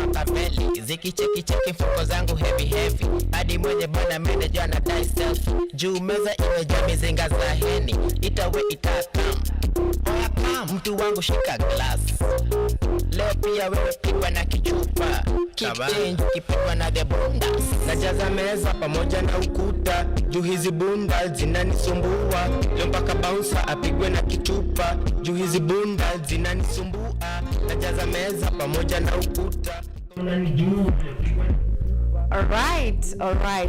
mpaka belly. Ziki cheki cheki mfuko zangu heavy. Hadi mwenye bana manager na die self. Juu meza imejaa mizinga za heni. Itawe itakam. Oya kam, mtu wangu shika glass. Leo pia wewe pigwa na kichupa. Keep change kipigwa na the bundas. Najaza meza pamoja na ukuta. Juu hizi bunda zinanisumbua. Leo mpaka bouncer apigwe na kichupa. Juu hizi bunda zinanisumbua. Najaza meza pamoja na ukuta. All right.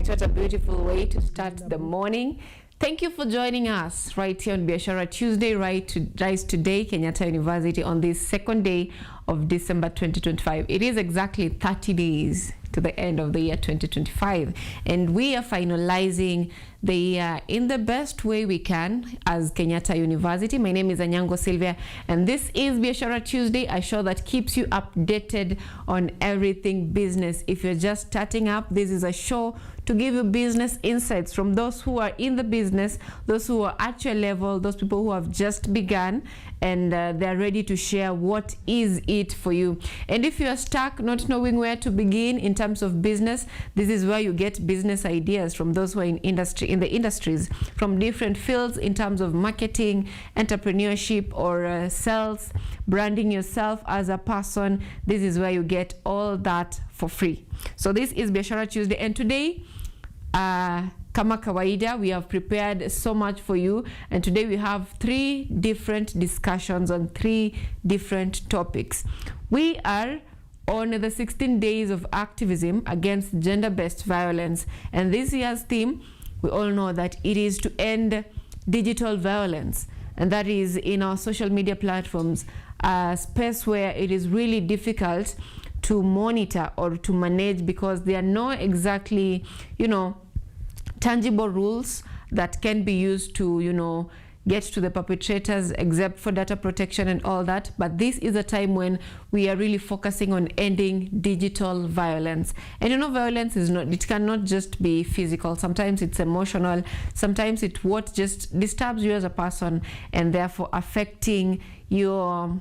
What a beautiful way to start the morning. Thank you for joining us right here on Biashara Tuesday, Rise Today, Kenyatta University, on this second day of December 2025. It is exactly 30 days to the end of the year 2025, and we are finalizing the year in the best way we can as Kenyatta University. My name is Anyango Sylvia, and this is Biashara Tuesday, a show that keeps you updated on everything business. If you're just starting up, this is a show to give you business insights from those who are in the business, those who are at your level, those people who have just begun, and they're ready to share what is it for you. And if you are stuck not knowing where to begin in terms of business, this is where you get business ideas from those who are in the industries from different fields in terms of marketing, entrepreneurship, or sales, branding yourself as a person. This is where you get all that for free. So this is Biashara Tuesday, and today kama kawaida, we have prepared so much for you, and today we have 3 different discussions on 3 different topics. We are on the 16 days of activism against gender-based violence, and this year's theme, we all know that it is to end digital violence, and that is in our social media platforms, a space where it is really difficult to monitor or to manage because there are no exactly, tangible rules that can be used to, get to the perpetrators, except for data protection and all that. But this is a time when we are really focusing on ending digital violence. And violence it cannot just be physical. Sometimes it's emotional. Sometimes it's what just disturbs you as a person and therefore affecting your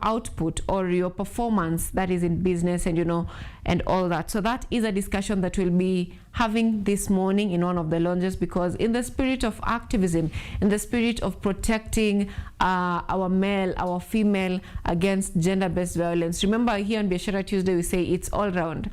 output or your performance that is in business and all that. So that is a discussion that we'll be having this morning in one of the lounges, because in the spirit of activism, in the spirit of protecting our male, our female against gender-based violence. Remember, here on Biashara Tuesday we say it's all round.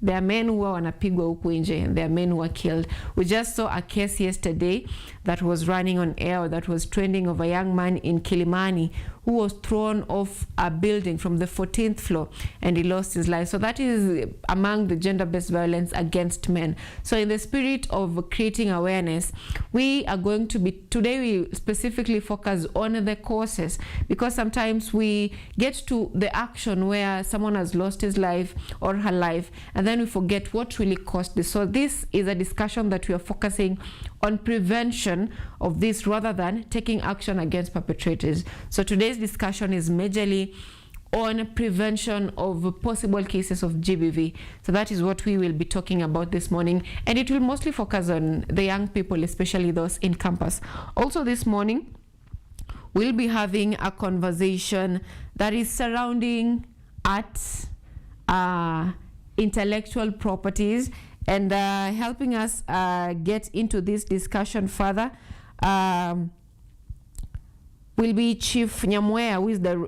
There are men who are wanapigwa huku nje, and there are men who are killed. We just saw a case yesterday that was running on air, or that was trending, of a young man in Kilimani who was thrown off a building from the 14th floor and he lost his life. So that is among the gender-based violence against men. So in the spirit of creating awareness, we are going to be, today we specifically focus on the causes, because sometimes we get to the action where someone has lost his life or her life, and then we forget what really caused this. So this is a discussion that we are focusing on prevention of this rather than taking action against perpetrators. So today's discussion is majorly on prevention of possible cases of GBV. So that is what we will be talking about this morning, and it will mostly focus on the young people, especially those in campus. Also this morning, we'll be having a conversation that is surrounding art, intellectual properties, and helping us get into this discussion further will be Chief Nyamwea,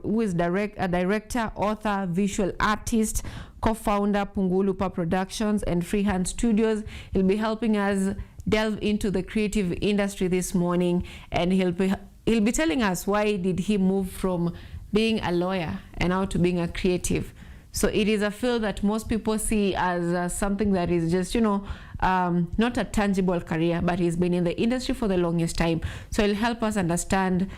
who is a director, author, visual artist, co-founder Pungulupa Productions and Freehand Studios. He'll be helping us delve into the creative industry this morning, and he'll be telling us why did he move from being a lawyer and now to being a creative. So it is a field that most people see as something that is just, not a tangible career, but he's been in the industry for the longest time. So it'll help us understand.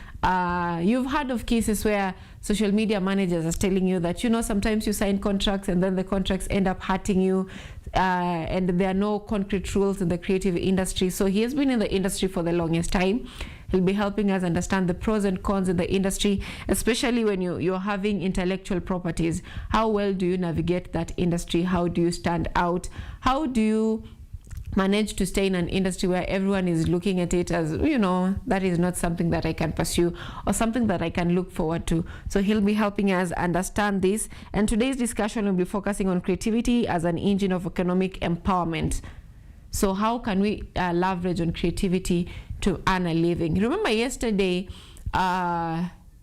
You've heard of cases where social media managers are telling you that, sometimes you sign contracts and then the contracts end up hurting you, and there are no concrete rules in the creative industry. So he has been in the industry for the longest time. He'll be helping us understand the pros and cons in the industry, especially when you're having intellectual properties. How well do you navigate that industry? How do you stand out? How do you manage to stay in an industry where everyone is looking at it as, you know, that is not something that I can pursue or something that I can look forward to. So he'll be helping us understand this. And today's discussion will be focusing on creativity as an engine of economic empowerment. So how can we leverage on creativity to earn a living? Remember yesterday,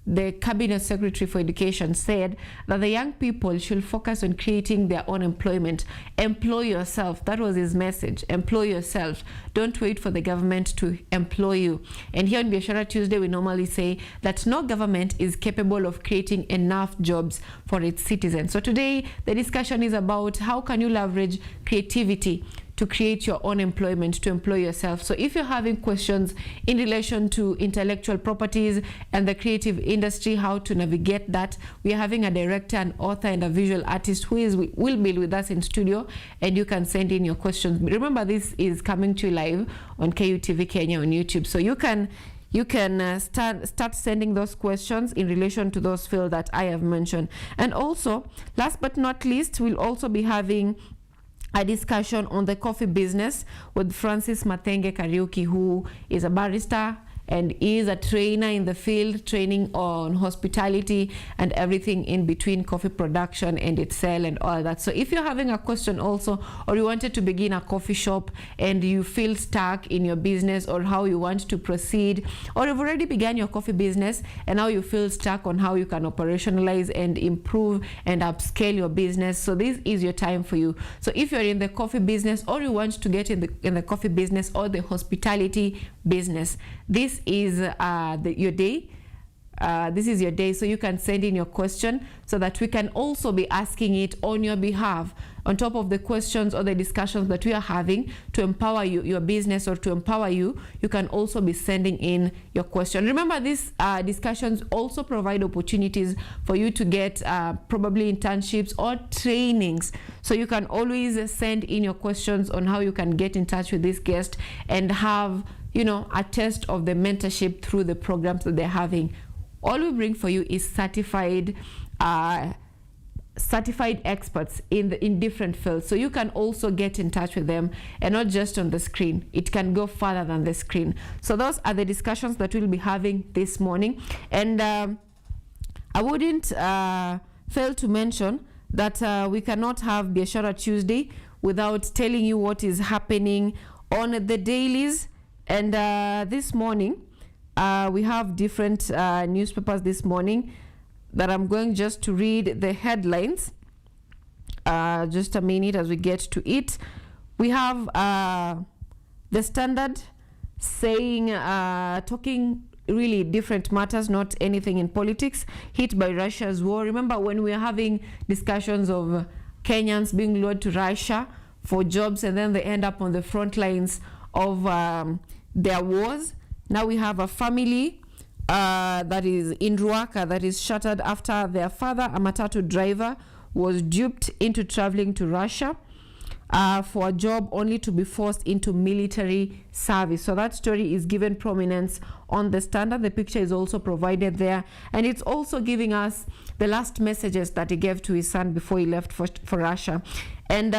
the Cabinet Secretary for Education said that the young people should focus on creating their own employment. Employ yourself. That was his message. Employ yourself. Don't wait for the government to employ you. And here on Biashara Tuesday, we normally say that no government is capable of creating enough jobs for its citizens. So today, the discussion is about how can you leverage creativity to create your own employment, to employ yourself. So if you're having questions in relation to intellectual properties and the creative industry, how to navigate that, we are having a director, an author, and a visual artist who will be with us in studio, and you can send in your questions. Remember, this is coming to you live on KUTV Kenya on YouTube. So you can start sending those questions in relation to those fields that I have mentioned. And also, last but not least, we'll also be having a discussion on the coffee business with Francis Mathenge Kariuki, who is a barrister and is a trainer in the field, training on hospitality and everything in between coffee production and its sale and all that. So if you're having a question also, or you wanted to begin a coffee shop and you feel stuck in your business or how you want to proceed, or you've already begun your coffee business and now you feel stuck on how you can operationalize and improve and upscale your business, so this is your time for you. So if you're in the coffee business, or you want to get in the coffee business or the hospitality business, this is your day. This is your day, so you can send in your question so that we can also be asking it on your behalf, on top of the questions or the discussions that we are having to empower you, your business, or to empower you. You can also be sending in your question. Remember, these discussions also provide opportunities for you to get probably internships or trainings. So you can always send in your questions on how you can get in touch with this guest and have, you know, a test of the mentorship through the programs that they're having. All we bring for you is certified experts in different fields. So you can also get in touch with them, and not just on the screen. It can go further than the screen. So those are the discussions that we'll be having this morning. And I wouldn't fail to mention that we cannot have Biashara Tuesday without telling you what is happening on the dailies. And this morning, we have different newspapers this morning that I'm going just to read the headlines. Just a minute as we get to it. We have the Standard saying, talking really different matters, not anything in politics, hit by Russia's war. Remember when we were having discussions of Kenyans being lured to Russia for jobs, and then they end up on the front lines of their wars. Now we have a family that is in Ruaka that is shattered after their father, a matatu driver, was duped into traveling to Russia for a job only to be forced into military service. So that story is given prominence on the Standard. The picture is also provided there, and it's also giving us the last messages that he gave to his son before he left for Russia. And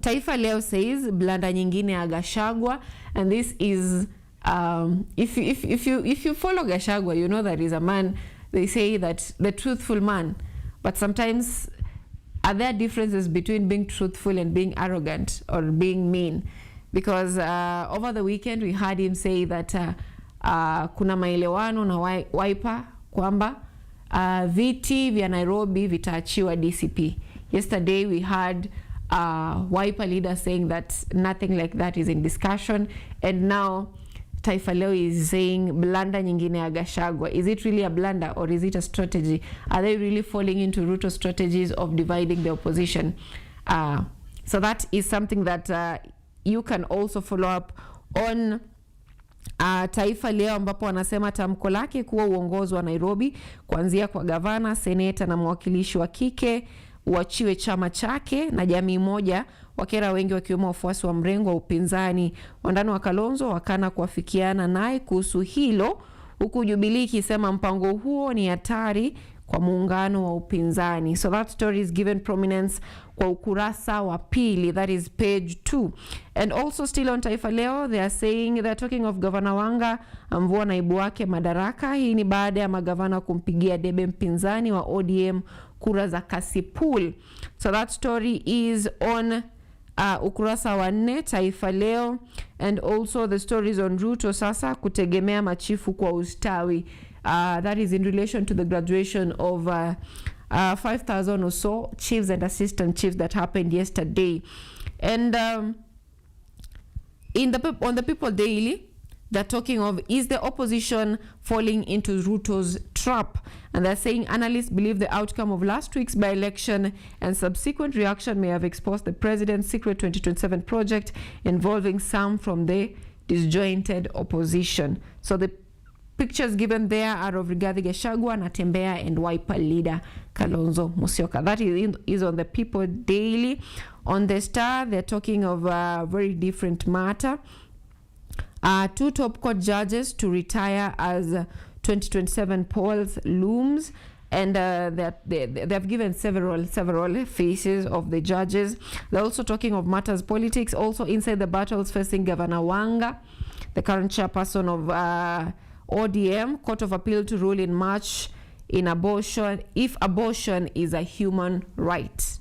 Taifa Leo says blanda nyingine ya Gachagua, and this is if you follow Gachagua, you know that he's a man, they say that the truthful man, but sometimes are there differences between being truthful and being arrogant or being mean? Because over the weekend we heard him say that kuna maelewano na Wiper kwamba viti vya Nairobi vitaachiwa DCP. Yesterday we heard Wiper leader saying that nothing like that is in discussion, and now Taifa Leo is saying blanda nyingine ya Gachagua. Is it really a blunder, or is it a strategy? Are they really falling into Ruto strategies of dividing the opposition? So that is something that you can also follow up on Taifa Leo, ambapo wanasema tamko lake kuwa uongozi wa Nairobi kuanzia kwa gavana, seneta na mwakilishi wa kike uachiwe chama chake na jamii moja, wakera wengi wakiwemo wafuasi wa mrengo wa upinzani. Wandani wa Kalonzo wakana kuafikiana naye kuhusu hilo, huku Jubilee ikisema mpango huo ni hatari kwa muungano wa upinzani. So that story is given prominence kwa ukurasa wa pili, that is page 2. And also still on Taifa Leo, they are saying, they are talking of Governor Wanga amvua naibu wake madaraka. Hii ni baada ya magavana kumpigia debe mpinzani wa ODM kura za Kasipul. So that story is on ukurasa wa 4 Taifa Leo. And also the stories on Ruto sasa kutegemea machifu kwa ustawi. That is in relation to the graduation of 5,000 or so chiefs and assistant chiefs that happened yesterday. And on the People Daily, they're talking of, is the opposition falling into Ruto's trap? And they're saying analysts believe the outcome of last week's by-election and subsequent reaction may have exposed the president's secret 2027 project involving some from the disjointed opposition. So the pictures given there are of Rigathi Gachagua, Natembeya, and Wiper leader Kalonzo Musyoka. That is on the People Daily. On the Star, they're talking of a very different matter. 2 top court judges to retire as 2027 polls looms. And they've given several faces of the judges. They're also talking of matters politics. Also inside the battles facing Governor Wanga, the current chairperson of ODM, Court of Appeal to rule in March in abortion, if abortion is a human right.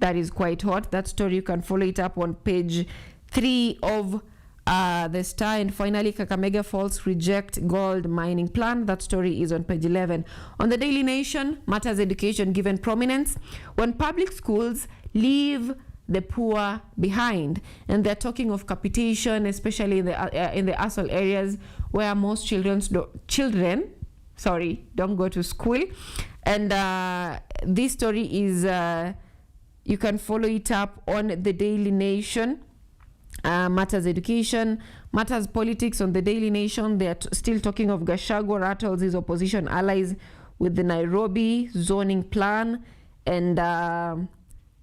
That is quite hot. That story, you can follow it up on page 3 of the Star. And finally, Kakamega Falls reject gold mining plan. That story is on page 11. On the Daily Nation, matters education given prominence. When public schools leave the poor behind, and they're talking of capitation, especially in the ASOL areas where most children don't go to school. And this story is you can follow it up on the Daily Nation. Matters education, matters politics on the Daily Nation. They're still talking of Gachagua rattles his opposition allies with the Nairobi zoning plan, and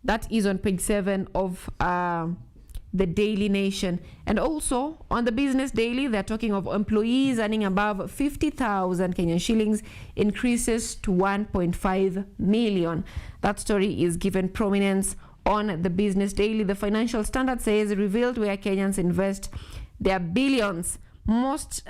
that is on page 7 of the Daily Nation. And also on the Business Daily, they're talking of employees earning above 50,000 Kenyan shillings increases to 1.5 million. That story is given prominence on the Business Daily. The Financial Standard says, revealed where Kenyans invest their billions. Most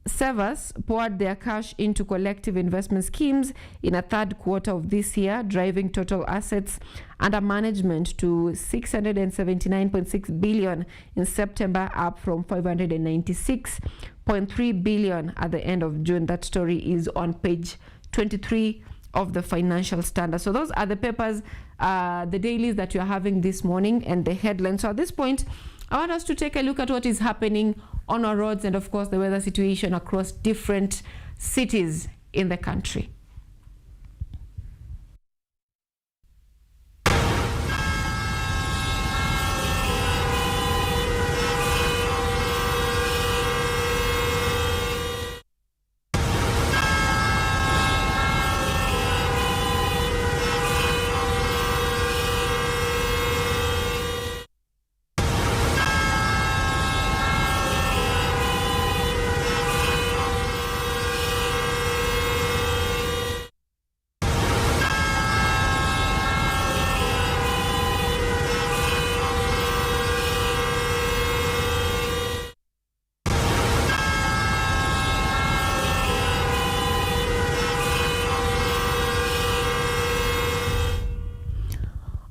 savers poured their cash into collective investment schemes in a third quarter of this year, driving total assets under management to 679.6 billion in September, up from 596.3 billion at the end of June. That story is on page 23 of the Financial Standard. So those are the papers, the dailies that you're having this morning, and the headlines. So at this point, I want us to take a look at what is happening on our roads and, of course, the weather situation across different cities in the country.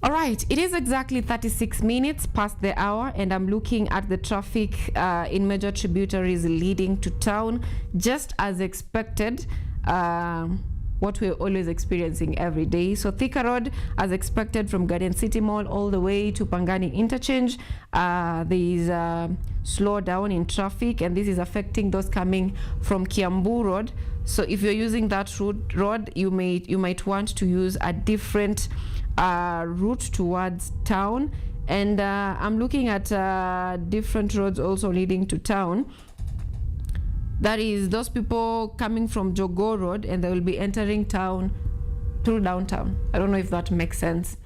All right, it is exactly 36 minutes past the hour, and I'm looking at the traffic in major tributaries leading to town, just as expected. What we're always experiencing every day. So Thika Road, as expected, from Garden City Mall all the way to Pangani Interchange, there is a slowdown in traffic, and this is affecting those coming from Kiambu Road. So if you're using that road, you might want to use a different route towards town. And I'm looking at different roads also leading to town. That is those people coming from Jogoo Road, and they will be entering town through downtown. I don't know if that makes sense.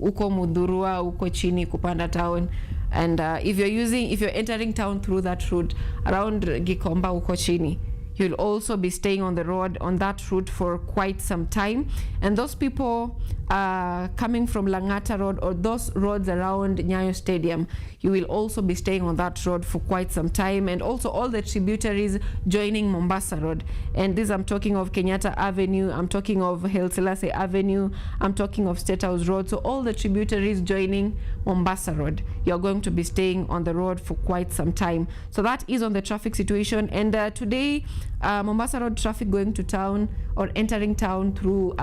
Uko Mudhurwa, uko chini kupanda town. And if you're entering town through that route around Gikomba, uko chini, you'll also be staying on the road on that route for quite some time. And those people coming from Langata Road or those roads around Nyayo Stadium, you will also be staying on that road for quite some time. And also all the tributaries joining Mombasa Road. And this, I'm talking of Kenyatta Avenue, I'm talking of Haile Selassie Avenue, I'm talking of State House Road. So all the tributaries joining Mombasa Road, you're going to be staying on the road for quite some time. So that is on the traffic situation. And today, Mombasa Road traffic going to town or entering town through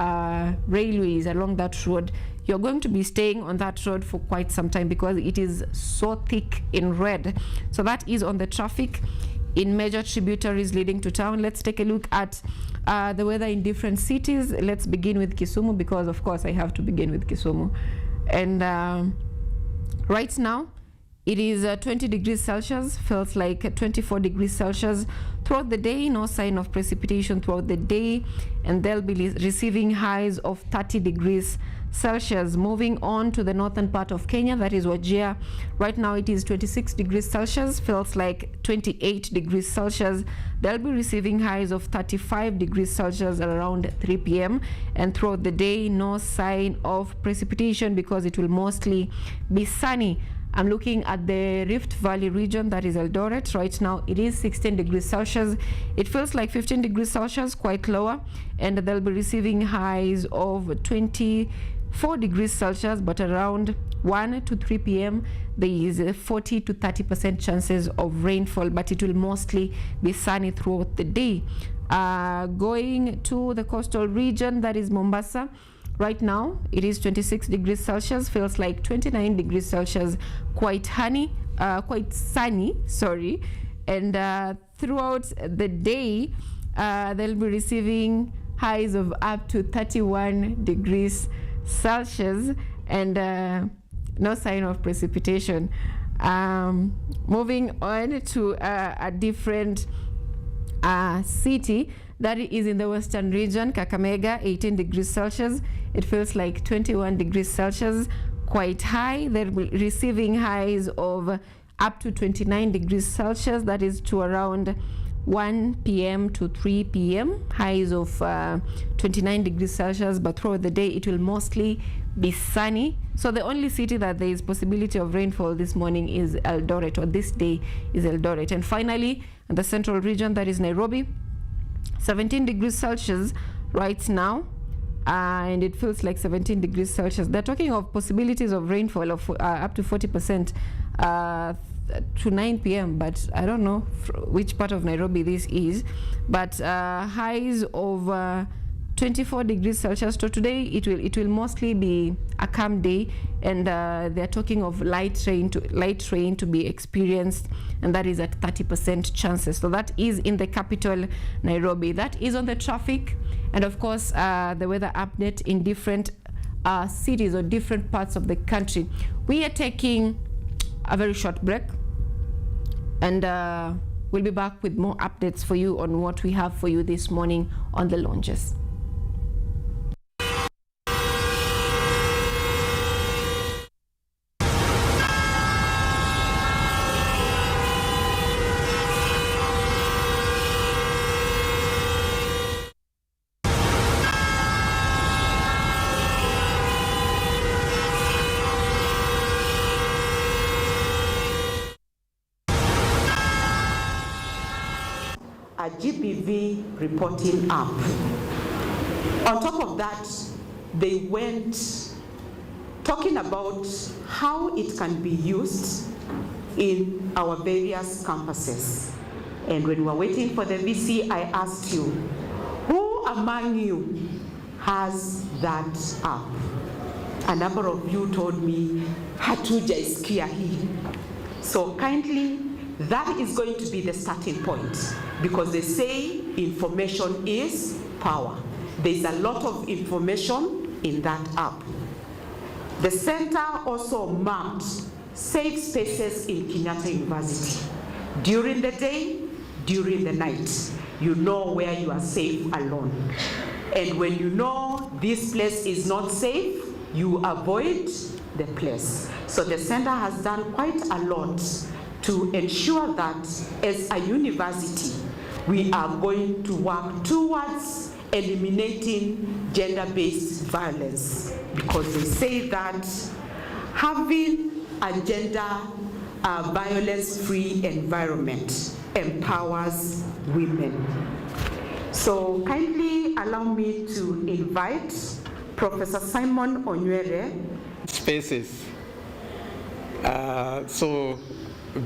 railways along that road, you're going to be staying on that road for quite some time because it is so thick in red. So that is on the traffic in major tributaries leading to town. Let's take a look at the weather in different cities. Let's begin with Kisumu because of course I have to begin with Kisumu. And right now it is 20 degrees Celsius, feels like 24 degrees Celsius throughout the day. No sign of precipitation throughout the day, and they'll be receiving highs of 30 degrees Celsius. Moving on to the northern part of Kenya, that is Wajir. Right now it is 26 degrees Celsius, feels like 28 degrees Celsius. They'll be receiving highs of 35 degrees Celsius around 3 p.m. and throughout the day, no sign of precipitation because it will mostly be sunny. I'm looking at the Rift Valley region, that is Eldoret. Right now it is 16 degrees Celsius. It feels like 15 degrees Celsius, quite lower, and they'll be receiving highs of 24 degrees Celsius, but around 1 to 3 p.m. there is 40 to 30% chances of rainfall, but it will mostly be sunny throughout the day. Going to the coastal region, that is Mombasa. Right now it is 26 degrees Celsius, feels like 29 degrees Celsius, quite sunny, sorry. And throughout the day they'll be receiving highs of up to 31 degrees Celsius and no sign of precipitation. Moving on to a different city that is in the western region, Kakamega, 18 degrees Celsius. It feels like 21 degrees Celsius, quite high. They're receiving highs of up to 29 degrees Celsius, that is to around 1 p.m. to 3 p.m. Highs of 29 degrees Celsius, but throughout the day it will mostly be sunny. So the only city that there is possibility of rainfall this morning is Eldoret, or this day is Eldoret. And finally, in the central region, that is Nairobi, 17 degrees Celsius right now, and it feels like 17 degrees Celsius. They're talking of possibilities of rainfall of up to 40% to 9 p.m. but I don't know which part of Nairobi this is. But highs of 24 degrees Celsius. So today it will mostly be a calm day, and they're talking of light rain to be experienced, and that is at 30% chances. So that is in the capital, Nairobi. That is on the traffic, and of course the weather update in different cities or different parts of the country. We are taking a very short break, and we'll be back with more updates for you on what we have for you this morning on the lounges. A GBV reporting app. On top of that, they went talking about how it can be used in our various campuses. And when we were waiting for the VC, I asked you, who among you has that app? A number of you told me, hatujaisikia hii. So kindly, that is going to be the starting point, because they say information is power. There's a lot of information in that app. The center also mapped safe spaces in Kenyatta University. During the day, during the night, you know where you are safe alone. And when you know this place is not safe, you avoid the place. So the center has done quite a lot to ensure that as a university, we are going to work towards eliminating gender-based violence, because they say that having a gender violence-free environment empowers women. So kindly allow me to invite Professor Simon Onywere. Spaces. So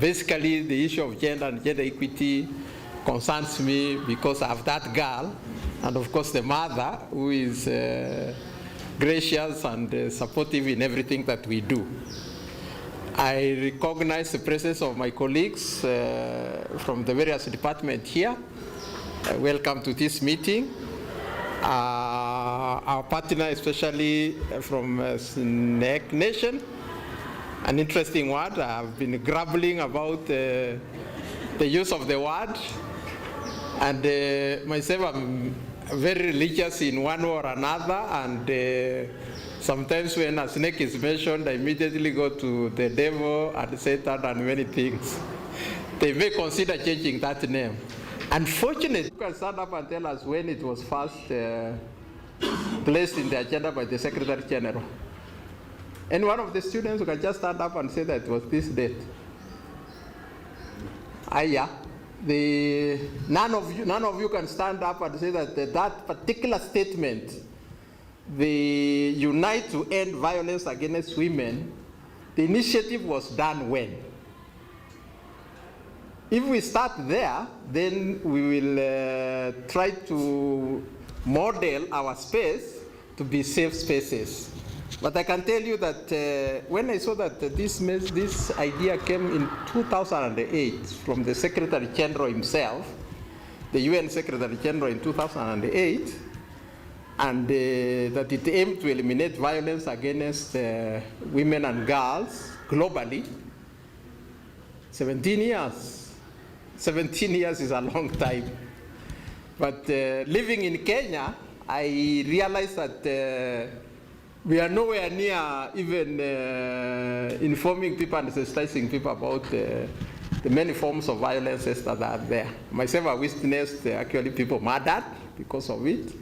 basically the issue of gender and gender equity concerns me because I have that girl, and of course the mother, who is gracious and supportive in everything that we do. I recognize the presence of my colleagues from the various departments here. Welcome to this meeting. Our partner, especially from Snake Nation, an interesting word. I've been grumbling about the use of the word, and myself, I'm very religious in one way or another, and sometimes when a snake is mentioned, I immediately go to the devil and Satan and many things. They may consider changing that name. Unfortunately, you can stand up and tell us when it was first placed in the agenda by the Secretary General. And one of the students can just stand up and say that it was this date. None of you can stand up and say that that particular statement, the Unite to End Violence Against Women, the initiative was done when? If we start there, then we will try to model our space to be safe spaces. But I can tell you that when I saw that this idea came in 2008 from the Secretary General himself, the UN Secretary General in 2008, and that it aimed to eliminate violence against women and girls globally, 17 years. 17 years is a long time. But living in Kenya, I realized that we are nowhere near even informing people and sensitizing people about the many forms of violence that are there. Myself, I witnessed actually people murdered because of it,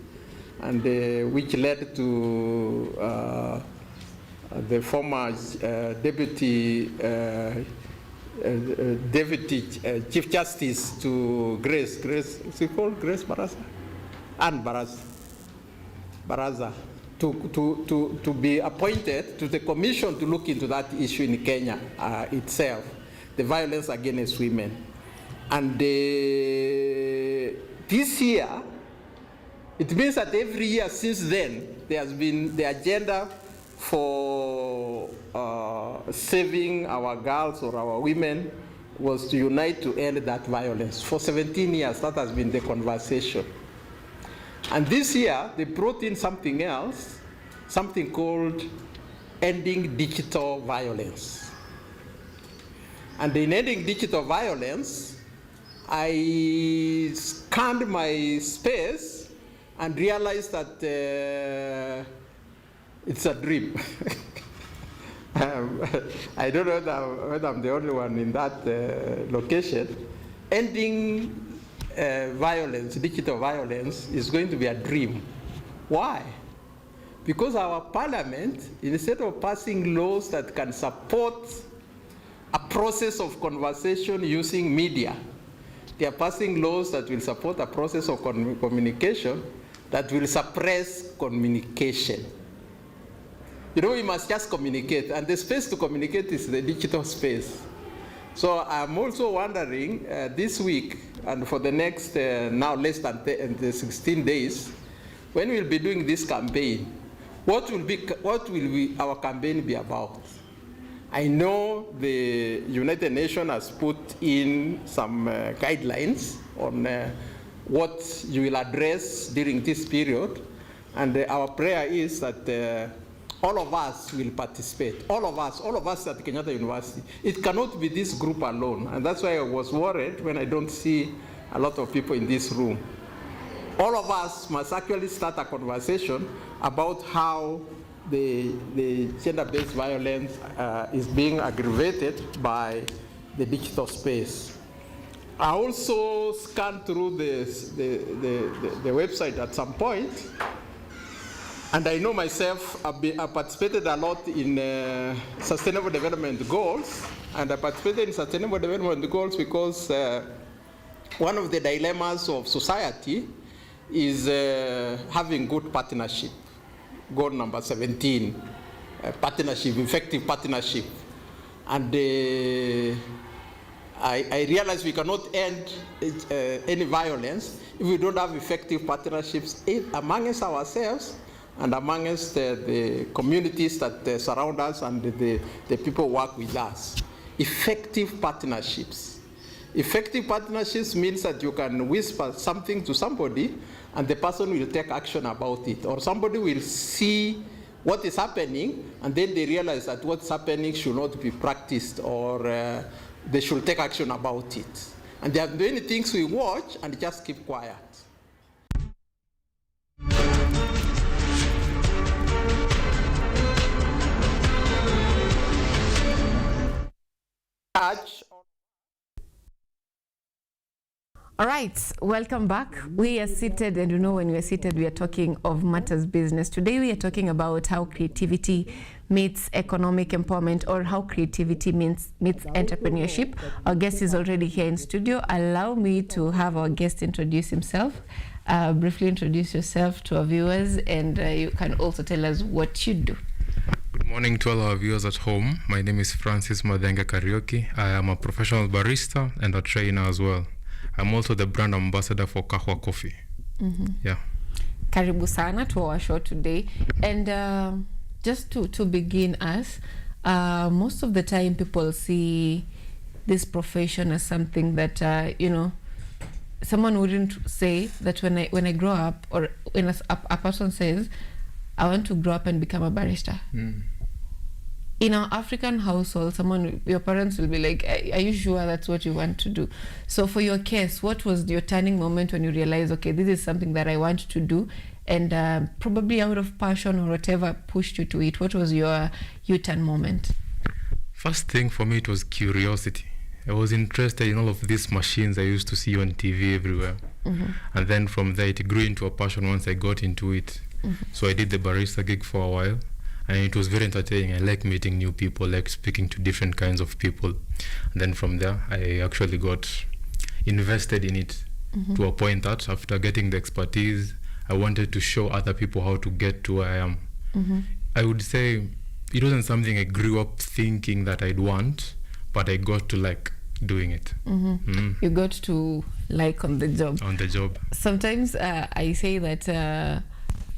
and which led to the former deputy Chief Justice to Grace, is it called Grace Baraza? And Baraza, to be appointed to the commission to look into that issue in Kenya itself, the violence against women. And this year, it means that every year since then, there has been the agenda for saving our girls or our women was to unite to end that violence. For 17 years, that has been the conversation. And this year, they brought in something else, something called ending digital violence. And in ending digital violence, I scanned my space and realized that it's a dream. I don't know whether I'm the only one in that location. Ending violence, digital violence, is going to be a dream. Why? Because our parliament, instead of passing laws that can support a process of conversation using media, they are passing laws that will support a process of communication that will suppress communication. You know, we must just communicate, and the space to communicate is the digital space. So I'm also wondering this week and for the next now less than 16 days, when we'll be doing this campaign, what will our campaign be about? I know the United Nations has put in some guidelines on what you will address during this period, and our prayer is that all of us will participate. All of us at Kenyatta University. It cannot be this group alone, and that's why I was worried when I don't see a lot of people in this room. All of us must actually start a conversation about how the gender-based violence is being aggravated by the digital space. I also scanned through the website at some point, and I know myself, I participated a lot in Sustainable Development Goals, and I participated in Sustainable Development Goals because one of the dilemmas of society is having good partnership. Goal number 17, partnership, effective partnership. And I realize we cannot end any violence if we don't have effective partnerships amongst ourselves and amongst the communities that surround us and the people who work with us. Effective partnerships. Effective partnerships means that you can whisper something to somebody and the person will take action about it, or somebody will see what is happening and then they realize that what's happening should not be practiced, or they should take action about it. And there are many things we watch and just keep quiet. All right, welcome back. We are seated, and you know, when we are seated, we are talking of matters business. Today, we are talking about how creativity meets economic empowerment, or how creativity meets entrepreneurship. Our guest is already here in studio. Allow me to have our guest introduce himself. Briefly introduce yourself to our viewers, and you can also tell us what you do. Good morning to all our viewers at home. My name is Francis Madenga Karaoke. I am a professional barista and a trainer as well. I'm also the brand ambassador for Kahwa Coffee. Yeah. Karibu sana to our show today. And just to begin us, most of the time people see this profession as something that, you know, someone wouldn't say that when I grow up, or when a person says, I want to grow up and become a barista. In our African household, your parents will be like, are you sure that's what you want to do? So for your case, what was your turning moment when you realized, okay, this is something that I want to do, and probably out of passion or whatever pushed you to it? What was your U-turn moment? First thing for me, it was curiosity. I was interested in all of these machines I used to see on TV everywhere. And then from there, it grew into a passion once I got into it. So I did the barista gig for a while. And it was very entertaining. I like meeting new people, like speaking to different kinds of people. And then from there, I actually got invested in it to a point that after getting the expertise, I wanted to show other people how to get to where I am. I would say it wasn't something I grew up thinking that I'd want, but I got to like doing it. You got to like on the job. On the job. Sometimes I say that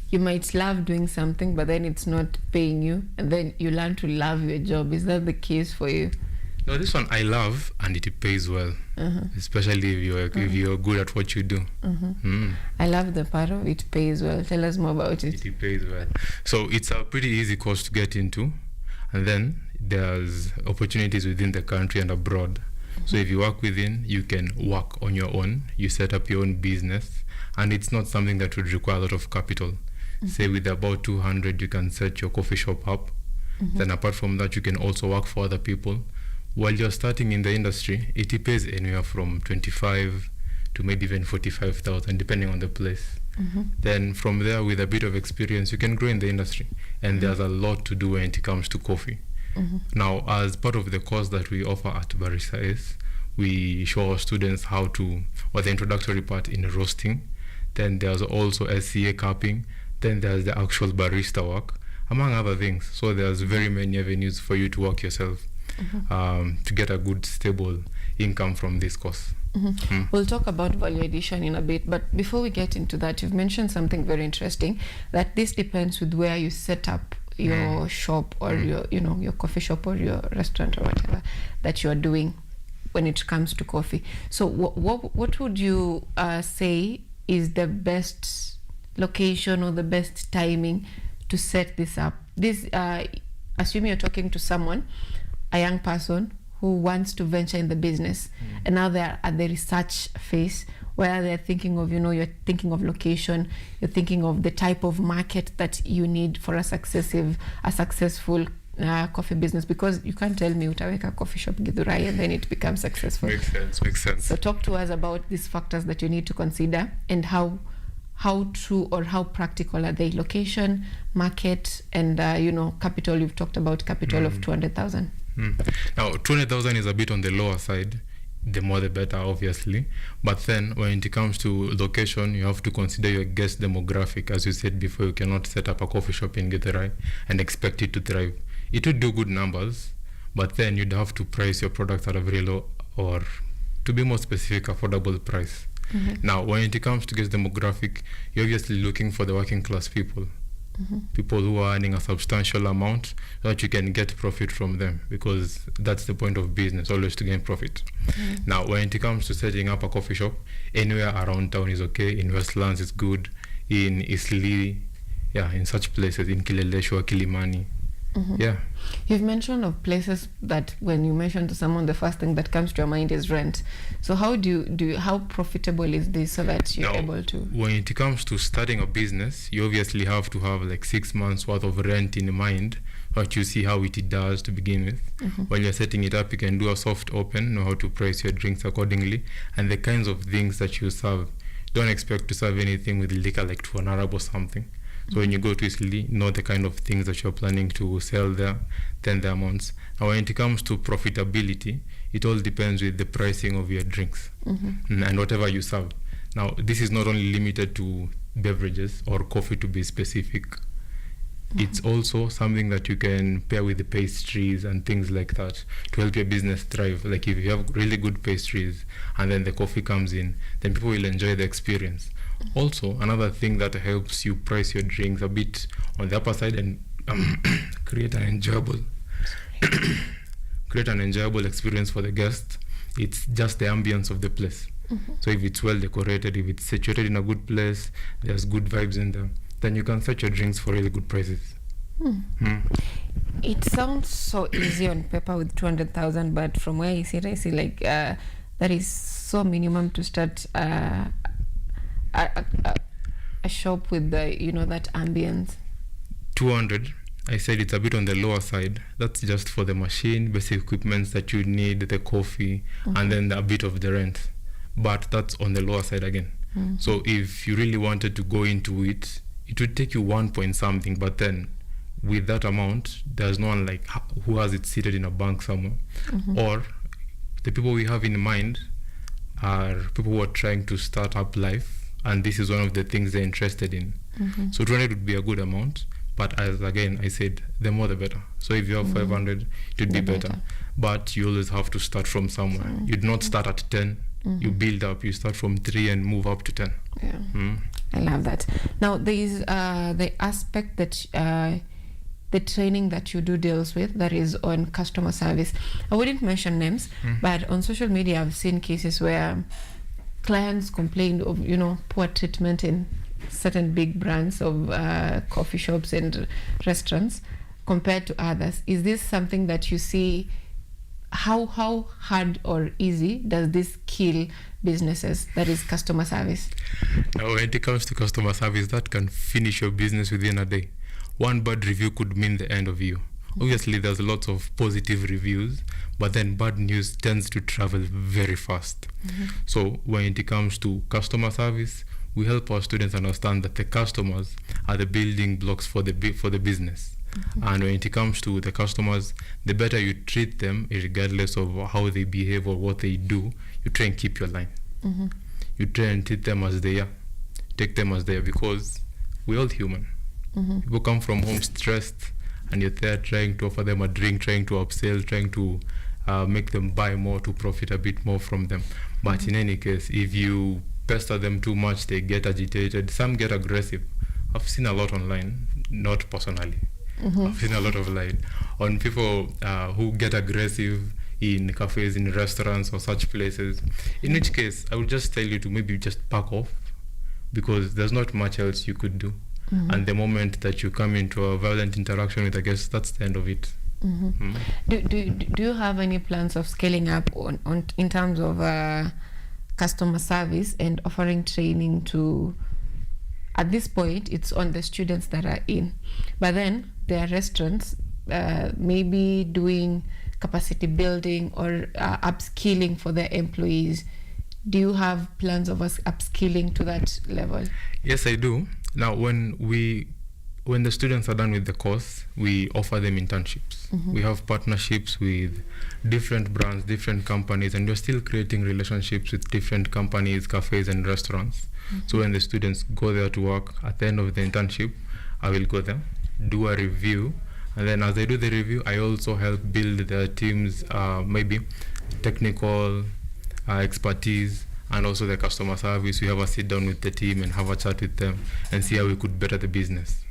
you might love doing something, but then it's not paying you, and then you learn to love your job. Is that the case for you? No, this one I love, and it pays well, especially if you're good at what you do. I love the part of it pays well. Tell us more about it. It pays well. So it's a pretty easy course to get into, and then there's opportunities within the country and abroad. So if you work within, you can work on your own. You set up your own business, and it's not something that would require a lot of capital. Say with about 200, you can set your coffee shop up. Then apart from that, you can also work for other people. While you're starting in the industry, it pays anywhere from 25 to maybe even 45,000, depending on the place. Then from there, with a bit of experience, you can grow in the industry. And there's a lot to do when it comes to coffee. Now, as part of the course that we offer at Barista is, we show our students how to, or the introductory part in roasting. Then there's also SCA cupping. Then there's the actual barista work, among other things. So there's very many avenues for you to work yourself to get a good, stable income from this course. We'll talk about value addition in a bit, but before we get into that, you've mentioned something very interesting, that this depends with where you set up your shop, or your coffee shop, or your restaurant, or whatever that you are doing when it comes to coffee. So what would you say is the best location or the best timing to set this up? This assume you're talking to someone, a young person who wants to venture in the business, and now they're at the research phase where they're thinking of, you're thinking of location, you're thinking of the type of market that you need for a successful coffee business, because you can't tell me utaweka coffee shop Githurai and then it becomes successful. Makes sense. So talk to us about these factors that you need to consider, and how true or how practical are they? Location, market, and capital. You've talked about capital of 200,000. Now 200,000 is a bit on the lower side. The more the better, obviously. But then when it comes to location, you have to consider your guest demographic. As you said before, you cannot set up a coffee shop in Githurai and expect it to thrive. It would do good numbers, but then you'd have to price your products at a very low, or to be more specific, affordable price. Now, when it comes to guest demographic, you're obviously looking for the working class people. People who are earning a substantial amount so that you can get profit from them, because that's the point of business, always to gain profit. Now, when it comes to setting up a coffee shop, anywhere around town is okay. In Westlands is good. In Isli, in such places, in Kileleshwa, Kilimani. You've mentioned of places that when you mention to someone, the first thing that comes to your mind is rent. So how how profitable is this so that you're able to? When it comes to starting a business, you obviously have to have like 6 months worth of rent in mind, but you see how it does to begin with. When you're setting it up, you can do a soft open, know how to price your drinks accordingly, and the kinds of things that you serve. Don't expect to serve anything with liquor like to an Arab or something. So when you go to Italy, know the kind of things that you're planning to sell there, then the amounts. Now when it comes to profitability, it all depends with the pricing of your drinks and whatever you serve. Now this is not only limited to beverages or coffee, to be specific. It's also something that you can pair with the pastries and things like that to help your business thrive. Like if you have really good pastries and then the coffee comes in, then people will enjoy the experience. Also, another thing that helps you price your drinks a bit on the upper side and create an enjoyable experience for the guest, it's just the ambience of the place. So if it's well decorated, if it's situated in a good place, there's good vibes in there, then you can set your drinks for really good prices. It sounds so easy on paper with 200,000, but from where I see like that is so minimum to start a shop with the that ambience. 200, I said it's a bit on the lower side. That's just for the machine, basic equipment that you need, the coffee, and then a bit of the rent. But that's on the lower side again. So if you really wanted to go into it, it would take you 1 point something, but then with that amount, there's no one like who has it seated in a bank somewhere. Or the people we have in mind are people who are trying to start up life, and this is one of the things they're interested in. So 200 would be a good amount, but as again I said, the more the better. So if you have 500, it would be better. But you always have to start from somewhere. You'd not start at 10. You build up. You start from 3 and move up to 10. I love that. Now there is the aspect that the training that you do deals with, that is on customer service. I wouldn't mention names, but on social media I've seen cases where clients complained of poor treatment in certain big brands of coffee shops and restaurants compared to others. Is this something that you see? How hard or easy does this kill businesses, that is customer service? Now, when it comes to customer service, that can finish your business within a day. One bad review could mean the end of you. Obviously, there's lots of positive reviews, but then bad news tends to travel very fast. So when it comes to customer service, we help our students understand that the customers are the building blocks for the business. And when it comes to the customers, the better you treat them, regardless of how they behave or what they do, you try and keep your line. You try and treat them as they are. Take them as they are, because we're all human. People come from home stressed, and you're there trying to offer them a drink, trying to upsell, trying to make them buy more to profit a bit more from them. But in any case, if you pester them too much, they get agitated. Some get aggressive. I've seen a lot online, not personally. I've seen a lot of on people who get aggressive in cafes, in restaurants or such places. In which case, I would just tell you to maybe just back off, because there's not much else you could do. And the moment that you come into a violent interaction with a guest, that's the end of it. Do you have any plans of scaling up on in terms of customer service and offering training to? At this point, it's on the students that are in, but then there are restaurants maybe doing capacity building or upskilling for their employees. Do you have plans of us upskilling to that level? Yes, I do. Now, when the students are done with the course, we offer them internships. We have partnerships with different brands, different companies, and we're still creating relationships with different companies, cafes, and restaurants. So when the students go there to work, at the end of the internship, I will go there, do a review, and then as I do the review, I also help build their teams, maybe technical expertise, and also the customer service. We have a sit down with the team and have a chat with them and see how we could better the business.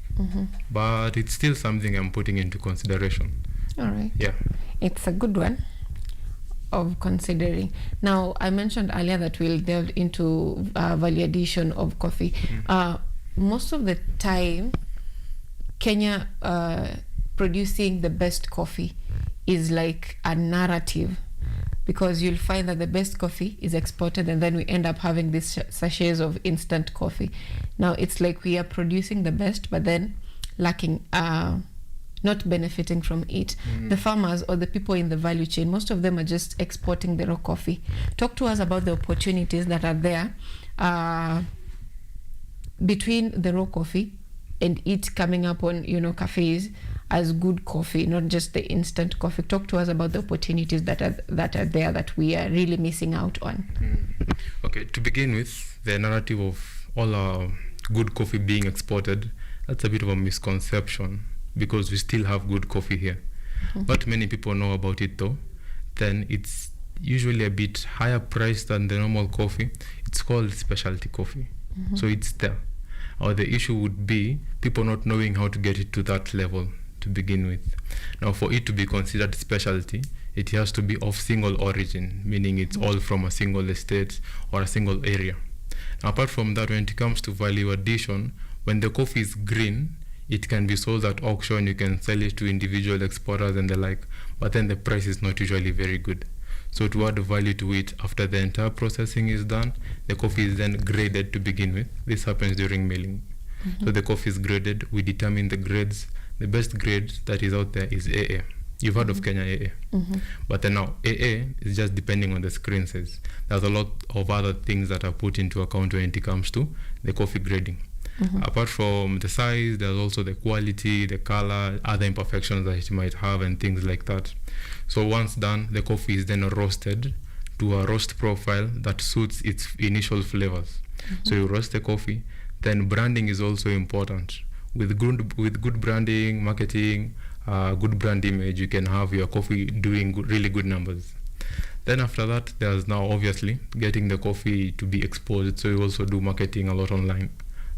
But it's still something I'm putting into consideration. All right. Yeah. It's a good one of considering. Now, I mentioned earlier that we'll delve into value addition of coffee. Most of the time, Kenya producing the best coffee is like a narrative, because you'll find that the best coffee is exported and then we end up having these sachets of instant coffee. Now it's like we are producing the best but then lacking, not benefiting from it. The farmers or the people in the value chain, most of them are just exporting the raw coffee. Talk to us about the opportunities that are there between the raw coffee and it coming up on, cafes as good coffee, not just the instant coffee. Talk to us about the opportunities that are there that we are really missing out on. Okay, to begin with, the narrative of all our good coffee being exported, that's a bit of a misconception because we still have good coffee here. Not many people know about it though. Then it's usually a bit higher priced than the normal coffee. It's called specialty coffee. So it's there. Or the issue would be people not knowing how to get it to that level to begin with. Now, for it to be considered specialty, it has to be of single origin, meaning it's all from a single estate or a single area. Now, apart from that, when it comes to value addition, when the coffee is green, it can be sold at auction, you can sell it to individual exporters and the like, but then the price is not usually very good. So to add value to it, after the entire processing is done, the coffee is then graded to begin with. This happens during milling. So the coffee is graded, we determine the grades. The best grade that is out there is AA. You've heard of Kenya AA. But then now AA is just depending on the screen says. There's a lot of other things that are put into account when it comes to the coffee grading. Apart from the size, there's also the quality, the color, other imperfections that it might have and things like that. So once done, the coffee is then roasted to a roast profile that suits its initial flavors. So you roast the coffee. Then branding is also important. With good branding, marketing, good brand image, you can have your coffee doing really good numbers. Then after that, there's now obviously getting the coffee to be exposed. So you also do marketing a lot online.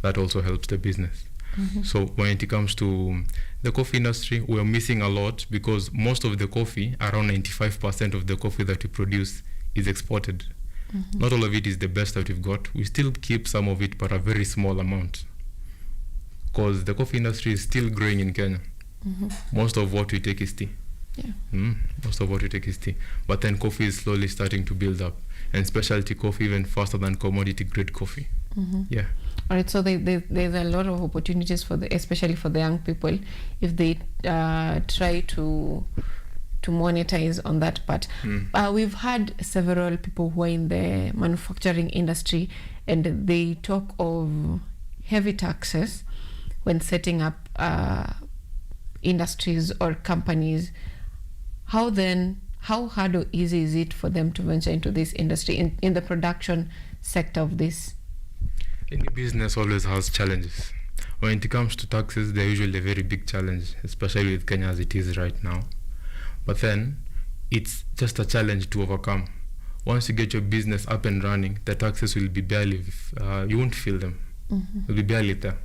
That also helps the business. So when it comes to the coffee industry, we're missing a lot because most of the coffee, around 95% of the coffee that we produce is exported. Not all of it is the best that we've got. We still keep some of it, but a very small amount. Because the coffee industry is still growing in Kenya. Most of what we take is tea. Most of what we take is tea. But then coffee is slowly starting to build up. And specialty coffee even faster than commodity grade coffee. Yeah. All right, so there's a lot of opportunities especially for the young people, if they try to monetize on that part. We've had several people who are in the manufacturing industry, and they talk of heavy taxes when setting up industries or companies. How hard or easy is it for them to venture into this industry in the production sector of this? Any business always has challenges. When it comes to taxes, they're usually a very big challenge, especially with Kenya as it is right now. But then, it's just a challenge to overcome. Once you get your business up and running, the taxes will be barely, you won't feel them. They'll be barely there.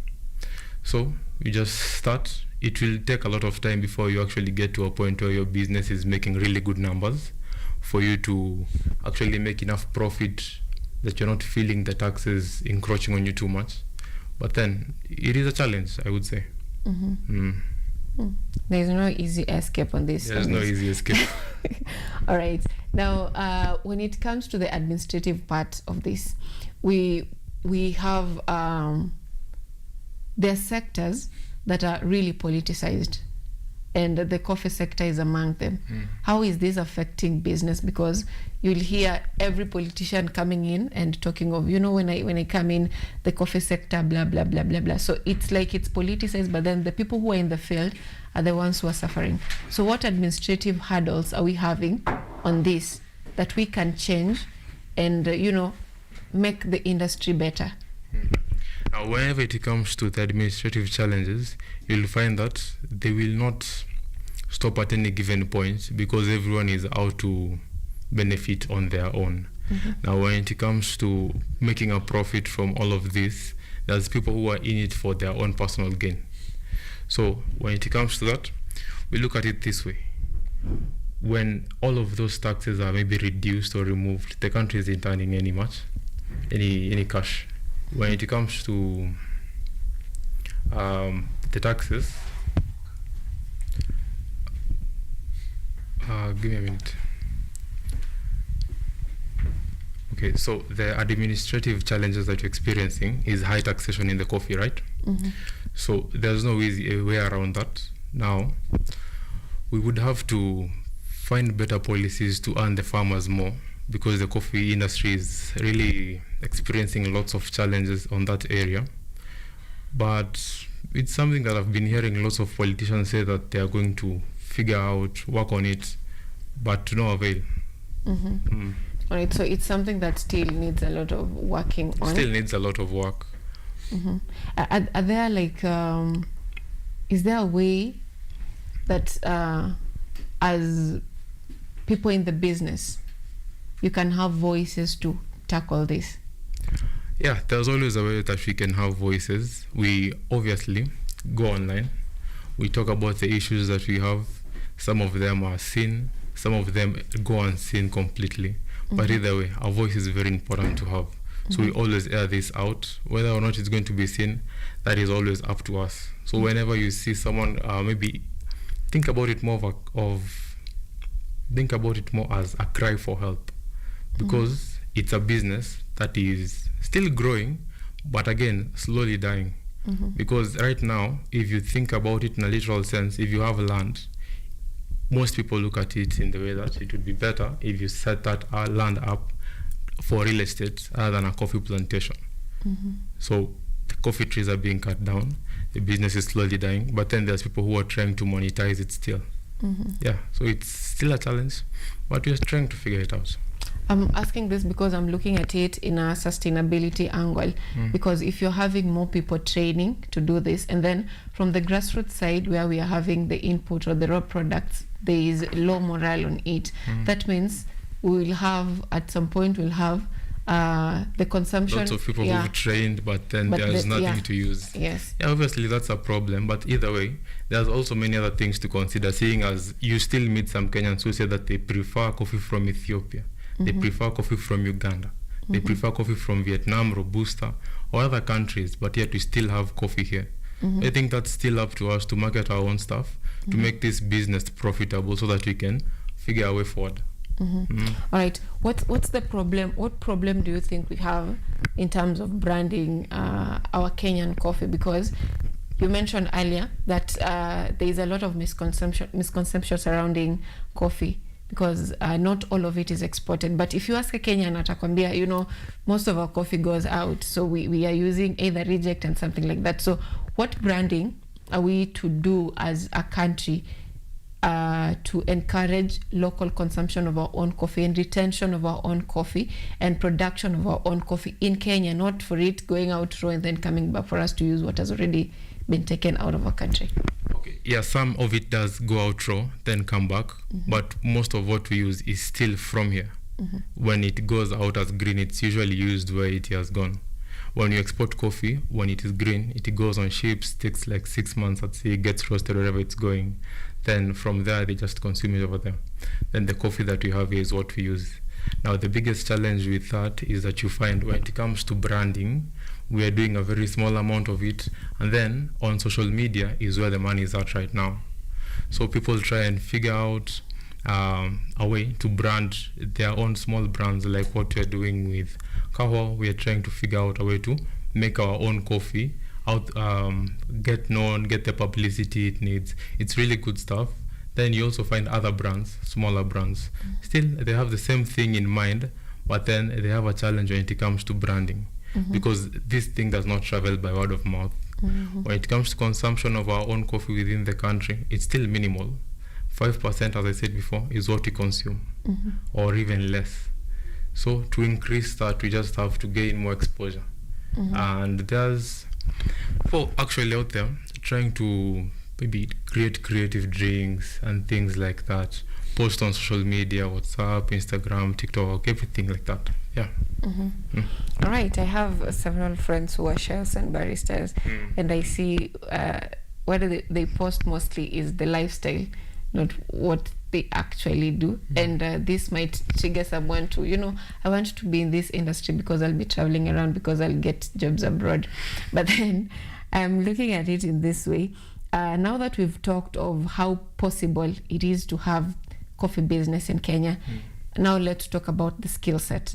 So, you just start. It will take a lot of time before you actually get to a point where your business is making really good numbers for you to actually make enough profit that you're not feeling the taxes encroaching on you too much. But then it is a challenge, I would say. There's no easy escape on this. There's no easy escape. All right. Now, when it comes to the administrative part of this, we have there are sectors that are really politicized. and the coffee sector is among them. How is this affecting business? Because you'll hear every politician coming in and talking of, when I come in, the coffee sector, blah, blah, blah, blah, blah. So it's like it's politicized, but then the people who are in the field are the ones who are suffering. So what administrative hurdles are we having on this that we can change and, make the industry better? Now, whenever it comes to the administrative challenges, you'll find that they will not stop at any given point because everyone is out to benefit on their own. Now, when it comes to making a profit from all of this, there's people who are in it for their own personal gain. So when it comes to that, we look at it this way. When all of those taxes are maybe reduced or removed, the country isn't earning any cash. When it comes to the taxes, give me a minute. Okay, so the administrative challenges that you're experiencing is high taxation in the coffee, right? So there's no easy way around that. Now, we would have to find better policies to earn the farmers more, because the coffee industry is really experiencing lots of challenges on that area. But it's something that I've been hearing lots of politicians say that they are going to figure out, work on it, but to no avail. All right, so it's something that still needs a lot of working on. Still needs a lot of work. Are there is there a way that as people in the business, you can have voices to tackle this? Yeah, there's always a way that we can have voices. We obviously go online. We talk about the issues that we have. Some of them are seen, some of them go unseen completely. But either way, our voice is very important to have. So we always air this out. Whether or not it's going to be seen, that is always up to us. So whenever you see someone, maybe think about it more as a cry for help, because it's a business that is still growing, but again, slowly dying. Because right now, if you think about it in a literal sense, if you have land, most people look at it in the way that it would be better if you set that land up for real estate rather than a coffee plantation. So the coffee trees are being cut down, the business is slowly dying, but then there's people who are trying to monetize it still. Yeah, so it's still a challenge, but we're trying to figure it out. I'm asking this because I'm looking at it in a sustainability angle. Because if you're having more people training to do this, and then from the grassroots side where we are having the input or the raw products, there is low morale on it. That means we will have, at some point, we'll have the consumption. Lots of people who've trained, but then there's nothing to use. Yes. Yeah, obviously that's a problem, but either way, there's also many other things to consider, seeing as you still meet some Kenyans who say that they prefer coffee from Ethiopia. They prefer coffee from Uganda. They prefer coffee from Vietnam, Robusta, or other countries, but yet we still have coffee here. I think that's still up to us to market our own stuff, to make this business profitable so that we can figure a way forward. All right. What's the problem? What problem do you think we have in terms of branding our Kenyan coffee? Because you mentioned earlier that there is a lot of misconception surrounding coffee, because not all of it is exported. But if you ask a Kenyan, atakwambia, most of our coffee goes out. So we are using either reject and something like that. So what branding are we to do as a country to encourage local consumption of our own coffee and retention of our own coffee and production of our own coffee in Kenya, not for it going out raw and then coming back for us to use what has already been taken out of our country? Okay. Yeah, some of it does go out raw, then come back, but most of what we use is still from here. When it goes out as green, it's usually used where it has gone. When you export coffee, when it is green, it goes on ships, takes like 6 months at sea, gets roasted wherever it's going. Then from there, they just consume it over there. Then the coffee that we have here is what we use. Now, the biggest challenge with that is that you find when it comes to branding, we are doing a very small amount of it. And then on social media is where the money is at right now. So people try and figure out a way to brand their own small brands, like what we're doing with Kawa. We are trying to figure out a way to make our own coffee get known, get the publicity it needs. It's really good stuff. Then you also find other brands, smaller brands. Still, they have the same thing in mind, but then they have a challenge when it comes to branding, because this thing does not travel by word of mouth. When it comes to consumption of our own coffee within the country, it's still minimal. 5%, as I said before, is what we consume, or even less. So to increase that, we just have to gain more exposure. And there's people actually out there trying to maybe create creative drinks and things like that, post on social media, WhatsApp, Instagram, TikTok, everything like that. Yeah. All right, I have several friends who are chefs and baristas, and I see what they post mostly is the lifestyle, not what they actually do. And this might trigger someone to, I want to be in this industry because I'll be traveling around, because I'll get jobs abroad. But then I'm looking at it in this way. Now that we've talked of how possible it is to have coffee business in Kenya, now let's talk about the skill set.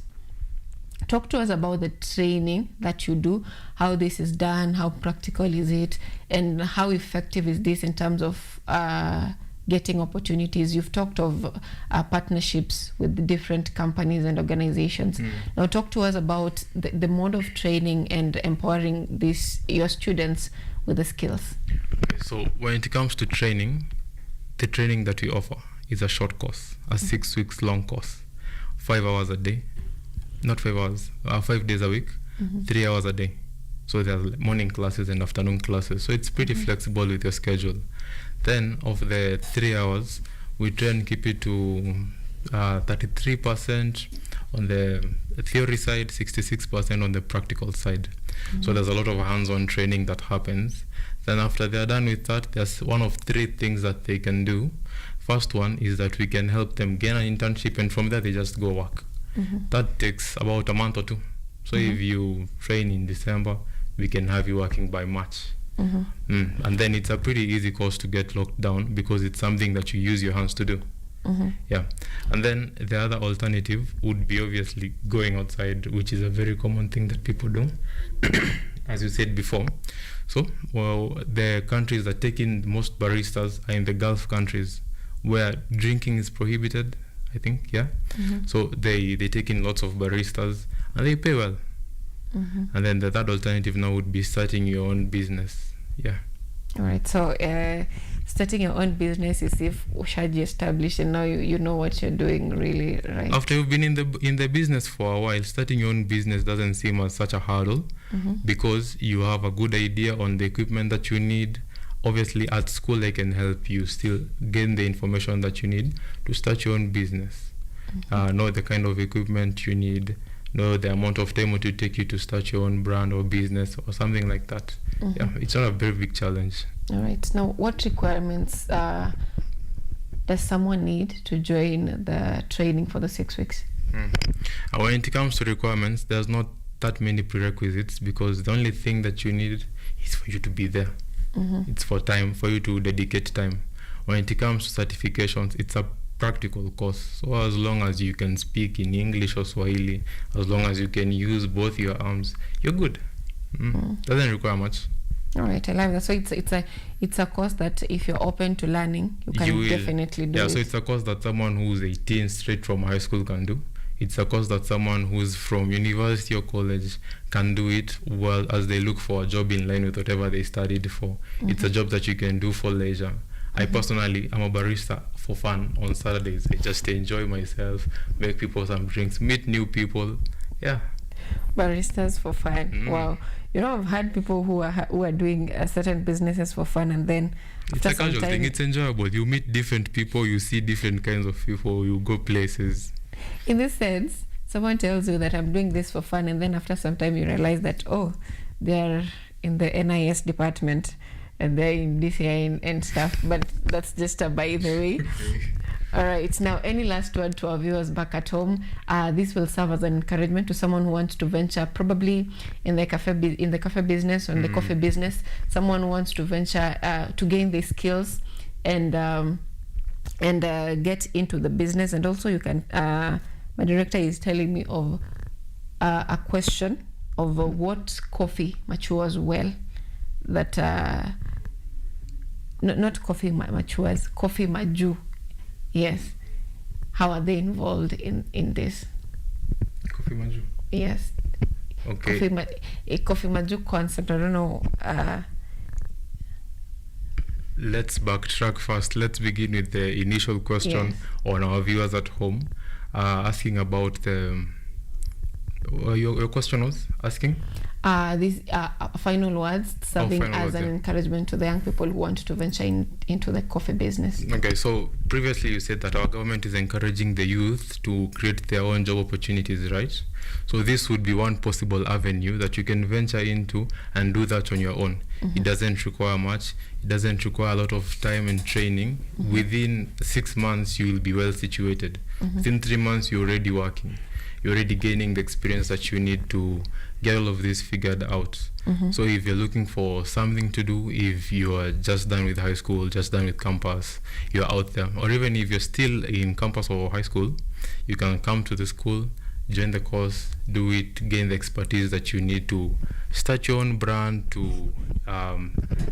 Talk to us about the training that you do, how this is done, how practical is it, and how effective is this in terms of getting opportunities. You've talked of partnerships with the different companies and organizations. Now talk to us about the mode of training and empowering your students with the skills. So when it comes to training, the training that we offer is a short course, a 6 weeks long course, 5 hours a day. Not 5 hours, 5 days a week, 3 hours a day. So there's morning classes and afternoon classes. So it's pretty flexible with your schedule. Then of the 3 hours, we try and keep it to 33% on the theory side, 66% on the practical side. So there's a lot of hands-on training that happens. Then after they're done with that, there's one of 3 things that they can do. First one is that we can help them gain an internship, and from there they just go work. That takes about a month or 2. So if you train in December, we can have you working by March. And then it's a pretty easy course to get locked down, because it's something that you use your hands to do. Yeah. And then the other alternative would be obviously going outside, which is a very common thing that people do, as you said before. So, the countries that take in most baristas are in the Gulf countries, where drinking is prohibited, I think, yeah. So they take in lots of baristas and they pay well. And then the third alternative now would be starting your own business. Yeah. All right. So starting your own business is if Ushaji established and now you know what you're doing, really, right? After you've been in the business for a while, starting your own business doesn't seem as such a hurdle, because you have a good idea on the equipment that you need. Obviously, at school, they can help you still gain the information that you need to start your own business. Know the kind of equipment you need, know the amount of time it will take you to start your own brand or business or something like that. Yeah, it's not a very big challenge. All right. Now, what requirements does someone need to join the training for the 6 weeks? When it comes to requirements, there's not that many prerequisites, because the only thing that you need is for you to be there. It's for you to dedicate time. When it comes to certifications, it's a practical course. So as long as you can speak in English or Swahili, as long as you can use both your arms, you're good. Doesn't require much. All right, I like that. So it's a course that if you're open to learning, you can definitely do. Yeah, so it's a course that someone who's 18 straight from high school can do. It's a course that someone who's from university or college can do it well as they look for a job in line with whatever they studied for. It's a job that you can do for leisure. I personally, I'm a barista for fun on Saturdays. I just enjoy myself, make people some drinks, meet new people. Yeah. Baristas for fun. Wow. I've had people who are doing certain businesses for fun, and then it's a casual thing. It's enjoyable. You meet different people, you see different kinds of people, you go places. In this sense, someone tells you that I'm doing this for fun, and then after some time you realize that, they're in the NIS department and they're in DCI and stuff, but that's just a by the way. All right, now any last word to our viewers back at home? This will serve as an encouragement to someone who wants to venture probably in the cafe business or in the coffee business. Someone who wants to venture to gain the skills and get into the business. And also you can, my director is telling me of a question of what coffee matures well that not coffee machuas, coffee maju. Yes. How are they involved in this? Coffee maju. Yes. Okay. Coffee maju concept. I don't know. Let's backtrack first. Let's begin with the initial question on our viewers at home, asking about the. Your question was asking? These final words serving as an encouragement to the young people who want to venture into the coffee business. Okay, so previously you said that our government is encouraging the youth to create their own job opportunities, right? So this would be one possible avenue that you can venture into and do that on your own. It doesn't require much. It doesn't require a lot of time and training. Within 6 months, you will be well situated. Within 3 months, you're already working. You're already gaining the experience that you need to get all of this figured out. So if you're looking for something to do, if you are just done with high school, just done with campus, you're out there, or even if you're still in campus or high school, you can come to the school, join the course, do it, gain the expertise that you need to start your own brand, to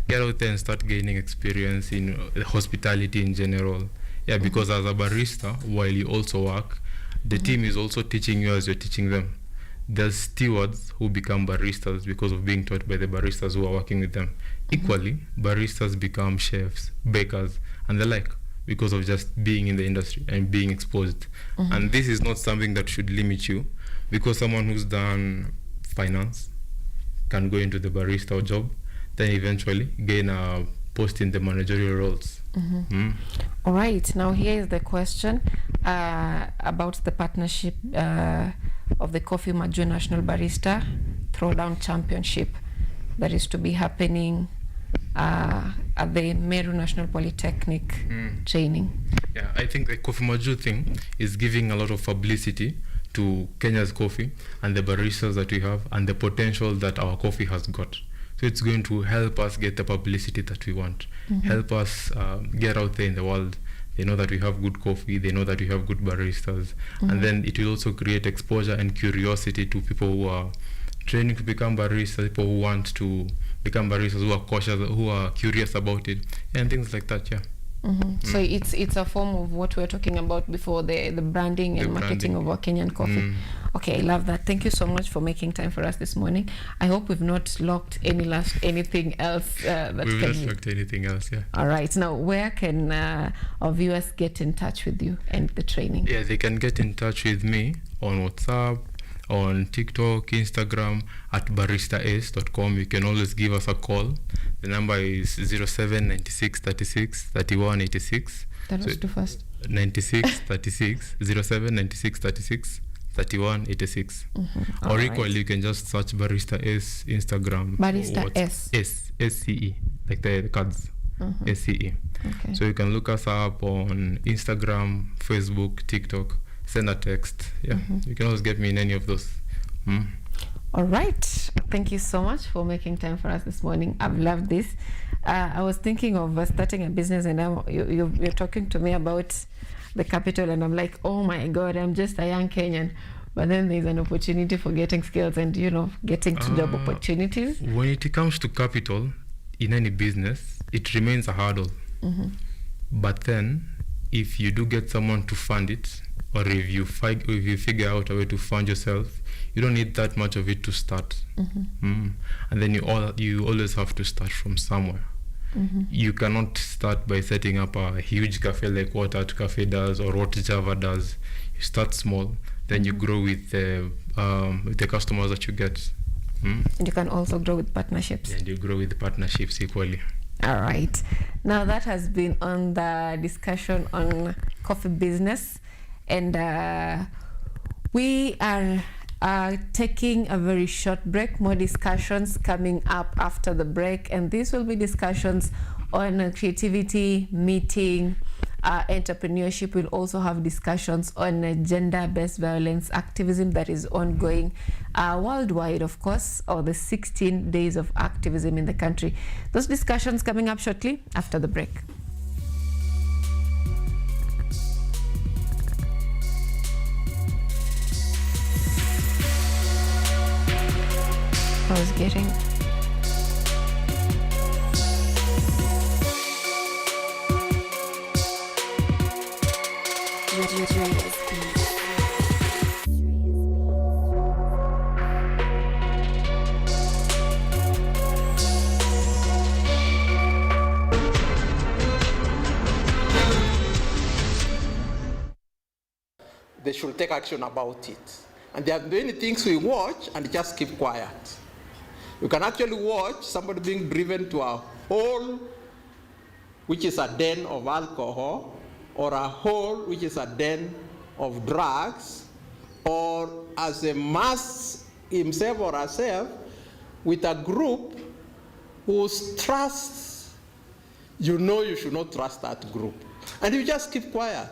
get out there and start gaining experience in hospitality in general. Yeah, because as a barista, while you also work, the team is also teaching you as you're teaching them. There's stewards who become baristas because of being taught by the baristas who are working with them. Equally, baristas become chefs, bakers, and the like because of just being in the industry and being exposed. And this is not something that should limit you, because someone who's done finance can go into the barista job, then eventually gain a post in the managerial roles. All right, now here is the question about the partnership of the Coffee Maju National Barista Throwdown Championship that is to be happening at the Meru National Polytechnic training. Yeah, I think the Coffee Maju thing is giving a lot of publicity to Kenya's coffee and the baristas that we have and the potential that our coffee has got. So it's going to help us get the publicity that we want, help us get out there in the world. They know that we have good coffee, they know that we have good baristas, and then it will also create exposure and curiosity to people who are training to become baristas, people who want to become baristas, who are cautious, who are curious about it, and things like that, yeah. So it's a form of what we were talking about before, the branding and marketing of our Kenyan coffee. Okay, I love that. Thank you so much for making time for us this morning. I hope we've not locked anything else that we've can not locked anything else, yeah. All right. Now, where can our viewers get in touch with you and the training? Yeah, they can get in touch with me on WhatsApp, on TikTok, Instagram, at baristaes.com. You can always give us a call. The number is 0796 36 31 86. That was too fast. 96 36 0796 36 31 86. Or equally, you can just search Barista S Instagram. Barista S. SCE, like the cards. SCE. Okay. So you can look us up on Instagram, Facebook, TikTok. Send a text. Yeah, you can always get me in any of those. All right. Thank you so much for making time for us this morning. I've loved this. I was thinking of starting a business, and you're talking to me about the capital, and I'm like, oh my God, I'm just a young Kenyan. But then there's an opportunity for getting skills and, getting to job opportunities. When it comes to capital in any business, it remains a hurdle. But then, if you do get someone to fund it, or if you figure out a way to fund yourself, you don't need that much of it to start. And then you always have to start from somewhere. You cannot start by setting up a huge cafe like what Art Cafe does or what Java does. You start small, then you grow with the customers that you get. And you can also grow with partnerships. And you grow with partnerships equally. All right. Now that has been on the discussion on coffee business, and we are taking a very short break. More discussions coming up after the break, and these will be discussions on creativity, meeting, entrepreneurship. We'll also have discussions on gender-based violence activism that is ongoing worldwide, of course, or the 16 days of activism in the country. Those discussions coming up shortly after the break. I was getting They should take action about it. And there are many things we watch and just keep quiet. You can actually watch somebody being driven to a hole which is a den of alcohol, or a hole which is a den of drugs, or as a mass himself or herself with a group whose trust, you know you should not trust that group. And you just keep quiet.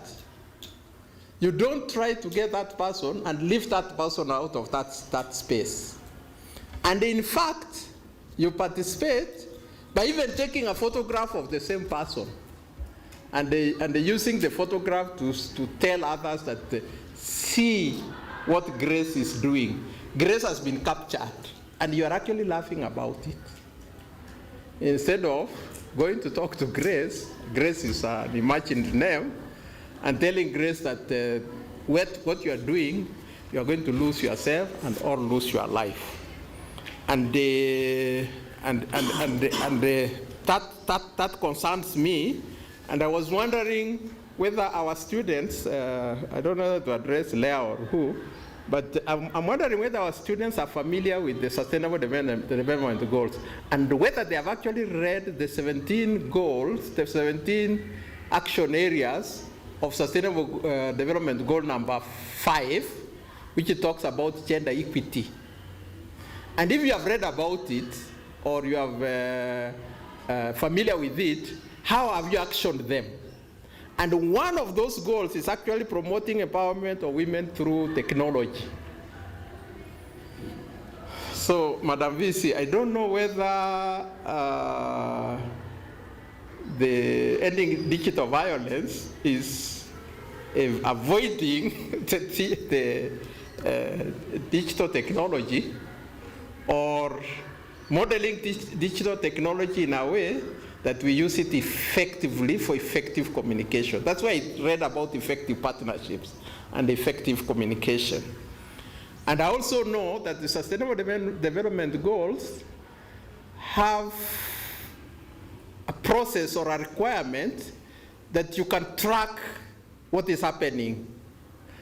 You don't try to get that person and lift that person out of that space. And in fact, you participate by even taking a photograph of the same person and using the photograph to tell others that see what Grace is doing. Grace has been captured, and you are actually laughing about it. Instead of going to talk to Grace, Grace is an imagined name, and telling Grace that what you are doing, you are going to lose yourself and or lose your life. And that concerns me. And I was wondering whether our students, I don't know how to address Leah or who, but I'm wondering whether our students are familiar with the Sustainable Development Goals, and whether they have actually read the 17 goals, the 17 action areas of Sustainable Development Goal number 5, which talks about gender equity. And if you have read about it, or you have familiar with it, how have you actioned them? And one of those goals is actually promoting empowerment of women through technology. So, Madam VC, I don't know whether the ending digital violence is avoiding the digital technology, or modeling digital technology in a way that we use it effectively for effective communication. That's why I read about effective partnerships and effective communication. And I also know that the Sustainable Development Goals have a process or a requirement that you can track what is happening.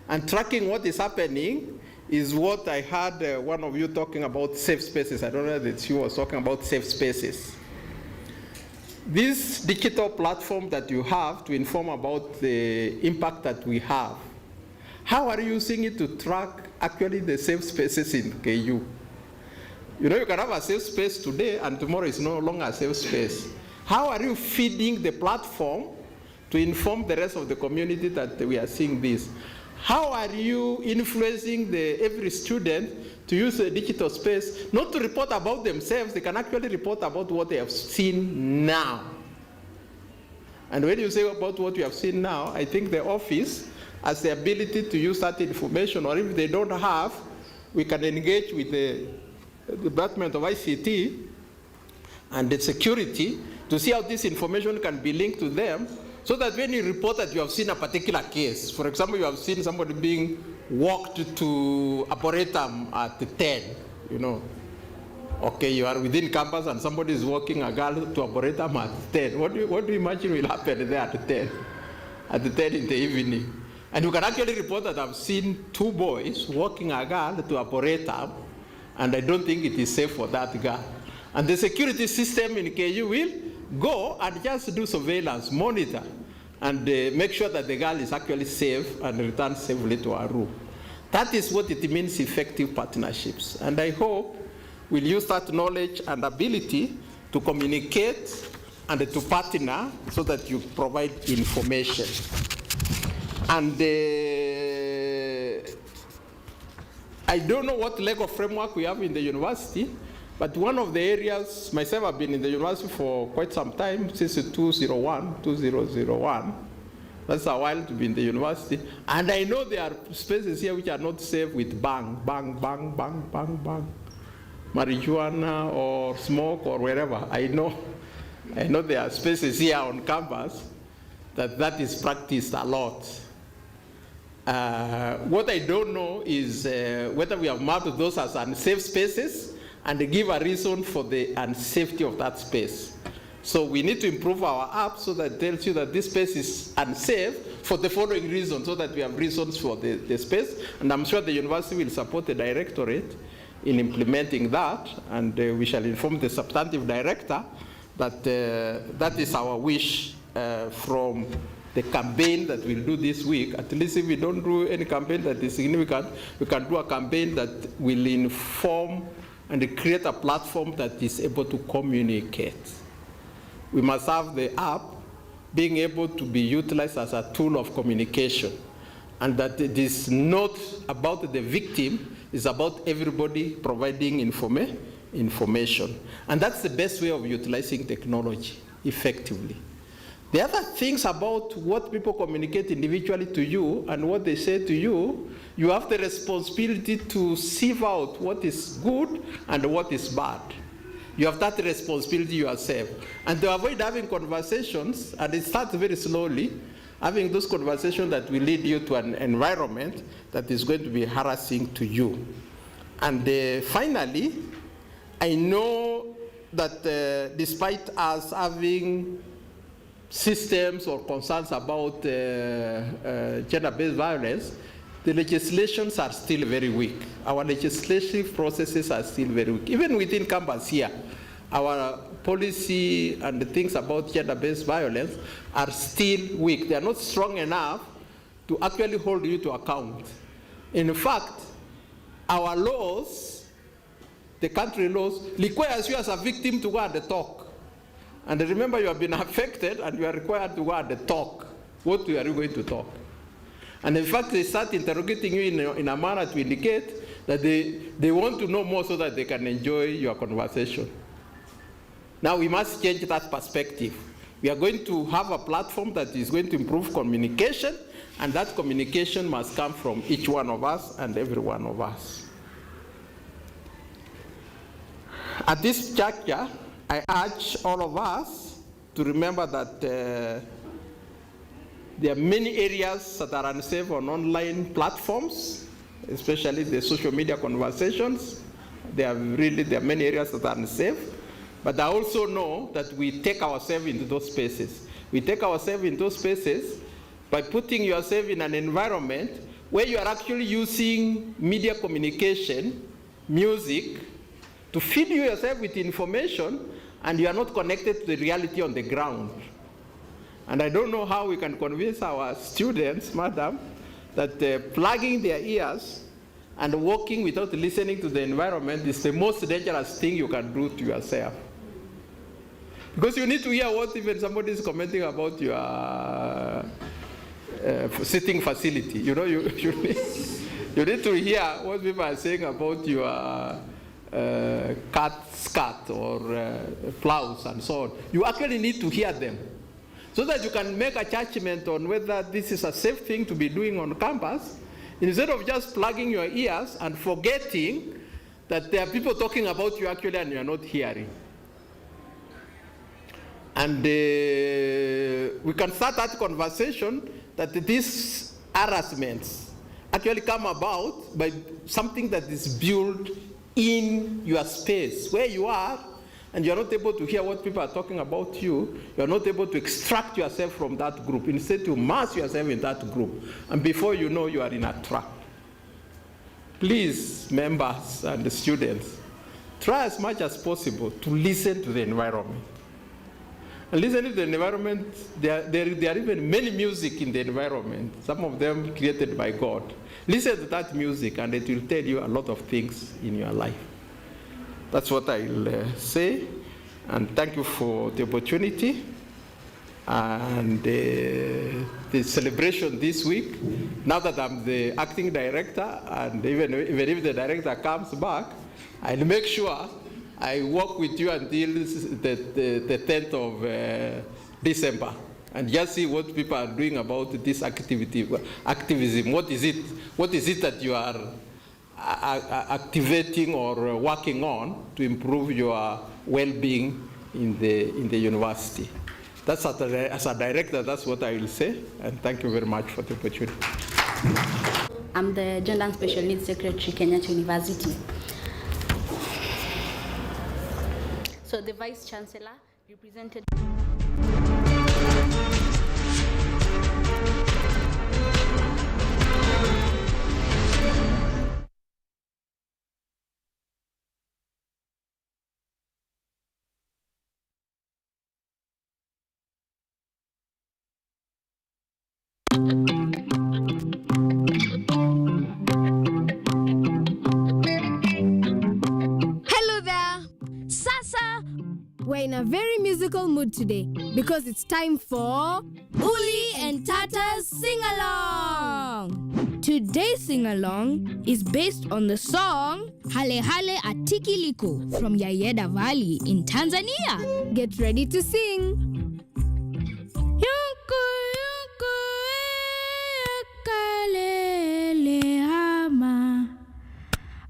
And tracking what is happening is what I heard one of you talking about, safe spaces. I don't know that she was talking about safe spaces. This digital platform that you have to inform about the impact that we have, how are you using it to track actually the safe spaces in KU? You know, you can have a safe space today and tomorrow is no longer a safe space. How are you feeding the platform to inform the rest of the community that we are seeing this? How are you influencing every student to use a digital space, not to report about themselves, they can actually report about what they have seen now. And when you say about what you have seen now, I think the office has the ability to use that information, or if they don't have, we can engage with the Department of ICT and the security to see how this information can be linked to them, so that when you report that you have seen a particular case, for example, you have seen somebody being walked to Arboretum at 10, you know. Okay, you are within campus and somebody is walking a girl to Arboretum at 10. What do you imagine will happen there at 10? At 10 in the evening. And you can actually report that I've seen 2 boys walking a girl to Arboretum, and I don't think it is safe for that girl. And the security system in KU will go and just do surveillance, monitor, and make sure that the girl is actually safe and returns safely to her room. That is what it means, effective partnerships. And I hope we'll use that knowledge and ability to communicate and to partner so that you provide information. And I don't know what legal framework we have in the university, but one of the areas, myself, I've been in the university for quite some time, since 2001. That's a while to be in the university. And I know there are spaces here which are not safe with bang, bang, bang, bang, bang, bang. Marijuana or smoke or wherever. I know there are spaces here on campus that is practiced a lot. What I don't know is whether we have marked those as unsafe spaces and give a reason for the unsafety of that space. So we need to improve our app so that it tells you that this space is unsafe for the following reasons, so that we have reasons for the space. And I'm sure the university will support the directorate in implementing that, and we shall inform the substantive director that that is our wish from the campaign that we'll do this week. At least if we don't do any campaign that is significant, we can do a campaign that will inform and create a platform that is able to communicate. We must have the app being able to be utilized as a tool of communication, and that it is not about the victim, it's about everybody providing information. And that's the best way of utilizing technology effectively. The other things about what people communicate individually to you and what they say to you, you have the responsibility to sieve out what is good and what is bad. You have that responsibility yourself. And to avoid having conversations, and it starts very slowly, having those conversations that will lead you to an environment that is going to be harassing to you. And finally, I know that despite us having systems or concerns about gender-based violence, the legislations are still very weak. Our legislative processes are still very weak. Even within campus here, our policy and the things about gender-based violence are still weak. They are not strong enough to actually hold you to account. In fact, our laws, the country laws, requires you as a victim to go and talk. And remember, you have been affected and you are required to go and talk. What are you going to talk? And in fact, they start interrogating you in a manner to indicate that they want to know more so that they can enjoy your conversation. Now we must change that perspective. We are going to have a platform that is going to improve communication, and that communication must come from each one of us and every one of us. At this juncture, I urge all of us to remember that there are many areas that are unsafe on online platforms, especially the social media conversations. There are many areas that are unsafe. But I also know that we take ourselves into those spaces. We take ourselves into those spaces by putting yourself in an environment where you are actually using media communication, music, to feed yourself with information, and you are not connected to the reality on the ground. And I don't know how we can convince our students, madam, that plugging their ears and walking without listening to the environment is the most dangerous thing you can do to yourself. Because you need to hear what even somebody is commenting about your sitting facility. You know, you need to hear what people are saying about your skirt or blouse and so on. You actually need to hear them, so that you can make a judgment on whether this is a safe thing to be doing on campus, instead of just plugging your ears and forgetting that there are people talking about you actually and you are not hearing. And we can start that conversation that these harassments actually come about by something that is built in your space, where you are, and you're not able to hear what people are talking about you. You're not able to extract yourself from that group. Instead, you immerse yourself in that group. And before you know, you are in a trap. Please, members and the students, try as much as possible to listen to the environment. And listen to the environment. There are even many music in the environment, some of them created by God. Listen to that music, and it will tell you a lot of things in your life. That's what I'll say, and thank you for the opportunity. And the celebration this week, now that I'm the acting director, and even if the director comes back, I'll make sure I work with you until the 10th of December, and just see what people are doing about this activism. What is it that you are activating or working on to improve your well-being in the university? That's as a director, that's what I will say, and thank you very much for the opportunity. I'm the Gender and Special Needs Secretary, Kenyatta University. So the Vice Chancellor represented. Hello there! Sasa! We're in a very musical mood today because it's time for Uli and Tata's Sing-Along! Today's sing-along is based on the song Hale Hale Atikiliko from Yayeda Valley in Tanzania. Get ready to sing! Yunku, yunku, yakalele hama.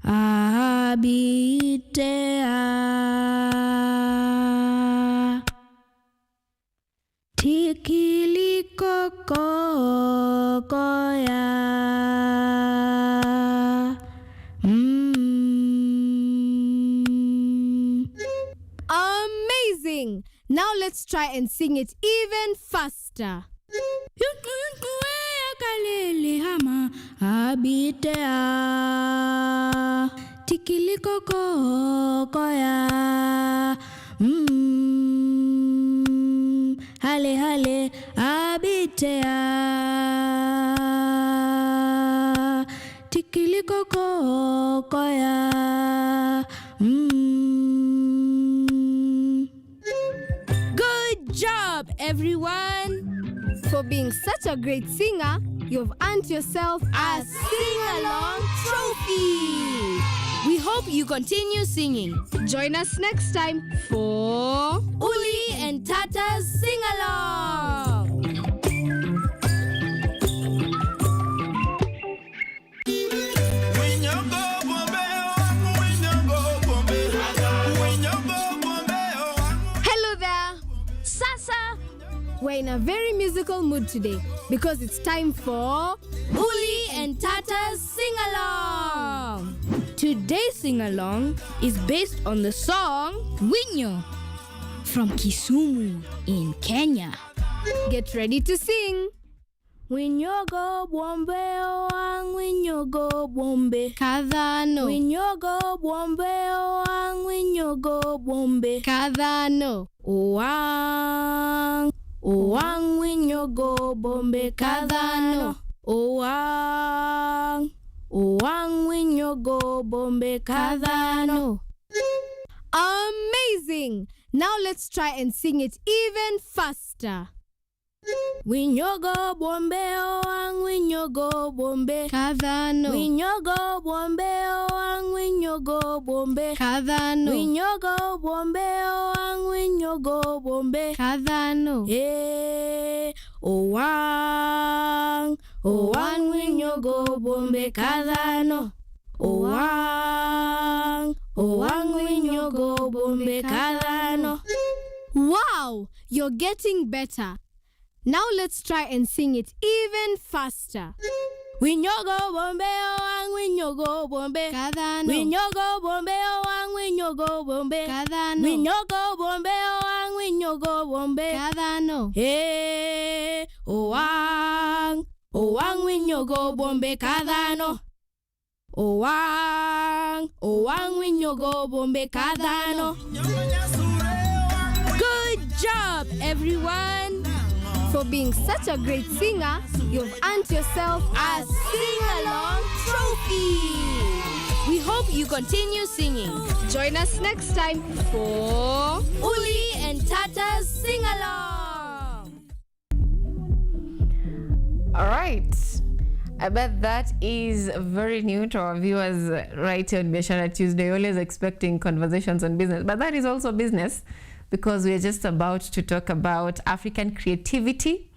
Abitea Tikiliko kokoya. Amazing! Now let's try and sing it even faster. Abitea Tikiliko kokoya. Hale hale abitea Tikiliko kokoya. Good job, everyone! For being such a great singer, you've earned yourself a sing-along trophy. We hope you continue singing. Join us next time for Uli and Tata's Sing-Along. Hello there! Sasa! We're in a very musical mood today because it's time for Uli and Tata's Sing-Along. Today's sing-along is based on the song Winyo from Kisumu in Kenya. Get ready to sing. Winyogo bombe oang winyogo bombe kadhano. Winyogo bombe oang winyogo bombe kadhano. Oang oang winyogo bombe kadhano. Oang oang winyogo bombe kadhano. Amazing! Now let's try and sing it even faster. Winyogo bombe oang winyogo bombe kadhano. Winyogo bombe oang winyogo bombe kadhano. Winyogo bombe oang winyogo bombe kadhano. Oang oang winyogo bombe kadhano. Oang oang winyogo bombe kadhano. Wow, you're getting better. Now let's try and sing it even faster. Winyogo bombe oang winyogo bombe kadhano. Winyogo bombe oang winyogo bombe kadhano. Winyogo bombe oang winyogo bombe kadhano. Oang oang winyogo bombe kadhano. Oang oang winyogo bombe kadhano. Good job, everyone! For being such a great singer, you've earned yourself a sing-along trophy. We hope you continue singing. Join us next time for Uli and Tata's Sing-Along. All right. I bet that is very new to our viewers right here on Biashara Tuesday, always expecting conversations on business. But that is also business, because we are just about to talk about African creativity,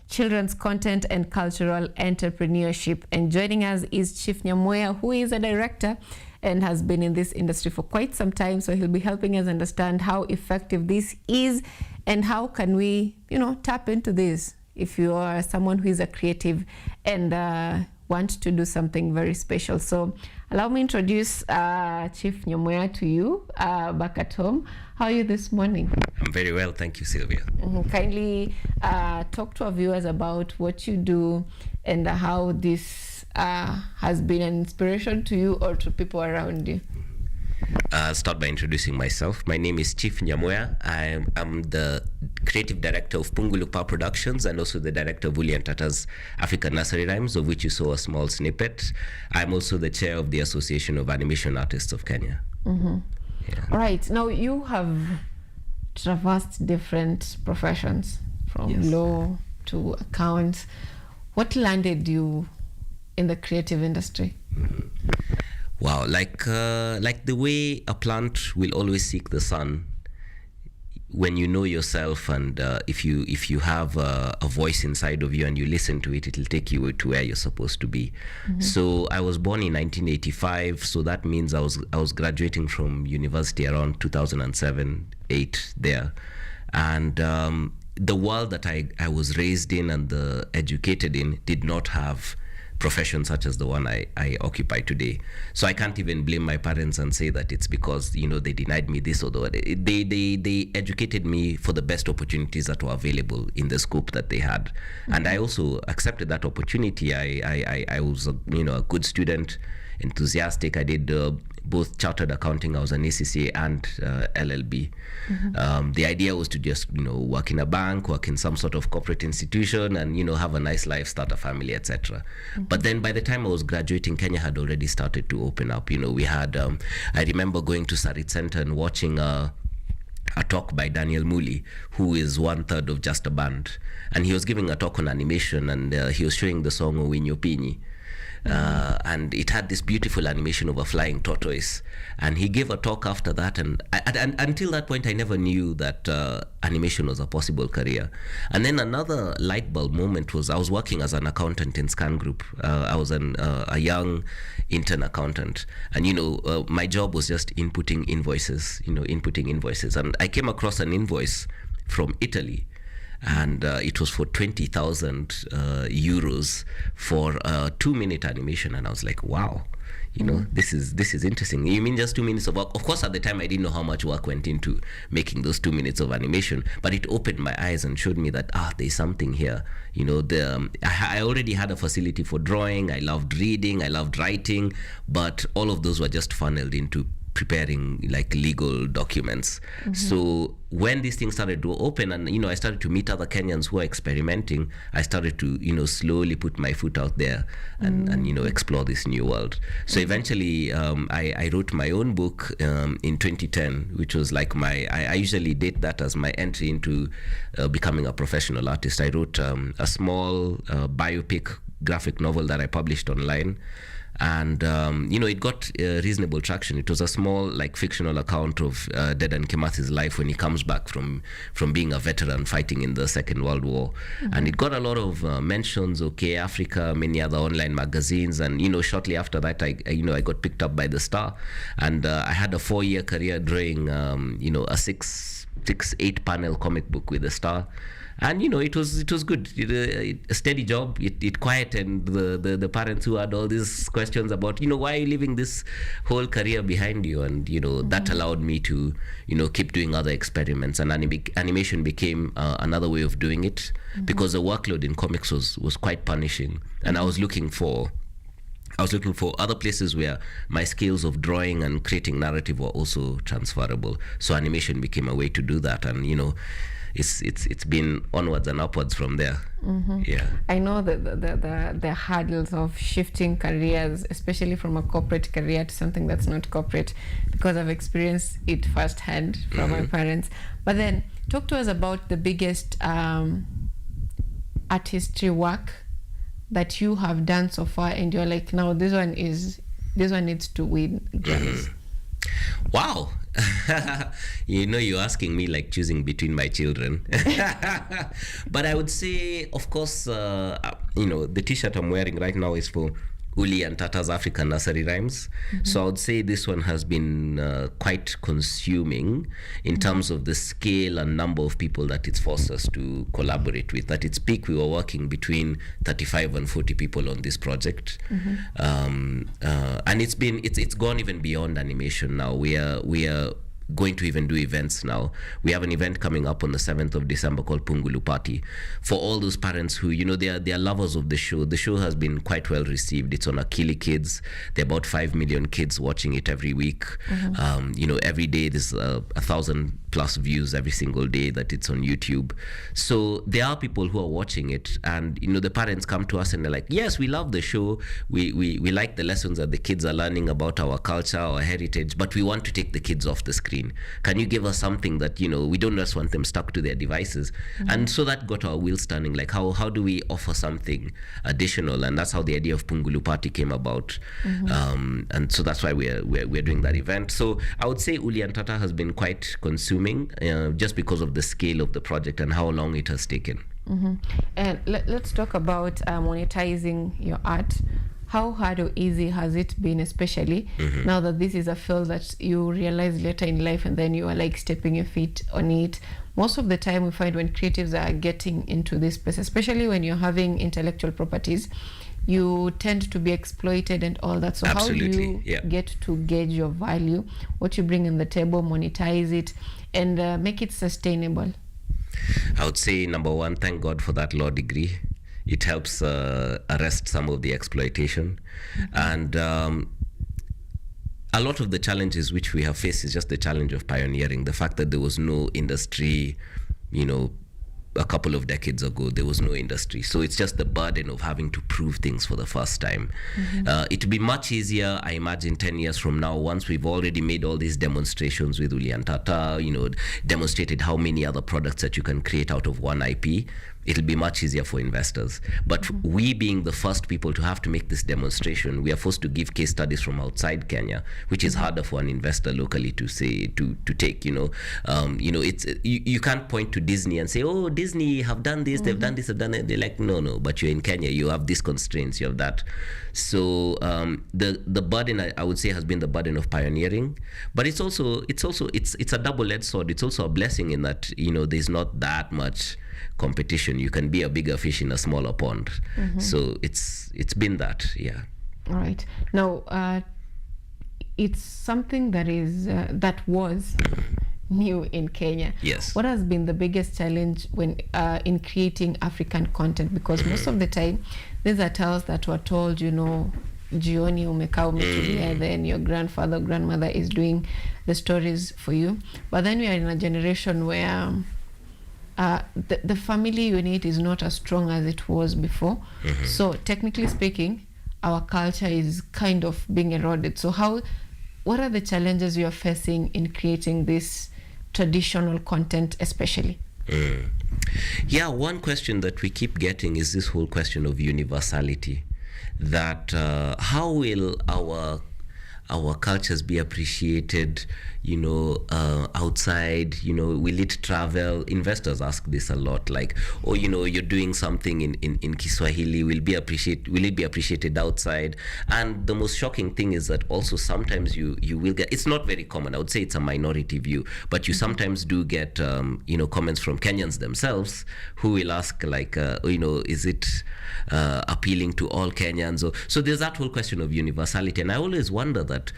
children's content, and cultural entrepreneurship. And joining us is Chief Nyamoya, who is a director and has been in this industry for quite some time. So he'll be helping us understand how effective this is and how can we, tap into this if you are someone who is a creative, and want to do something very special. So allow me introduce Chief Nyamweya to you back at home. How are you this morning? I'm very well, thank you, Sylvia. Kindly talk to our viewers about what you do and how this has been an inspiration to you or to people around you. I'll start by introducing myself. My name is Chief Nyamweya. I'm the creative director of Pungulupa Productions and also the director of William Tata's African Nursery Rhymes, of which you saw a small snippet. I'm also the chair of the Association of Animation Artists of Kenya. Yeah. All right. Now, you have traversed different professions, from law to accounts. What landed you in the creative industry? Wow, like the way a plant will always seek the sun, when you know yourself and if you have a voice inside of you and you listen to it, it'll take you to where you're supposed to be. So I was born in 1985, so that means I was graduating from university around 2007-8 there, and the world that I was raised in and educated in did not have profession such as the one I occupy today. So I can't even blame my parents and say that it's because they denied me this or that. They educated me for the best opportunities that were available in the scope that they had, and I also accepted that opportunity. I was a good student, enthusiastic. I did both chartered accounting. I was an ACCA and LLB. The idea was to just work in a bank, work in some sort of corporate institution, and have a nice life, start a family, etc. But then by the time I was graduating, Kenya had already started to open up. We had I remember going to Sarit Center and watching a talk by Daniel Muli, who is 1/3 of Just a Band, and he was giving a talk on animation, and he was showing the song Owinyo Pinyi. And it had this beautiful animation of a flying tortoise, and he gave a talk after that, and until that point I never knew that animation was a possible career. And then another light bulb moment was I was working as an accountant in Scan Group. I was a young intern accountant, and my job was just inputting invoices, and I came across an invoice from Italy, and it was for 20,000 euros for a 2-minute animation, and I was like, wow, this is interesting. You mean just 2 minutes of work? Of course, at the time I didn't know how much work went into making those 2 minutes of animation, but it opened my eyes and showed me that there's something here. I already had a facility for drawing. I loved reading, I loved writing, but all of those were just funneled into preparing like legal documents. So when these things started to open, and I started to meet other Kenyans who are experimenting, I started to slowly put my foot out there and explore this new world. So eventually I wrote my own book in 2010, which was like I usually date that as my entry into becoming a professional artist. I wrote a small biopic graphic novel that I published online, and it got reasonable traction. It was a small fictional account of Dedan Kimathi's life when he comes back from being a veteran fighting in the Second World War, and it got a lot of mentions, OK Africa, many other online magazines, and shortly after that I got picked up by The Star, and I had a 4-year career drawing a 8 panel comic book with The Star. And it was good. A steady job. It quietened the parents who had all these questions about why are you leaving this whole career behind you, and that allowed me to keep doing other experiments, and animation became another way of doing it, because the workload in comics was quite punishing, and I was looking for other places where my skills of drawing and creating narrative were also transferable. So animation became a way to do that, and it's been onwards and upwards from there. Yeah, I know that the hurdles of shifting careers, especially from a corporate career to something that's not corporate, because I've experienced it firsthand from my parents. But then talk to us about the biggest art history work that you have done so far, and you're like, now this one needs to win Grammys. Wow. You're asking me like choosing between my children. But I would say, of course, the t-shirt I'm wearing right now is for Uli and Tata's African Nursery Rhymes. So I would say this one has been quite consuming in terms of the scale and number of people that it's forced us to collaborate with. At its peak, we were working between 35 and 40 people on this project. And it's gone even beyond animation now. We are going to even do events now. We have an event coming up on the 7th of December called Pungulu Party. For all those parents who, they are lovers of the show. The show has been quite well received. It's on Akili Kids. There are about 5 million kids watching it every week. Every day there's 1,000 plus views every single day that it's on YouTube. So there are people who are watching it, and the parents come to us and they're like, yes, we love the show. We like the lessons that the kids are learning about our culture, our heritage, but we want to take the kids off the screen. Can you give us something that, we don't just want them stuck to their devices? And so that got our wheels turning, like how do we offer something additional? And that's how the idea of Pungulu Party came about. And so that's why we're doing that event. So I would say Uli and Tata has been quite consuming, just because of the scale of the project and how long it has taken. And let's talk about monetizing your art. How hard or easy has it been, especially now that this is a field that you realize later in life and then you are like stepping your feet on it? Most of the time we find when creatives are getting into this space, especially when you're having intellectual properties, you tend to be exploited and all that. So Absolutely, how do you get to gauge your value, what you bring on the table, monetize it, and make it sustainable? I would say, number one, thank God for that law degree. It helps arrest some of the exploitation. And a lot of the challenges which we have faced is just the challenge of pioneering. The fact that there was no industry, a couple of decades ago, there was no industry. So it's just the burden of having to prove things for the first time. It would be much easier, I imagine, 10 years from now, once we've already made all these demonstrations with Uli and Tata, demonstrated how many other products that you can create out of one IP. It'll be much easier for investors. But we being the first people to have to make this demonstration, we are forced to give case studies from outside Kenya, which is harder for an investor locally to say, to take, it's you can't point to Disney and say, oh, Disney have done this, they've done this, they've done it. They're like, no, but you're in Kenya, you have these constraints, you have that. So the burden, I would say, has been the burden of pioneering. But it's a double-edged sword. It's also a blessing in that, there's not that much competition. You can be a bigger fish in a smaller pond. So it's been that. All right. Now it's something that is that was new in Kenya. Yes. What has been the biggest challenge when in creating African content? Because most of the time these are tales that were told, jioni umekaa umetulia, then your grandfather, grandmother is doing the stories for you. But then we are in a generation where the family unit is not as strong as it was before. So technically speaking, our culture is kind of being eroded. So what are the challenges you are facing in creating this traditional content especially? Yeah, one question that we keep getting is this whole question of universality. That how will our cultures be appreciated, outside, will it travel? Investors ask this a lot, like, oh, you're doing something in Kiswahili, will it be appreciated outside? And the most shocking thing is that also sometimes you will get, it's not very common, I would say it's a minority view, but you sometimes do get, comments from Kenyans themselves who will ask, like, is it appealing to all Kenyans? So there's that whole question of universality. And I always wonder that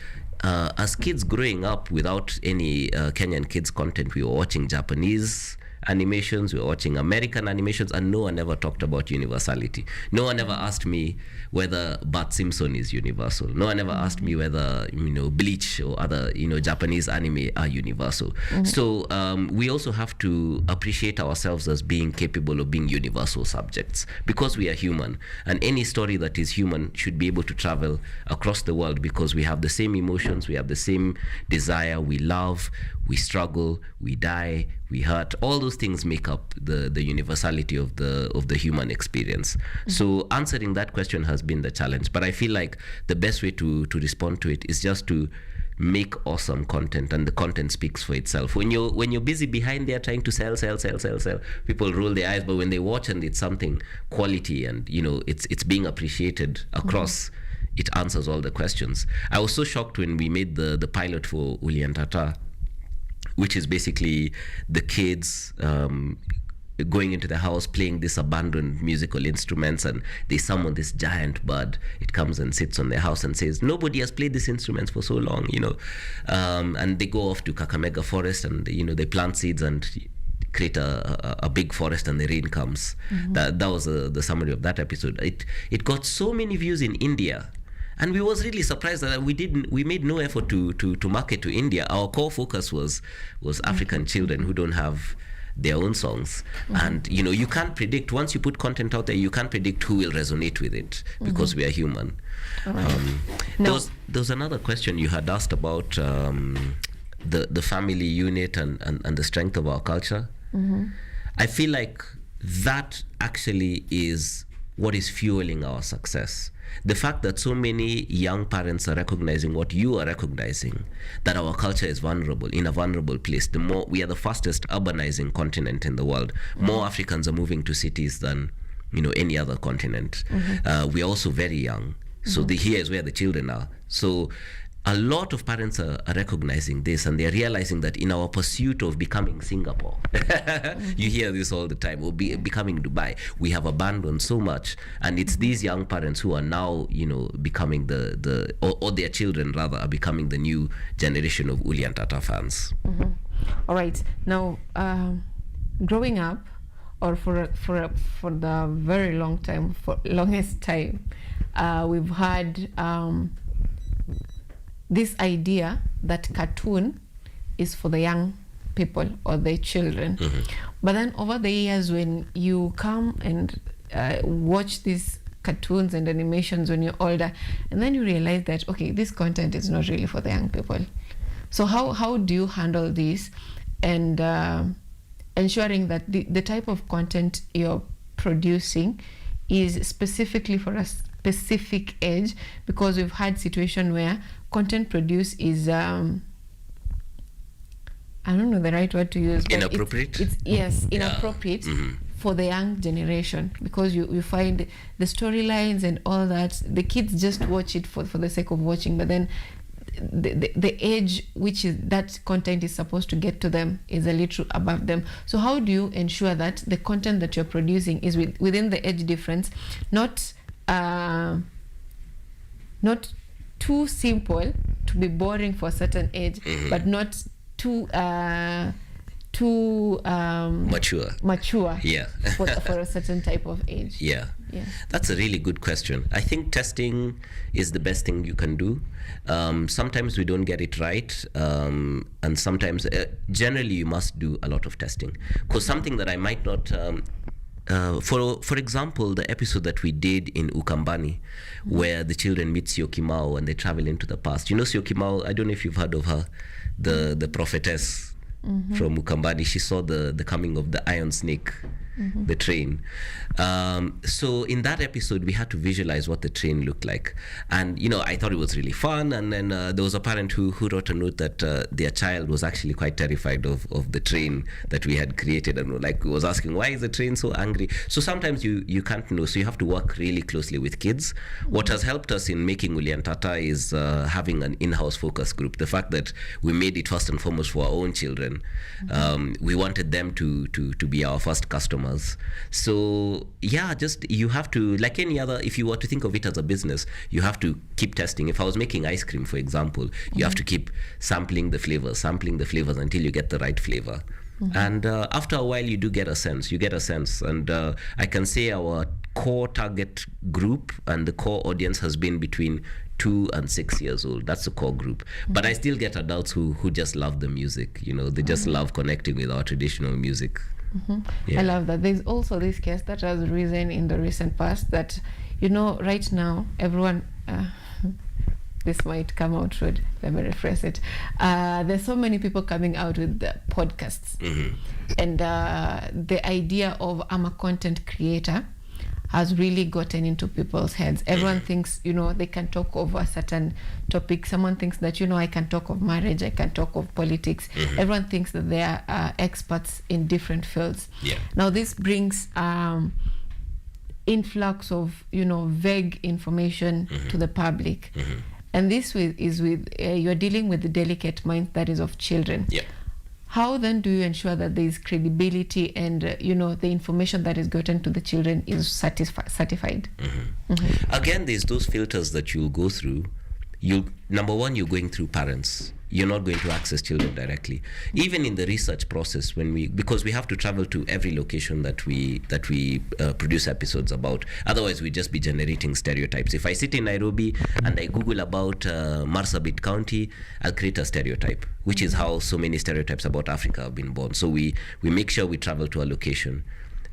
as kids growing up without any Kenyan kids content, we were watching Japanese animations, we were watching American animations, and no one ever talked about universality. No one ever asked me whether Bart Simpson is universal. No one ever asked me whether Bleach or other Japanese anime are universal. So we also have to appreciate ourselves as being capable of being universal subjects, because we are human, and any story that is human should be able to travel across the world, because we have the same emotions, we have the same desire, we love, we struggle, we die, we hurt. All those things make up the universality of the human experience. So answering that question has been the challenge, but I feel like the best way to respond to it is just to make awesome content, and the content speaks for itself. When you're busy behind there trying to sell, people roll their eyes, but when they watch and it's something quality and it's being appreciated across it answers all the questions. I was so shocked when we made the pilot for Uliantata, which is basically the kids going into the house, playing these abandoned musical instruments, and they summon this giant bird. It comes and sits on their house and says, nobody has played these instruments for so long, and they go off to Kakamega forest, and they plant seeds and create a big forest, and the rain comes. That was the summary of that episode. It got so many views in India, and we was really surprised that we made no effort to market to India. Our core focus was African children who don't have their own songs. And you can't predict, once you put content out there, you can't predict who will resonate with it, because we are human. There was another question you had asked about the family unit and the strength of our culture. I feel like that actually is what is fueling our success. The fact that so many young parents are recognizing what you are recognizing, that our culture is vulnerable, in a vulnerable place. The more we are the fastest urbanizing continent in the world. More Africans are moving to cities than any other continent. We are also very young, so here is where the children are. So a lot of parents are recognizing this, and they're realizing that in our pursuit of becoming Singapore, you hear this all the time, or becoming Dubai, we have abandoned so much. And it's these young parents who are now, becoming or their children rather, are becoming the new generation of Uliantata fans. All right. Now, growing up, or for the very long time, for longest time, we've had this idea that cartoon is for the young people or the children. But then over the years, when you come and watch these cartoons and animations when you're older, and then you realize that, okay, this content is not really for the young people. So how do you handle this, and ensuring that the type of content you're producing is specifically for a specific age? Because we've had situation where content produced is I don't know the right word to use, but inappropriate. It's inappropriate for the young generation, because you find the storylines and all that, the kids just watch it for the sake of watching, but then the age which is that content is supposed to get to them is a little above them. So how do you ensure that the content that you're producing is within the age difference, not too simple to be boring for a certain age, but not too mature yeah for a certain type of age? Yeah, that's a really good question. I think testing is the best thing you can do. Sometimes we don't get it right, and sometimes generally you must do a lot of testing, because something that I might not for example, the episode that we did in Ukambani, where the children meet Syokimau and they travel into the past. Syokimau, I don't know if you've heard of her, the prophetess from Ukambani. She saw the coming of the iron snake, the train. So in that episode, we had to visualize what the train looked like. And, I thought it was really fun. And then there was a parent who wrote a note that their child was actually quite terrified of the train that we had created, and was asking, why is the train so angry? So sometimes you can't know. So you have to work really closely with kids. What has helped us in making Uliantata is having an in-house focus group. The fact that we made it first and foremost for our own children. We wanted them to be our first customers. So just you have to, like any other, if you were to think of it as a business, you have to keep testing. If I was making ice cream, for example, you have to keep sampling the flavors until you get the right flavor. And after a while, you get a sense. And I can say our core target group and the core audience has been between 2 and 6 years old. That's the core group. But I still get adults who just love the music. They just love connecting with our traditional music. I love that. There's also this case that has risen in the recent past that, right now, everyone, this might come out rude, let me rephrase it. There's so many people coming out with the podcasts. And the idea of I'm a content creator has really gotten into people's heads. Everyone thinks, they can talk over a certain topic. Someone thinks that, I can talk of marriage, I can talk of politics. Everyone thinks that they are experts in different fields. Now this brings influx of, vague information to the public. And this is with, you're dealing with the delicate mind that is of children. Yeah. How then do you ensure that there is credibility and, the information that is gotten to the children is certified? Again, there's those filters that you'll go through. Number one, you're going through parents. You're not going to access children directly. Even in the research process, because we have to travel to every location that we produce episodes about. Otherwise, we just be generating stereotypes. If I sit in Nairobi and I Google about Marsabit County, I'll create a stereotype, which is how so many stereotypes about Africa have been born. So we make sure we travel to a location.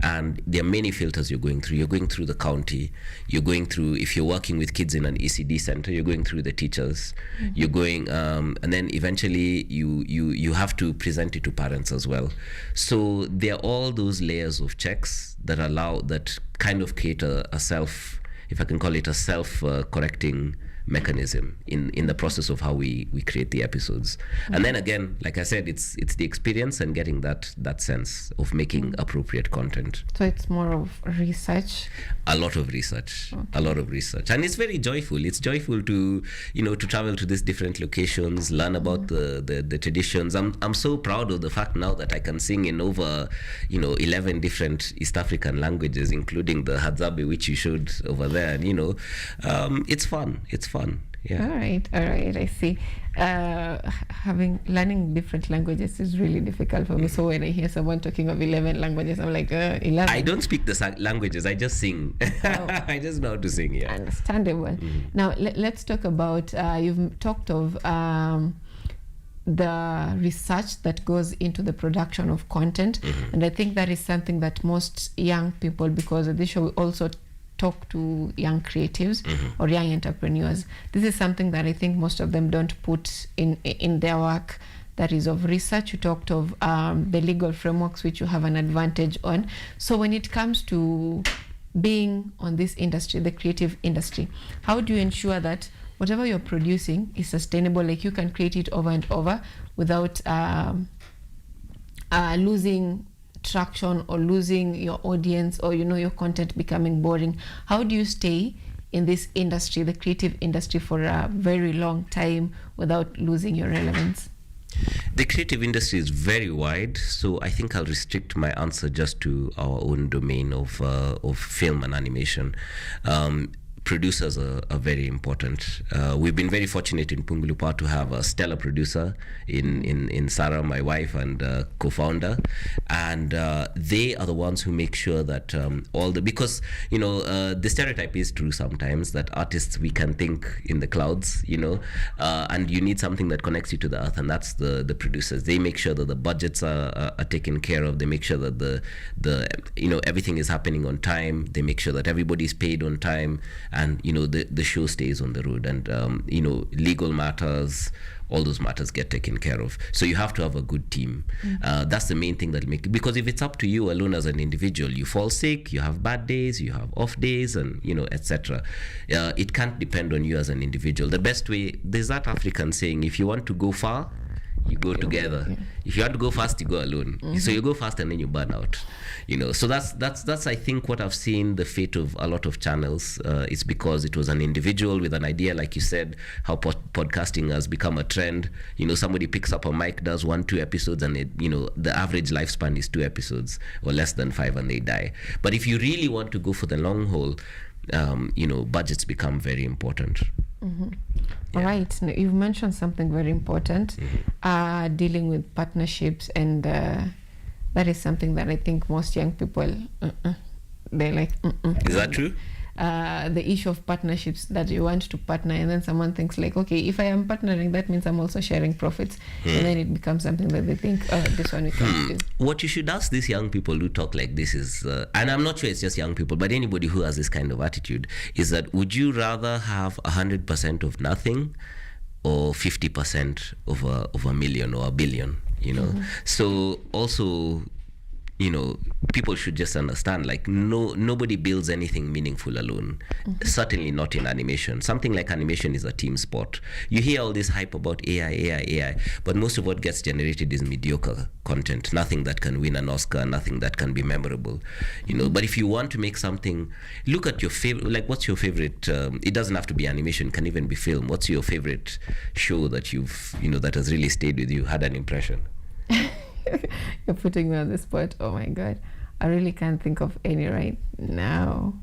And there are many filters you're going through. You're going through the county. You're going through, if you're working with kids in an ECD center, you're going through the teachers. You're going, and then eventually you have to present it to parents as well. So there are all those layers of checks that kind of create a self, if I can call it a self-correcting mechanism in the process of how we create the episodes. And then again, like I said, it's the experience and getting that sense of making appropriate content. So it's more of research. A lot of research. And it's very joyful. It's joyful to travel to these different locations, learn about the traditions. I'm so proud of the fact now that I can sing in over 11 different East African languages, including the Hadzabe, which you showed over there. And it's fun. Yeah. All right. I see. Learning different languages is really difficult for me. So when I hear someone talking of 11 languages, I'm like, 11. I don't speak the languages. I just sing. Oh. I just know how to sing. Yeah. Understandable. Now let's talk about. You've talked of the research that goes into the production of content, and I think that is something that most young people, because of this show, we also talk to young creatives or young entrepreneurs. This is something that I think most of them don't put in their work, that is of research. You talked of the legal frameworks, which you have an advantage on. So when it comes to being on this industry, the creative industry, how do you ensure that whatever you're producing is sustainable, like you can create it over and over without losing traction or losing your audience, or your content becoming boring? How do you stay in this industry, the creative industry, for a very long time without losing your relevance? The creative industry is very wide, so I think I'll restrict my answer just to our own domain of film and animation. Producers are very important. We've been very fortunate in Pungulupa to have a stellar producer in Sarah, my wife and co-founder, and they are the ones who make sure that because the stereotype is true sometimes, that artists, we can think in the clouds, and you need something that connects you to the earth, and that's the producers. They make sure that the budgets are taken care of. They make sure that the everything is happening on time. They make sure that everybody's paid on time, and the show stays on the road, and legal matters, all those matters get taken care of. So you have to have a good team. That's the main thing that because if it's up to you alone as an individual, you fall sick, you have bad days, you have off days, and etc. It can't depend on you as an individual. The best way, there's that African saying, if you want to go far, you go together. Yeah. If you want to go fast, you go alone. So you go fast and then you burn out. So that's I think what I've seen the fate of a lot of channels. It's because it was an individual with an idea, like you said, how podcasting has become a trend. Somebody picks up a mic, does 1-2 episodes, and the average lifespan is 2 episodes or less than 5, and they die. But if you really want to go for the long haul, budgets become very important. All right. Now, you've mentioned something very important, dealing with partnerships, and that is something that I think most young people, they're like, Is that true? The issue of partnerships, that you want to partner, and then someone thinks like, okay, if I am partnering, that means I'm also sharing profits, and then it becomes something that they think, this one we can do. What you should ask these young people who talk like this is, and I'm not sure it's just young people, but anybody who has this kind of attitude, is that would you rather have 100% of nothing or 50% of a million or a billion? So also, people should just understand, like, nobody builds anything meaningful alone. Certainly not in animation. Something like animation is a team sport. You hear all this hype about AI, but most of what gets generated is mediocre content, nothing that can win an Oscar, nothing that can be memorable. But if you want to make something, look at your favorite, like, what's your favorite, it doesn't have to be animation, it can even be film. What's your favorite show that you've, that has really stayed with you, had an impression? You're putting me on the spot. Oh my God. I really can't think of any right now.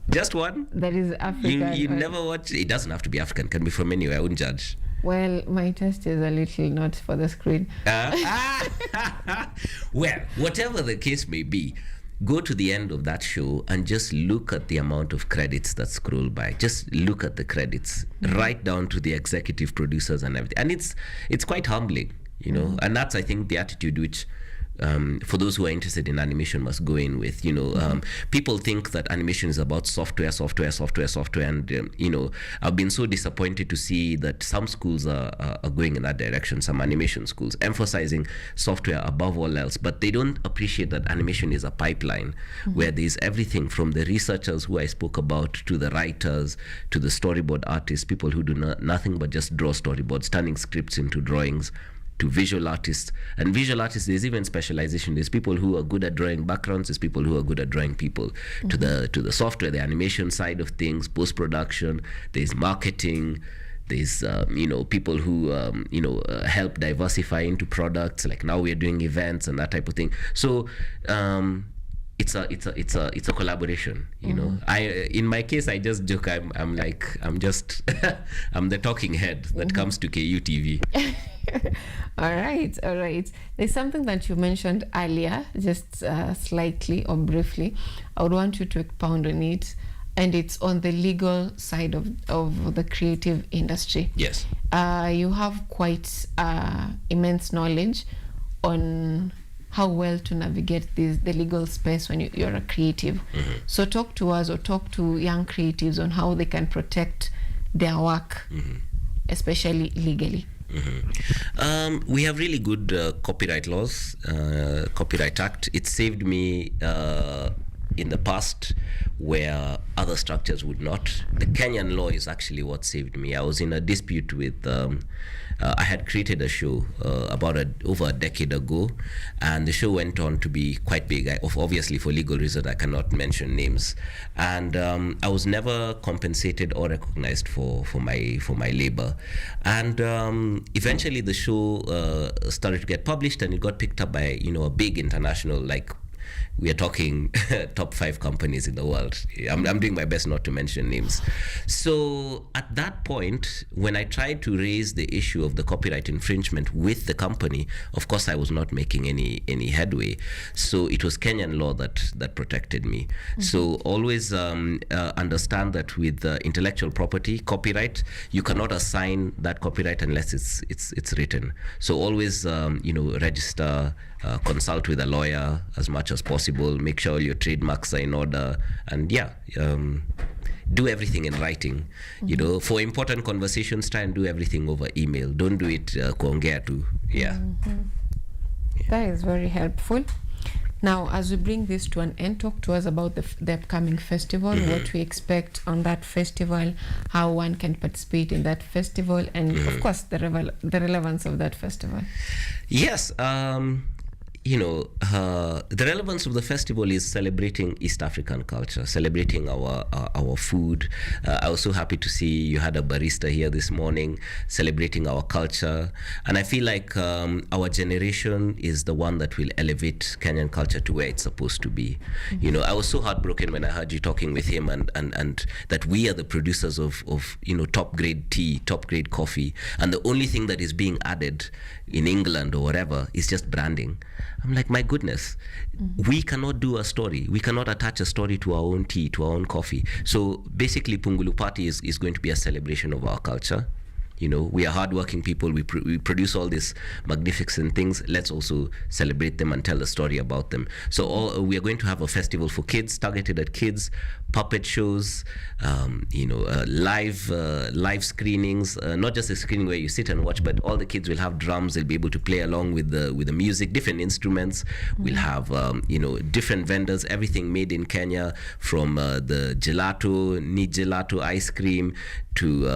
Just one? That is African. You never watch? It doesn't have to be African. Can be from anywhere. I wouldn't judge. Well, my taste is a little not for the screen. Well, whatever the case may be, go to the end of that show and just look at the amount of credits that scroll by. Just look at the credits, right down to the executive producers and everything. And it's quite humbling, and that's, I think, the attitude which for those who are interested in animation must go in with. People think that animation is about software, and I've been so disappointed to see that some schools are going in that direction, some animation schools emphasizing software above all else, but they don't appreciate that animation is a pipeline where there's everything from the researchers who I spoke about, to the writers, to the storyboard artists, people who do nothing but just draw storyboards, turning scripts into drawings, to visual artists. And visual artists, there's even specialization. There's people who are good at drawing backgrounds, there's people who are good at drawing people. To the software, the animation side of things, post-production, there's marketing, there's people who help diversify into products, like now we're doing events and that type of thing. So it's a collaboration, in my case, I just joke, I'm the talking head that comes to KUTV. All right. There's something that you mentioned earlier, just slightly or briefly. I would want you to expound on it, and it's on the legal side of the creative industry. Yes. You have quite immense knowledge on how well to navigate the legal space when you're a creative. So talk to us, or talk to young creatives on how they can protect their work, especially legally. We have really good copyright laws, Copyright Act. It saved me in the past where other structures would not. The Kenyan law is actually what saved me. I was in a dispute with I had created a show over a decade ago, and the show went on to be quite big. Obviously, for legal reasons, I cannot mention names, and I was never compensated or recognized for my labor. And eventually, the show started to get published, and it got picked up by a big international, like, we are talking top 5 companies in the world. I'm doing my best not to mention names. So at that point, when I tried to raise the issue of the copyright infringement with the company, of course I was not making any headway. So it was Kenyan law that protected me. So always understand that with intellectual property, copyright, you cannot assign that copyright unless it's written. So always register, consult with a lawyer as much as possible, make sure your trademarks are in order, and do everything in writing. For important conversations, try and do everything over email. Don't do it kuongea tu. That is very helpful. Now, as we bring this to an end, talk to us about the upcoming festival, what we expect on that festival, how one can participate in that festival, and of course the relevance of that festival. Yes. The relevance of the festival is celebrating East African culture, celebrating our food. I was so happy to see you had a barista here this morning, celebrating our culture. And I feel like our generation is the one that will elevate Kenyan culture to where it's supposed to be. I was so heartbroken when I heard you talking with him and that we are the producers of top grade tea, top grade coffee, and the only thing that is being added in England or whatever is just branding. I'm like, my goodness, we cannot do a story. We cannot attach a story to our own tea, to our own coffee. So basically, Pungulu Party is going to be a celebration of our culture. we are hardworking people. We produce all these magnificent things. Let's also celebrate them and tell a story about them. So we are going to have a festival for kids, targeted at kids, puppet shows, live screenings, not just a screening where you sit and watch, but all the kids will have drums. They'll be able to play along with the music, different instruments. We'll have different vendors, everything made in Kenya, from the gelato, ice cream, to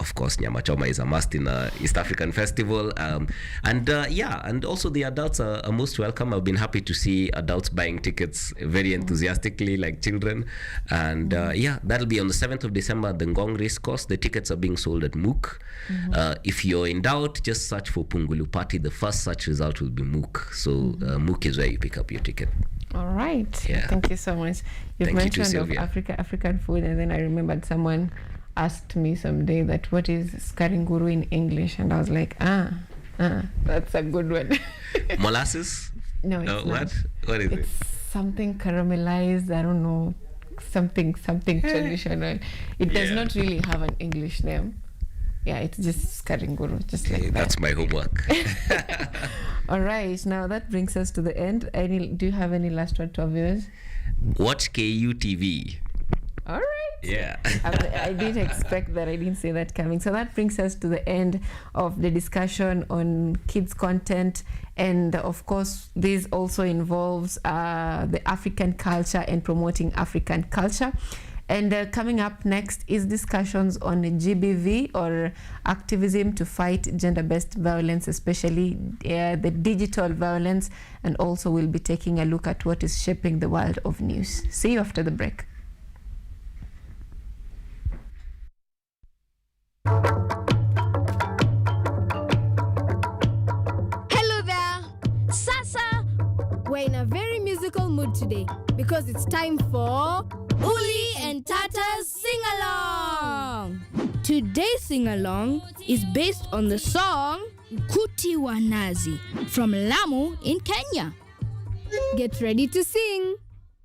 of course nyama choma is a must in a East African festival, and also the adults are most welcome. I've been happy to see adults buying tickets very enthusiastically, like children. And that'll be on the 7th of December at the Ngong Race Course. The tickets are being sold at Mook. If you're in doubt, just search for Pungulu Party. The first search result will be Mook. So Mook is where you pick up your ticket. All right. Yeah. Thank you so much. You've mentioned of African food, and then I remembered someone asked me someday that what is skaringuru in English, and I was like, that's a good one. Molasses? No, it's what? What is it? It's something caramelized. I don't know, something traditional. It does not really have an English name. Yeah, it's just skaringuru, just like that. That's my homework. All right, now that brings us to the end. Do you have any last word to our viewers? Watch KUTV. All right. Yeah. I didn't expect that. I didn't see that coming. So that brings us to the end of the discussion on kids content. And of course, this also involves the African culture and promoting African culture. And coming up next is discussions on GBV, or activism to fight gender-based violence, especially the digital violence. And also we'll be taking a look at what is shaping the world of news. See you after the break. Hello there! Sasa! We're in a very musical mood today because it's time for Uli and Tata's Sing-Along! Today's sing-along is based on the song Kuti Wanazi from Lamu in Kenya. Get ready to sing!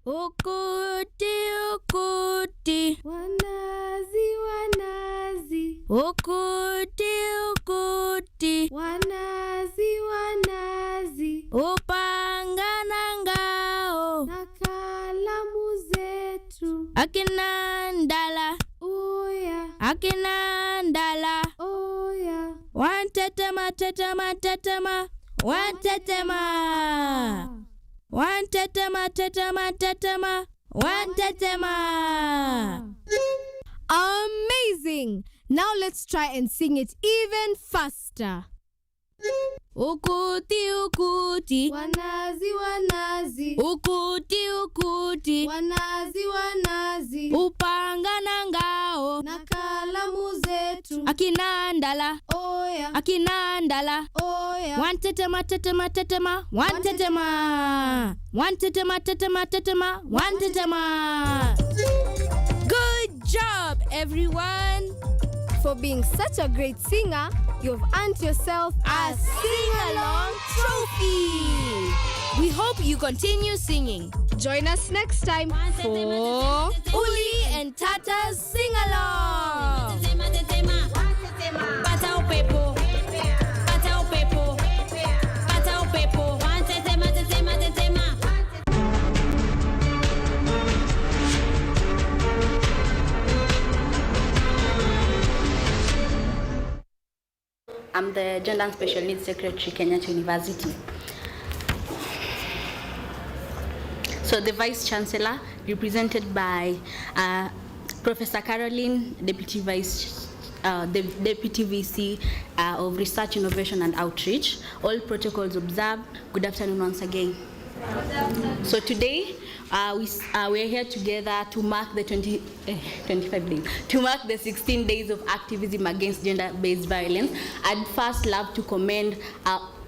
Ukuti, ukuti, wanazi, wanazi. Ukuti, ukuti, wanazi, wanazi. Upanga na ngao, na kalamu zetu. Akina ndala, oya. Akina ndala, oya. Wantetema, tetema, tetema, wantetema. One tetema, tetema, tetema, one tetema. Amazing! Now let's try and sing it even faster. Ukuti, ukuti, wanazi, wanazi. Ukuti, ukuti, wanazi, wanazi. Upanga na ngao, na kalamu zetu. Akina ndala, oya. Akina ndala, oya. One tetema, tetema, tetema, one tetema. One tetema, tetema, tetema, one tetema. Good job, everyone! For being such a great singer, you've earned yourself a Sing-Along Trophy! We hope you continue singing. Join us next time for Uli and Tata's Sing-Along! I'm the Gender and Special Needs Secretary, Kenyatta University. So the Vice Chancellor, represented by Professor Caroline, Deputy VC of Research, Innovation and Outreach. All protocols observed. Good afternoon once again. So today, we are here together to mark the 25 days, to mark the 16 days of activism against gender-based violence. I'd first love to commend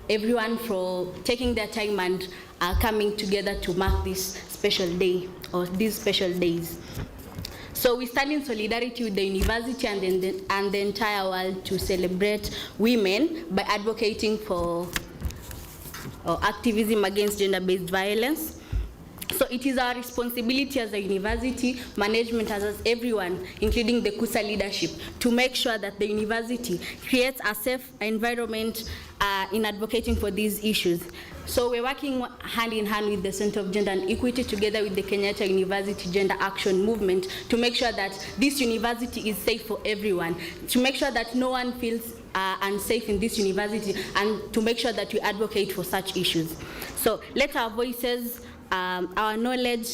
everyone for taking their time and coming together to mark this special day, or these special days. So we stand in solidarity with the university and the entire world to celebrate women by advocating for activism against gender-based violence. So it is our responsibility as a university, management, as everyone, including the KUSA leadership, to make sure that the university creates a safe environment in advocating for these issues. So we're working hand in hand with the Center of Gender and Equity together with the Kenyatta University Gender Action Movement to make sure that this university is safe for everyone, to make sure that no one feels unsafe in this university, and to make sure that we advocate for such issues. So let our voices, our knowledge,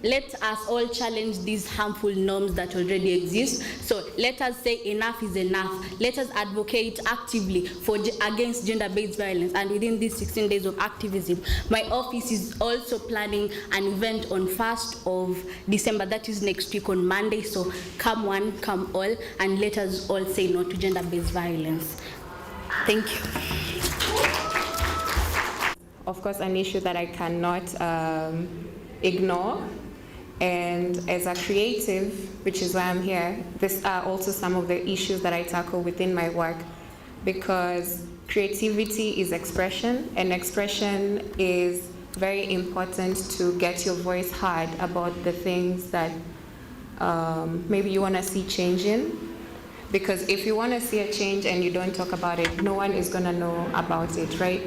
let us all challenge these harmful norms that already exist. So let us say enough is enough. Let us advocate actively against gender-based violence. And within these 16 days of activism, my office is also planning an event on 1st of December. That is next week on Monday. So come one, come all, and let us all say no to gender-based violence. Thank you. Of course, an issue that I cannot ignore, and as a creative, which is why I'm here, these are also some of the issues that I tackle within my work, because creativity is expression, and expression is very important to get your voice heard about the things that maybe you want to see change in. Because if you want to see a change and you don't talk about it, no one is going to know about it, right?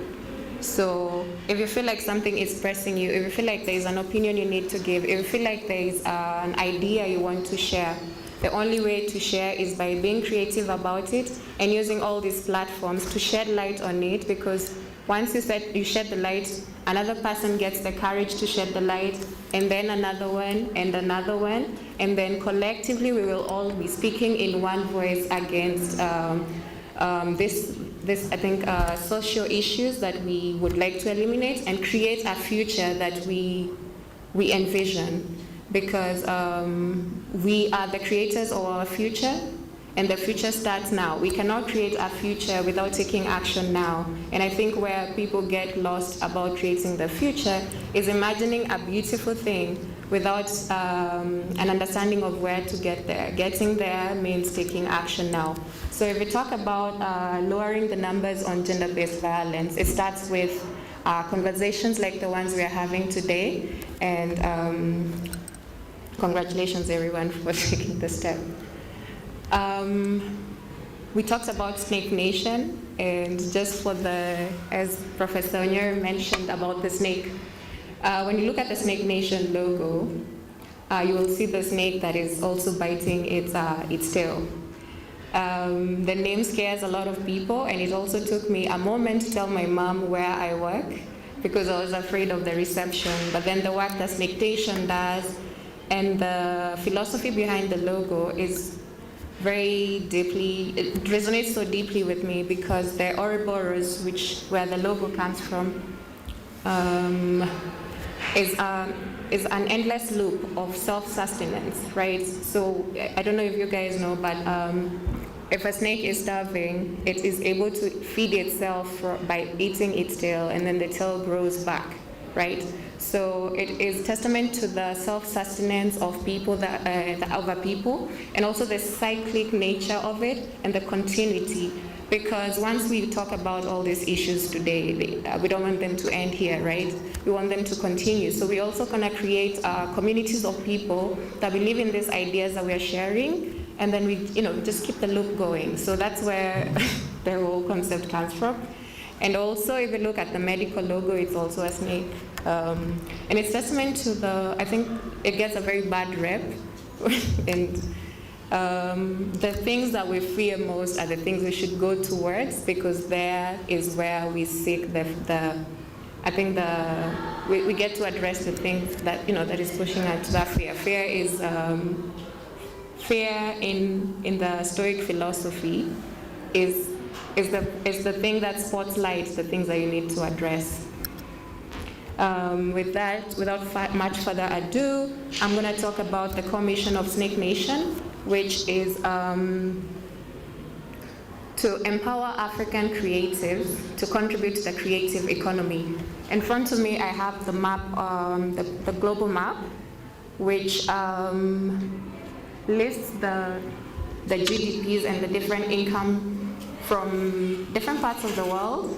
So if you feel like something is pressing you, if you feel like there is an opinion you need to give, if you feel like there is an idea you want to share, the only way to share is by being creative about it and using all these platforms to shed light on it, because once you shed the light, another person gets the courage to shed the light, and then another one, and another one, and then collectively we will all be speaking in one voice against this I think, social issues that we would like to eliminate and create a future that we envision, because we are the creators of our future, and the future starts now. We cannot create a future without taking action now. And I think where people get lost about creating the future is imagining a beautiful thing without an understanding of where to get there. Getting there means taking action now. So if we talk about lowering the numbers on gender-based violence, it starts with conversations like the ones we are having today. And congratulations everyone for taking the step. We talked about Snake Nation, and just for as Professor Onyer mentioned about the snake, when you look at the Snake Nation logo, you will see the snake that is also biting its tail. The name scares a lot of people, and it also took me a moment to tell my mom where I work, because I was afraid of the reception. But then the work that Snake Nation does and the philosophy behind the logo is very deeply, it resonates so deeply with me, because the Ouroboros, where the logo comes from, is an endless loop of self-sustenance, right? So I don't know if you guys know, but if a snake is starving, it is able to feed itself by eating its tail, and then the tail grows back, right? So it is testament to the self-sustenance of people, of a people, and also the cyclic nature of it and the continuity. Because once we talk about all these issues today, we don't want them to end here, right? We want them to continue. So we also gonna create communities of people that believe in these ideas that we are sharing, and then we, just keep the loop going. So that's where the whole concept comes from. And also, if you look at the medical logo, it's also a snake. And it's testament to I think it gets a very bad rep. And the things that we fear most are the things we should go towards, because there is where we seek we get to address the things that, that is pushing us to that fear. Fear is, fear in the Stoic philosophy is the thing that spotlights the things that you need to address. With that, without much further ado, I'm going to talk about the core mission of Snake Nation, which is to empower African creatives to contribute to the creative economy. In front of me, I have the map, the global map, which lists the GDPs and the different income from different parts of the world.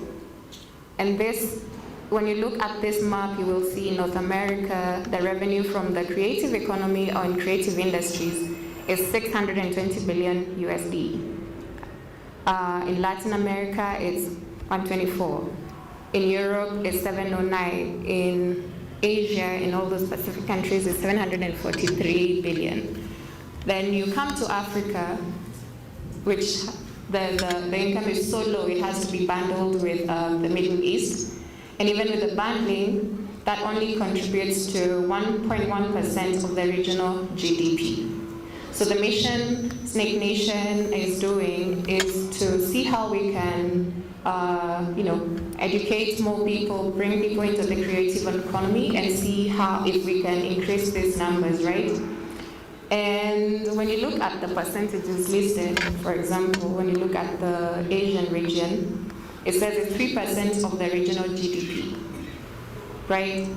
And this when you look at this map, you will see in North America, the revenue from the creative economy or in creative industries is 620 billion USD. In Latin America, it's 124. In Europe, it's 709. In Asia, in all those Pacific countries, it's 743 billion. Then you come to Africa, which the income is so low, it has to be bundled with the Middle East. And even with the bundling, that only contributes to 1.1% of the regional GDP. So the mission Snake Nation is doing is to see how we can educate more people, bring people into the creative economy, and see how if we can increase these numbers, right? And when you look at the percentages listed, for example, when you look at the Asian region, it says it's 3% of the regional GDP, right?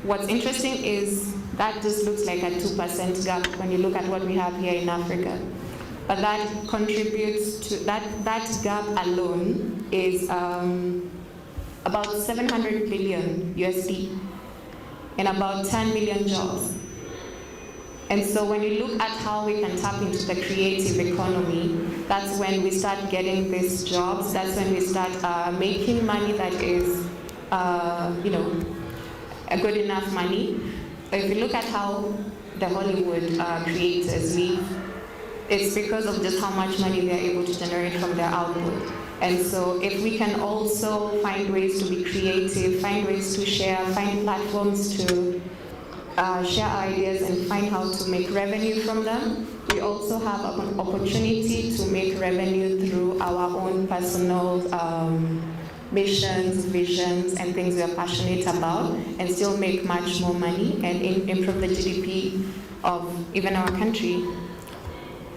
What's interesting is that just looks like a 2% gap when you look at what we have here in Africa. But that contributes to, that gap alone is about 700 billion USD and about 10 million jobs. And so when you look at how we can tap into the creative economy, that's when we start getting these jobs, that's when we start making money that is, a good enough money. If you look at how the Hollywood creators live, it's because of just how much money they're able to generate from their output. And so if we can also find ways to be creative, find ways to share, find platforms to share ideas and find how to make revenue from them, we also have an opportunity to make revenue through our own personal missions, visions, and things we are passionate about, and still make much more money and improve the GDP of even our country.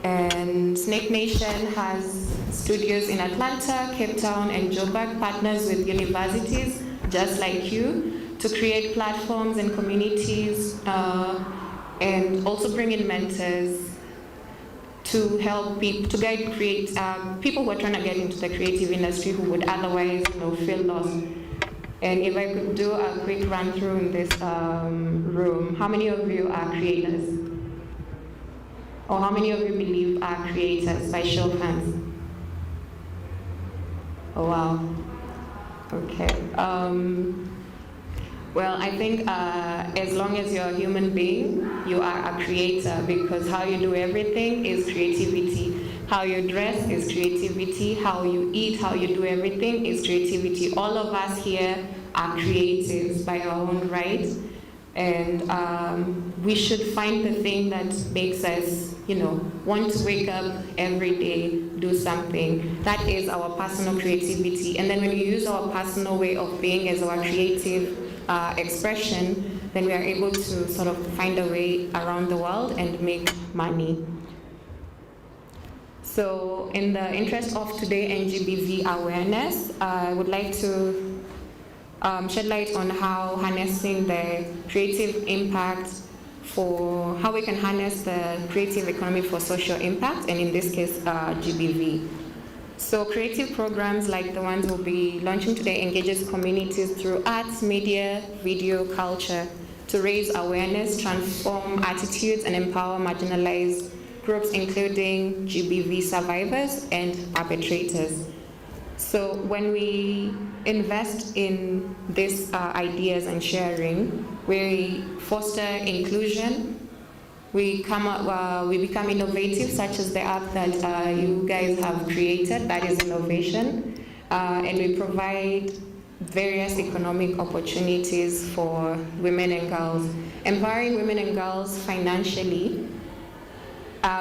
And Snake Nation has studios in Atlanta, Cape Town, and Joburg, partners with universities just like you to create platforms and communities, and also bring in mentors to help people, to guide people who are trying to get into the creative industry who would otherwise feel lost. And if I could do a quick run through in this room, how many of you are creators? Or how many of you believe are creators, by show of hands? Oh wow, okay. Well, I think as long as you're a human being, you are a creator, because how you do everything is creativity. How you dress is creativity. How you eat, how you do everything is creativity. All of us here are creatives by our own right. And we should find the thing that makes us, want to wake up every day, do something. That is our personal creativity. And then when you use our personal way of being as our creative expression, then we are able to sort of find a way around the world and make money. So in the interest of today NGBV awareness, I would like to shed light on how harnessing the creative impact for how we can harness the creative economy for social impact, and in this case, GBV. So creative programs like the ones we'll be launching today engages communities through arts, media, video, culture to raise awareness, transform attitudes, and empower marginalized groups, including GBV survivors and perpetrators. So when we invest in these ideas and sharing, we foster inclusion. We become innovative, such as the app that you guys have created, that is innovation. And we provide various economic opportunities for women and girls. Empowering women and girls financially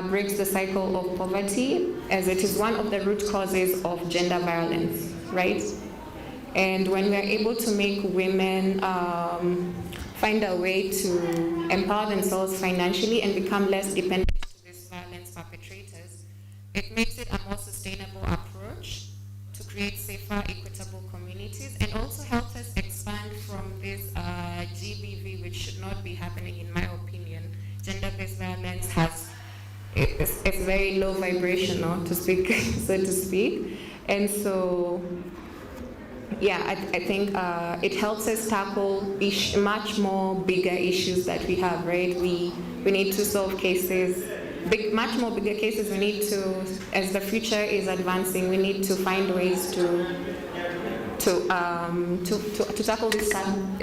breaks the cycle of poverty, as it is one of the root causes of gender violence, right? And when we are able to make women find a way to empower themselves financially and become less dependent to these violence perpetrators, it makes it a more sustainable approach to create safer, equitable communities, and also helps us expand from this GBV, which should not be happening, in my opinion. Gender-based violence it's very low vibrational, to speak, so to speak. And so yeah, I think it helps us tackle much more bigger issues that we have, right? We need to solve cases, much more bigger cases. We need to, as the future is advancing, we need to find ways to tackle these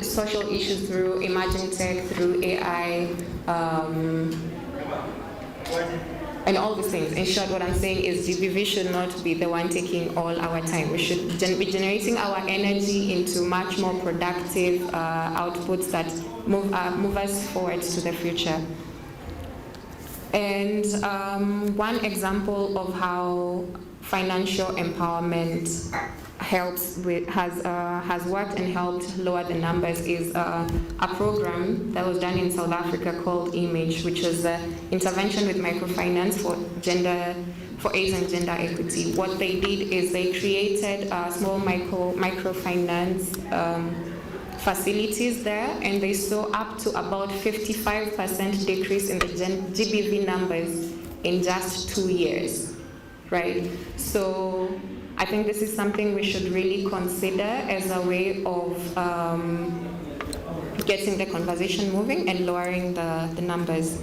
social issues through emerging tech, through AI, and all these things. In short, what I'm saying is GBV should not be the one taking all our time. We should be generating our energy into much more productive outputs that move us forward to the future. And one example of how financial empowerment has worked and helped lower the numbers is a program that was done in South Africa called Image, which was an intervention with microfinance for AIDS and gender equity. What they did is they created small microfinance facilities there, and they saw up to about 55% decrease in the GBV numbers in just 2 years, right? So I think this is something we should really consider as a way of getting the conversation moving and lowering the numbers.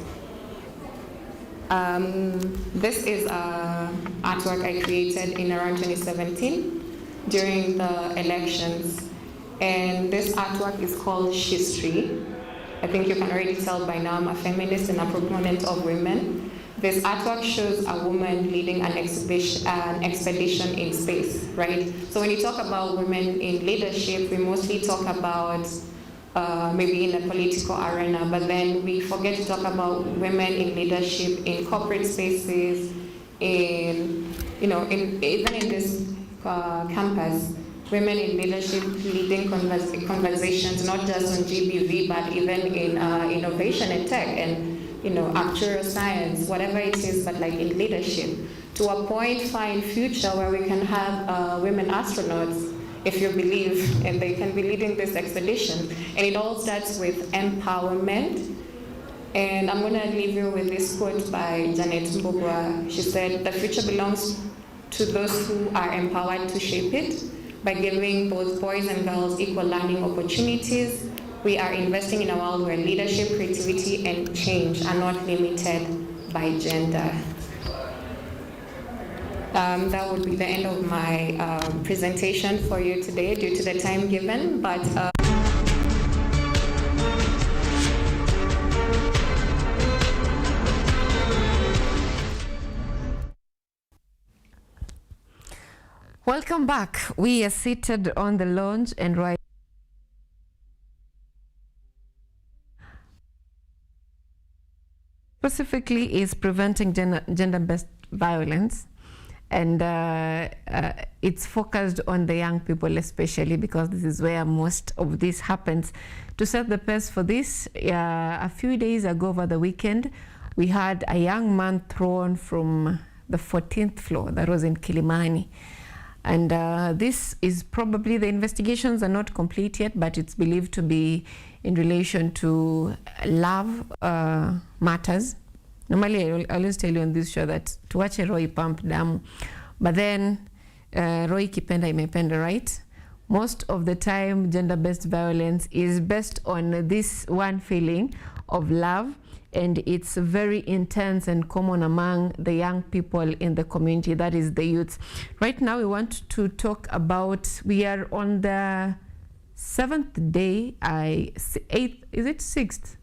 This is artwork I created in around 2017 during the elections. And this artwork is called History. I think you can already tell by now I'm a feminist and a proponent of women. This artwork shows a woman leading an expedition in space, right? So when you talk about women in leadership, we mostly talk about maybe in the political arena, but then we forget to talk about women in leadership in corporate spaces, even in this campus. Women in leadership leading conversations, not just on GBV, but even in innovation and tech and actuarial science, whatever it is, but like in leadership, to a point far in future where we can have women astronauts, if you believe, and they can be leading this expedition. And it all starts with empowerment. And I'm going to leave you with this quote by Janet Mbugua. She said, "The future belongs to those who are empowered to shape it. By giving both boys and girls equal learning opportunities, we are investing in a world where leadership, creativity, and change are not limited by gender." That would be the end of my presentation for you today due to the time given. But welcome back. We are seated on the lounge and right specifically is preventing gender-based violence, and it's focused on the young people especially because this is where most of this happens. To set the pace for this, a few days ago over the weekend, we had a young man thrown from the 14th floor that was in Kilimani. And this is probably, the investigations are not complete yet, but it's believed to be in relation to love matters. Normally, I always tell you on this show that tuache roho ipump damu, but then roho ikipenda imependa, right? Most of the time, gender-based violence is based on this one feeling of love, and it's very intense and common among the young people in the community, that is the youths. Right now, we want to talk about, we are on the 7th day, 8th, is it 6th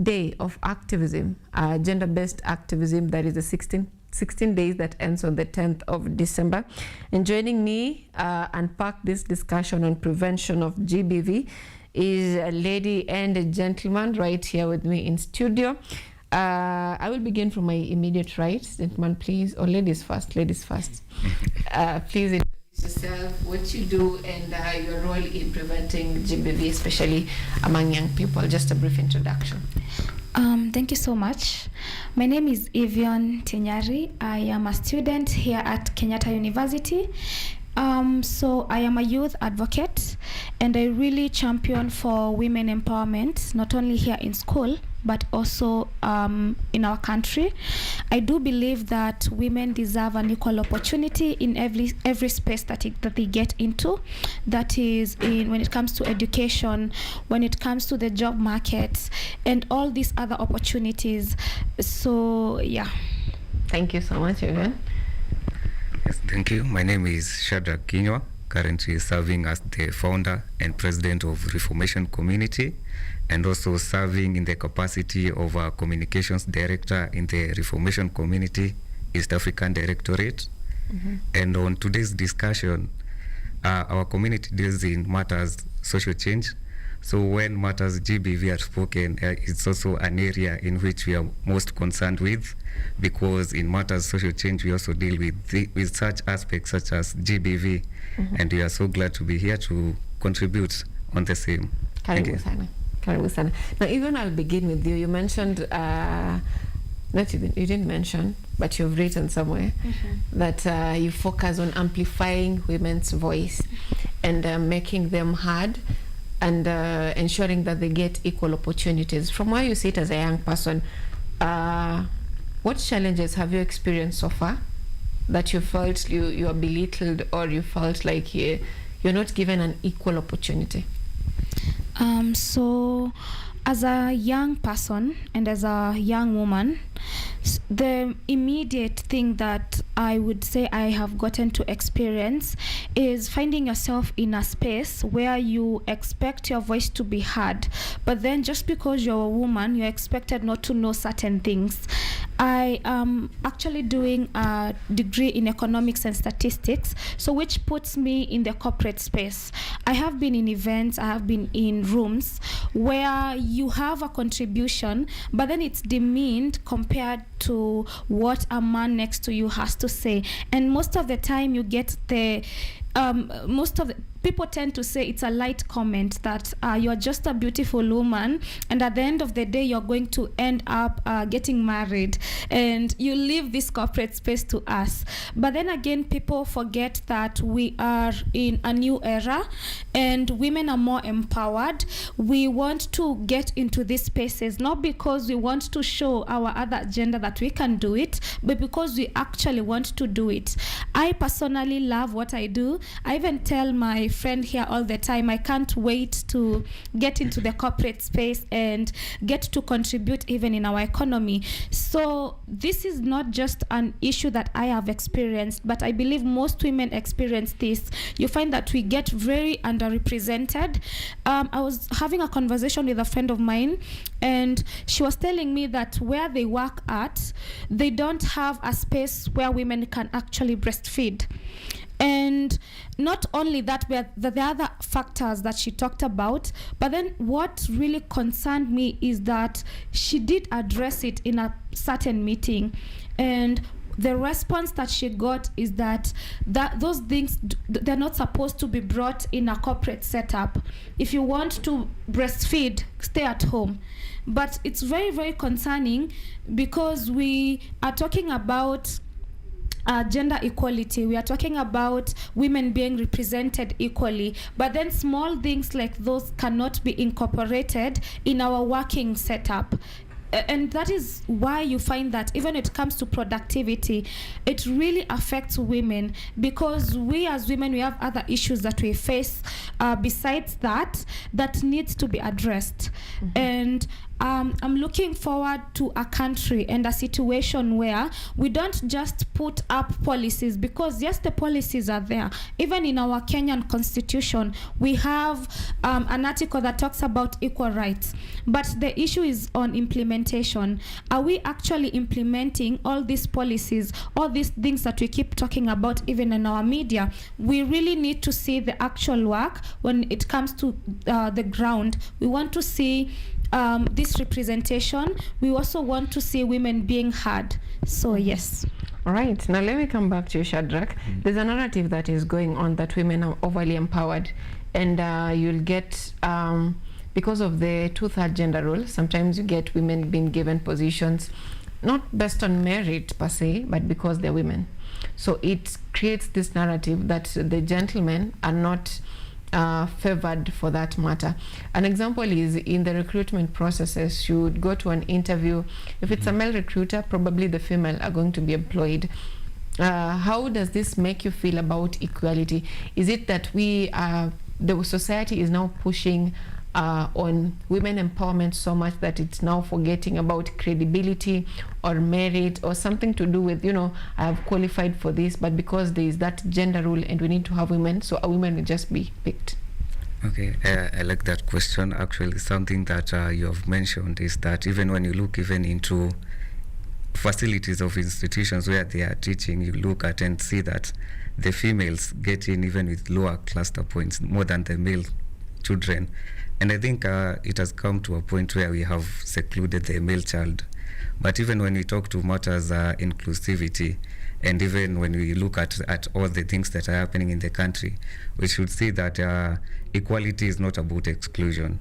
day of activism, gender-based activism, that is the 16 days that ends on the 10th of December. And joining me unpack this discussion on prevention of GBV is a lady and a gentleman right here with me in studio. I will begin from my immediate right. Gentleman, please, or ladies first, ladies first. Please introduce yourself, what you do, and your role in preventing GBV, especially among young people. Just a brief introduction. Thank you so much. My name is Evian Tenyari. I am a student here at Kenyatta University, So I am a youth advocate, and I really champion for women empowerment, not only here in school, but also in our country. I do believe that women deserve an equal opportunity in every space that they get into. That is when it comes to education, when it comes to the job market, and all these other opportunities. So yeah. Thank you so much, Vivian. Yes, thank you. My name is Shadrach Kinywa, currently serving as the founder and president of Reformation Community, and also serving in the capacity of a communications director in the Reformation Community East African Directorate. And on today's discussion, our community deals in matters social change. So when matters GBV are spoken, it's also an area in which we are most concerned with, because in matters social change, we also deal with such aspects such as GBV. And we are so glad to be here to contribute on the same. Karibu sana. Karibu sana. Now, even I'll begin with you. You mentioned, you didn't mention, but you've written somewhere that you focus on amplifying women's voice and making them heard, and ensuring that they get equal opportunities. From where you sit as a young person, what challenges have you experienced so far that you felt you are belittled, or you felt like you're not given an equal opportunity? So as a young person and as a young woman, the immediate thing that I would say I have gotten to experience is finding yourself in a space where you expect your voice to be heard, but then just because you're a woman, you're expected not to know certain things. I am actually doing a degree in economics and statistics, so which puts me in the corporate space. I have been in events, I have been in rooms where you have a contribution, but then it's demeaned compared to what a man next to you has to say. And most of the time you get the people tend to say it's a light comment that you're just a beautiful woman, and at the end of the day you're going to end up getting married, and you leave this corporate space to us. But then again, people forget that we are in a new era and women are more empowered. We want to get into these spaces not because we want to show our other agenda that we can do it, but because we actually want to do it. I personally love what I do. I even tell my friend here all the time, I can't wait to get into the corporate space and get to contribute even in our economy. So this is not just an issue that I have experienced, but I believe most women experience this. You find that we get very underrepresented. I was having a conversation with a friend of mine, and she was telling me that where they work at, they don't have a space where women can actually breastfeed. And not only that, but the other factors that she talked about, but then what really concerned me is that she did address it in a certain meeting, and the response that she got is that those things, they're not supposed to be brought in a corporate setup. If you want to breastfeed, stay at home. But it's very, very concerning because we are talking about gender equality. We are talking about women being represented equally, but then small things like those cannot be incorporated in our working setup. And that is why you find that even when it comes to productivity, it really affects women, because we as women, we have other issues that we face besides that needs to be addressed. And I'm looking forward to a country and a situation where we don't just put up policies, because yes, the policies are there. Even in our Kenyan constitution, we have an article that talks about equal rights, but the issue is on implementation. Are we actually implementing all these policies, all these things that we keep talking about even in our media? We really need to see the actual work when it comes to the ground. We want to see this representation. We also want to see women being heard. So yes. All right, now let me come back to you, Shadrach. There's a narrative that is going on that women are overly empowered, and you'll get because of the 2/3 gender rule, sometimes you get women being given positions not based on merit per se, but because they're women. So it creates this narrative that the gentlemen are not favored for that matter. An example is in the recruitment processes. You would go to an interview. If it's a male recruiter, probably the female are going to be employed. How does this make you feel about equality? Is it that the society is now pushing on women empowerment so much that it's now forgetting about credibility or merit or something to do with, I have qualified for this, but because there is that gender rule and we need to have women, so a woman will just be picked? Okay, I like that question. Actually, something that you have mentioned is that even when you look even into facilities of institutions where they are teaching, you look at and see that the females get in even with lower cluster points more than the male children. And I think it has come to a point where we have secluded the male child. But even when we talk to matters inclusivity, and even when we look at all the things that are happening in the country, we should see that equality is not about exclusion.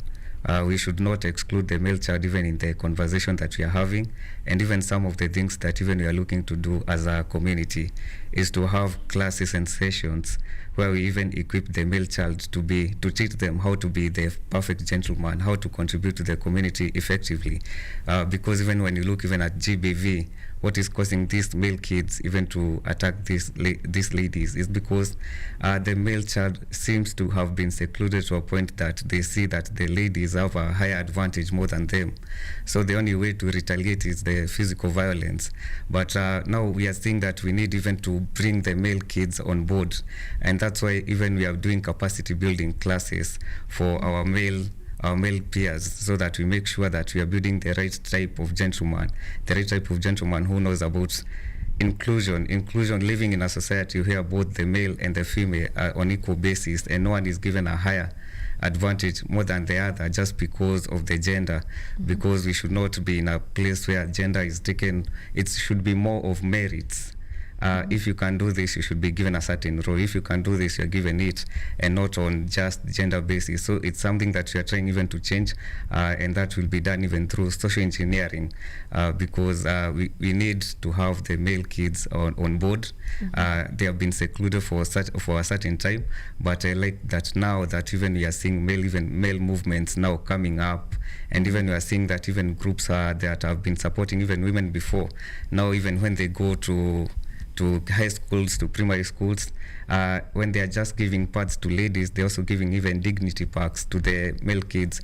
We should not exclude the male child even in the conversation that we are having, and even some of the things that even we are looking to do as a community is to have classes and sessions where we even equip the male child to teach them how to be the perfect gentleman, how to contribute to the community effectively. Because even when you look even at GBV, what is causing these male kids even to attack these ladies is because the male child seems to have been secluded to a point that they see that the ladies have a higher advantage more than them. So the only way to retaliate is the physical violence. But now we are seeing that we need even to bring the male kids on board, and that's why even we are doing capacity building classes for our male peers, so that we make sure that we are building the right type of gentleman who knows about inclusion, living in a society where both the male and the female are on equal basis, and no one is given a higher advantage more than the other just because of the gender. Because we should not be in a place where gender is taken. It should be more of merits. If you can do this, you should be given a certain role. If you can do this, you're given it, and not on just gender basis. So it's something that we are trying even to change, and that will be done even through social engineering, because we need to have the male kids on board. They have been secluded for a certain time, but I like that now that even we are seeing male movements now coming up, and even we are seeing that even groups that have been supporting even women before, now even when they go to high schools, to primary schools, when they are just giving pads to ladies, they're also giving even dignity packs to the male kids.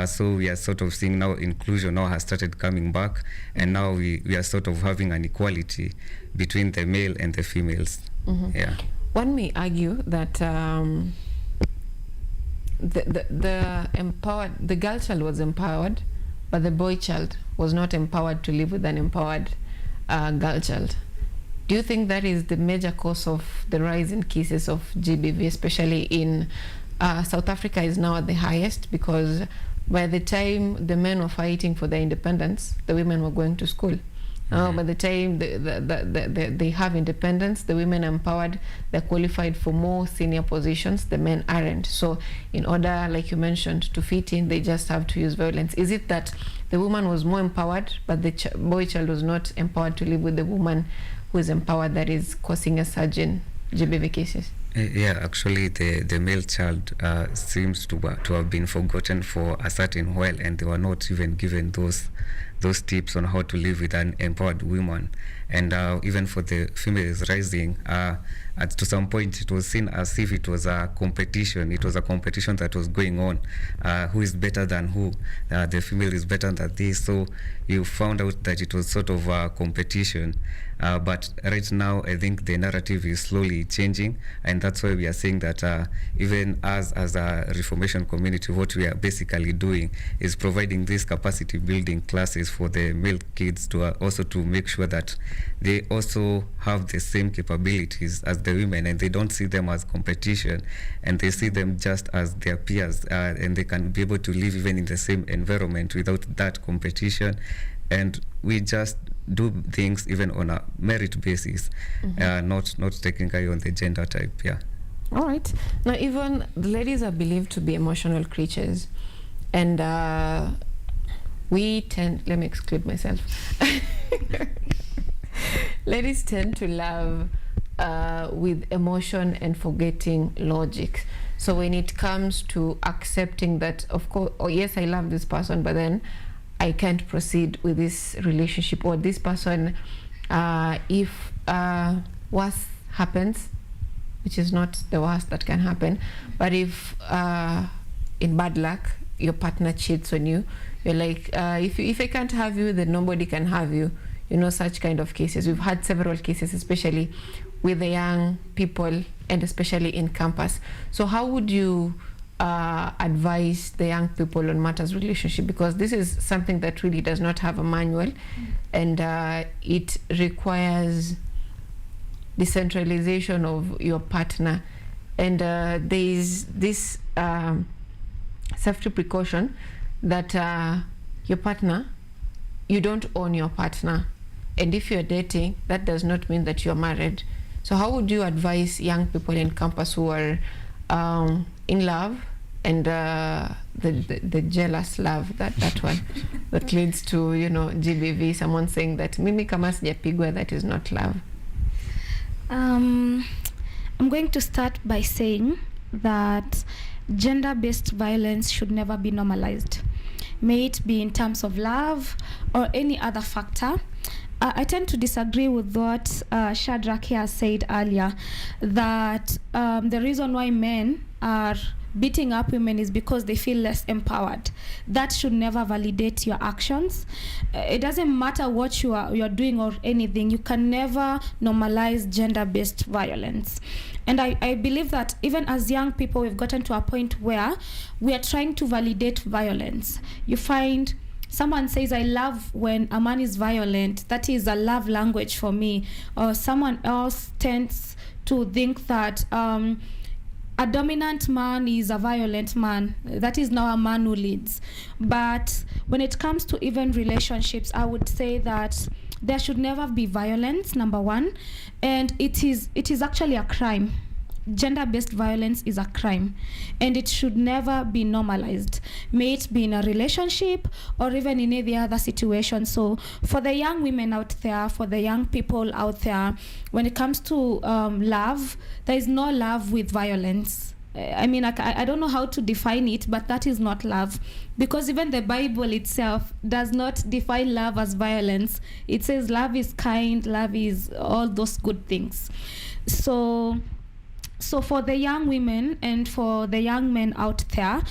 So we are sort of seeing now inclusion now has started coming back, and now we are sort of having an equality between the male and the females. Yeah. One may argue that the girl child was empowered, but the boy child was not empowered to live with an empowered girl child. Do you think that is the major cause of the rise in cases of GBV, especially in South Africa is now at the highest, because by the time the men were fighting for their independence, the women were going to school. By the time they have independence, the women are empowered, they're qualified for more senior positions, the men aren't. So in order, like you mentioned, to fit in, they just have to use violence. Is it that the woman was more empowered, but the boy child was not empowered to live with the woman who is empowered, that is causing a surge in GBV cases? Yeah, actually the male child seems to have been forgotten for a certain while, and they were not even given those tips on how to live with an empowered woman. And even for the females rising, to some point it was seen as if it was a competition. It was a competition that was going on. Who is better than who? The female is better than this. So you found out that it was sort of a competition. But right now, I think the narrative is slowly changing, and that's why we are saying that even as a Reformation community, what we are basically doing is providing these capacity building classes for the male kids to also to make sure that they also have the same capabilities as the women, and they don't see them as competition, and they see them just as their peers, and they can be able to live even in the same environment without that competition. And we just do things even on a merit basis, not taking care on the gender type. Yeah. All right. Now, even the ladies are believed to be emotional creatures, and let me exclude myself. Ladies tend to love with emotion and forgetting logic. So when it comes to accepting that, of course, oh yes, I love this person, but then I can't proceed with this relationship, or this person, if worse happens, which is not the worst that can happen, but if in bad luck your partner cheats on you, you're like, if I can't have you, then nobody can have you. You know, such kind of cases. We've had several cases, especially with the young people and especially in campus. So how would you advise the young people on matters relationship? Because this is something that really does not have a manual, and it requires decentralization of your partner, and there is this safety precaution that your partner, you don't own your partner, and if you're dating, that does not mean that you're married. So how would you advise young people in campus who are in love, and the jealous love, that one that leads to, you know, GBV, someone saying that mimi kama sijapigwa, that is not love? I'm going to start by saying that gender-based violence should never be normalized, may it be in terms of love or any other factor. I tend to disagree with what Shadrach here said earlier, that the reason why men are beating up women is because they feel less empowered. That should never validate your actions. It doesn't matter what you're doing or anything. You can never normalize gender-based violence. And I believe that even as young people, we've gotten to a point where we are trying to validate violence. You find someone says, I love when a man is violent. That is a love language for me. Or someone else tends to think that a dominant man is a violent man. That is now a man who leads. But when it comes to even relationships, I would say that there should never be violence, number one. And it is actually a crime. Gender-based violence is a crime, and it should never be normalized, may it be in a relationship or even in any other situation. So for the young women out there, for the young people out there, when it comes to love, there is no love with violence. I mean, I don't know how to define it, but that is not love, because even the Bible itself does not define love as violence. It says love is kind, love is all those good things. So for the young women and for the young men out there,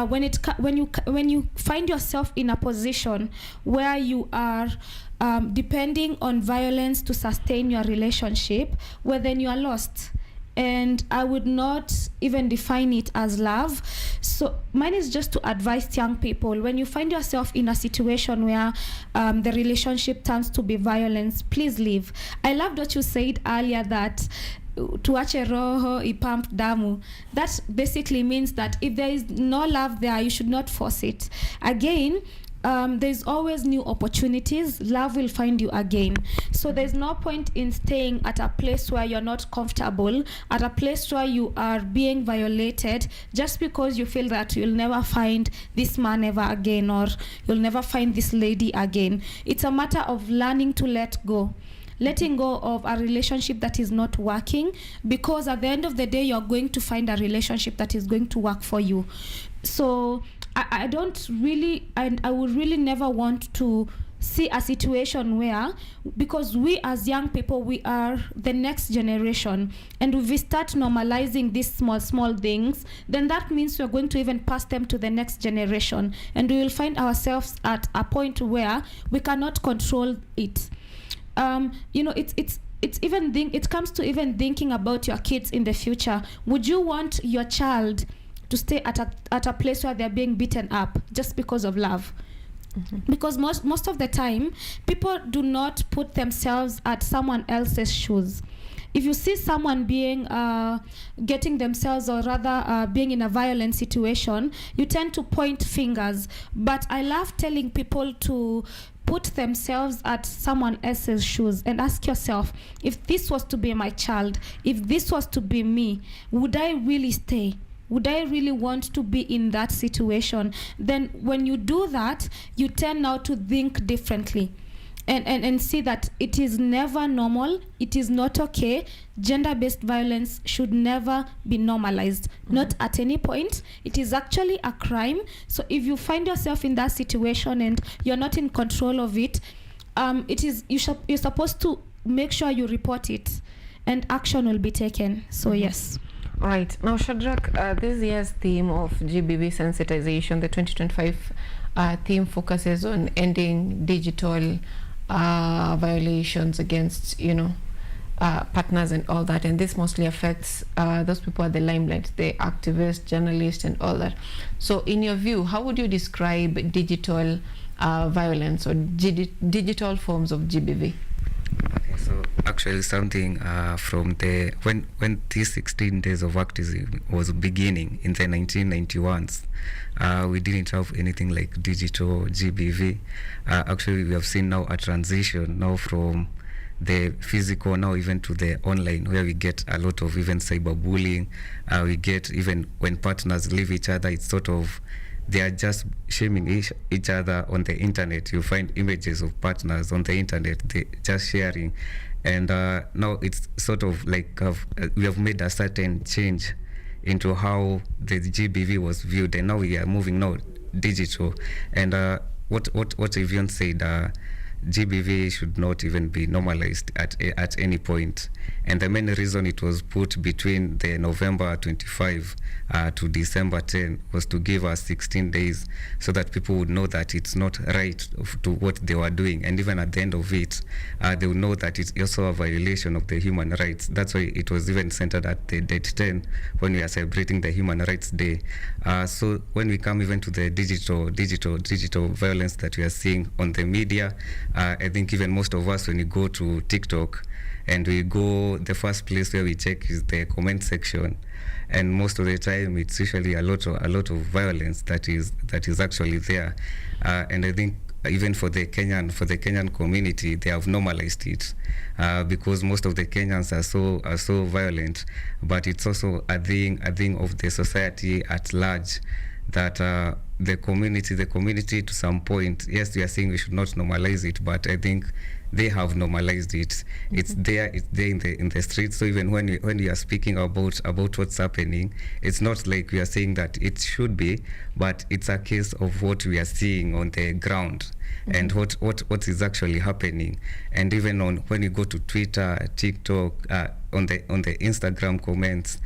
when you find yourself in a position where you are depending on violence to sustain your relationship, well, then you are lost. And I would not even define it as love. So mine is just to advise young people, when you find yourself in a situation where the relationship turns to be violence, please leave. I loved what you said earlier, that tuache roho ipump damu. That basically means that if there is no love there, you should not force it. Again, there's always new opportunities. Love will find you again. So there's no point in staying at a place where you're not comfortable, at a place where you are being violated, just because you feel that you'll never find this man ever again, or you'll never find this lady again. It's a matter of learning to let go. Letting go of a relationship that is not working, because at the end of the day, you're going to find a relationship that is going to work for you. So I don't really, and I would really never want to see a situation where, because we as young people, we are the next generation, and if we start normalizing these small things, then that means we're going to even pass them to the next generation, and we will find ourselves at a point where we cannot control it. You know, it comes to even thinking about your kids in the future. Would you want your child to stay at a place where they're being beaten up just because of love? Mm-hmm. Because most of the time, people do not put themselves at someone else's shoes. If you see someone being getting themselves, or rather being in a violent situation, you tend to point fingers. But I love telling people to put themselves at someone else's shoes and ask yourself, if this was to be my child, if this was to be me, would I really stay? Would I really want to be in that situation? Then when you do that, you tend now to think differently. and see that it is never normal, it is not okay. Gender-based violence should never be normalized, not at any point. It is actually a crime. So if you find yourself in that situation and you're not in control of it, you're supposed to make sure you report it, and action will be taken. So yes. Right. Now, Shadrach, this year's theme of GBV sensitization, the 2025 theme focuses on ending digital violations against, partners and all that. And this mostly affects those people at the limelight, the activists, journalists, and all that. So in your view, how would you describe digital violence or digital forms of GBV? Okay, so actually something from the when these 16 days of activism was beginning in the 1991s, we didn't have anything like digital GBV. Actually, we have seen now a transition now from the physical now even to the online, where we get a lot of even cyberbullying. We get, even when partners leave each other, it's sort of they are just shaming each other on the internet. You find images of partners on the internet, they just sharing. And now it's sort of like we have made a certain change into how the GBV was viewed, and now we are moving now digital. And what Evian said, GBV should not even be normalized at any point. And the main reason it was put between the November 25 to December 10 was to give us 16 days so that people would know that it's not right to what they were doing. And even at the end of it, they would know that it's also a violation of the human rights. That's why it was even centered at the date 10 when we are celebrating the Human Rights Day. So when we come even to the digital violence that we are seeing on the media, I think even most of us, when you go to TikTok and we go, the first place where we check is the comment section, and most of the time it's usually a lot of violence that is actually there. And I think even for the Kenyan community, they have normalized it because most of the Kenyans are so violent. But it's also a thing of the society at large that the community to some point, yes, we are saying we should not normalize it, but I think they have normalized it. Mm-hmm. It's there in the streets. So even when we are speaking about what's happening, it's not like we are saying that it should be, but it's a case of what we are seeing on the ground. Mm-hmm. And what is actually happening. And even when you go to Twitter, TikTok, on the Instagram comments,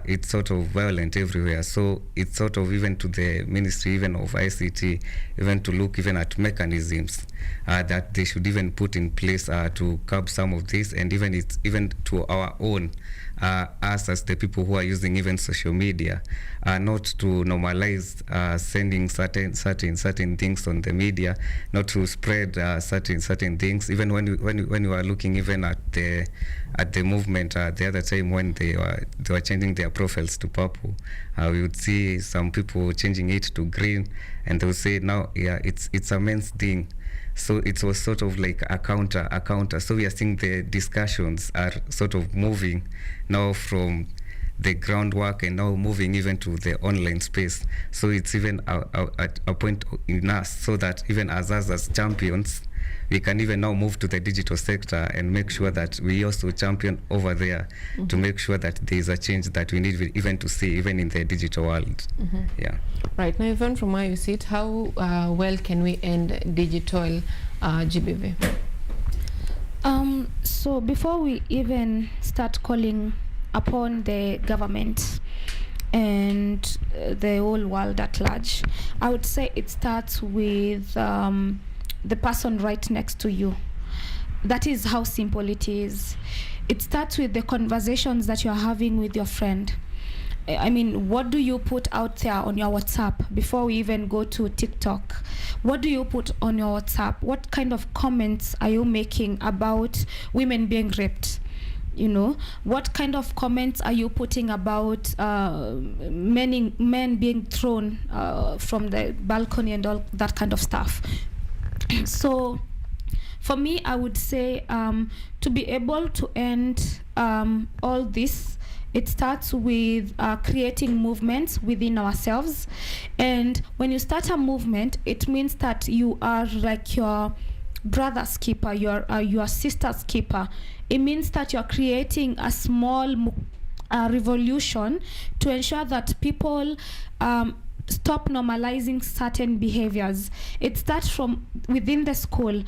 it's sort of violent everywhere. So it's sort of even to the ministry, even of ICT, even to look even at mechanisms that they should even put in place to curb some of this, and even to our own us as the people who are using even social media, not to normalize sending certain things on the media, not to spread certain things. Even when you are looking even at the movement the other time when they were changing their profiles to purple, we would see some people changing it to green, and they would say now, yeah, it's a men's thing. So it was sort of like a counter. So we are seeing the discussions are sort of moving now from the groundwork and now moving even to the online space. So it's even a point in us, so that even as us as champions, we can even now move to the digital sector and make sure that we also champion over there. Mm-hmm. To make sure that there is a change that we need even to see even in the digital world. Mm-hmm. Yeah. Right. Now, even from where you sit, how well can we end digital GBV? So before we even start calling upon the government and the whole world at large, I would say it starts with the person right next to you. That is how simple it is. It starts with the conversations that you're having with your friend. I mean, what do you put out there on your WhatsApp before we even go to TikTok? What do you put on your WhatsApp? What kind of comments are you making about women being raped? You know, what kind of comments are you putting about men being thrown from the balcony and all that kind of stuff? So for me, I would say to be able to end all this, it starts with creating movements within ourselves. And when you start a movement, it means that you are like your brother's keeper, your sister's keeper. It means that you're creating a small revolution to ensure that people stop normalizing certain behaviors. It starts from within the school.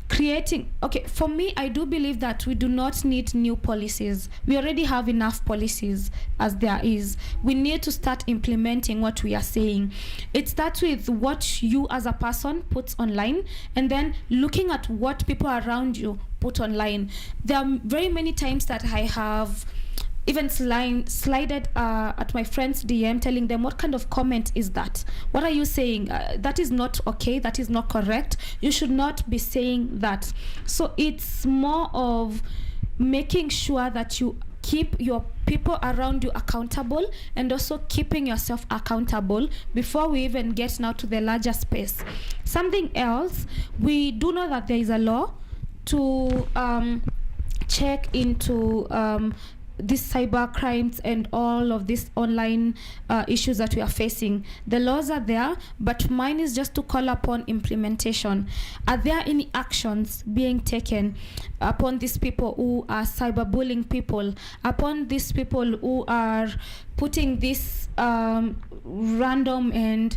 For me, I do believe that we do not need new policies. We already have enough policies as there is. We need to start implementing what we are saying. It starts with what you as a person puts online, and then looking at what people around you put online. There are very many times that I have even slided at my friend's DM telling them, what kind of comment is that? What are you saying? That is not okay. That is not correct. You should not be saying that. So it's more of making sure that you keep your people around you accountable and also keeping yourself accountable before we even get now to the larger space. Something else, we do know that there is a law to check into these cyber crimes and all of these online issues that we are facing. The laws are there, but mine is just to call upon implementation. Are there any actions being taken upon these people who are cyberbullying people, upon these people who are putting these random and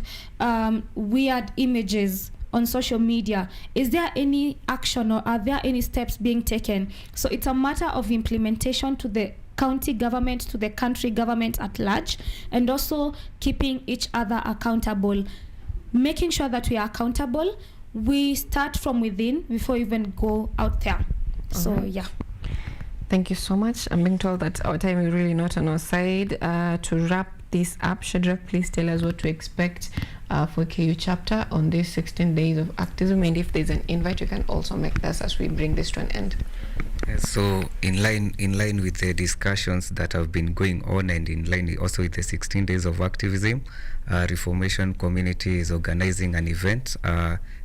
weird images on social media? Is there any action or are there any steps being taken? So it's a matter of implementation to the county government, to the country government at large, and also keeping each other accountable. Making sure that we are accountable, we start from within before we even go out there. So yeah. Thank you so much. I'm being told that our time is really not on our side. To wrap this up, Shadrach, please tell us what to expect for KU chapter on these 16 days of activism, and if there's an invite, you can also make this as we bring this to an end. So in line with the discussions that have been going on, and in line also with the 16 days of activism, Reformation Community is organizing an event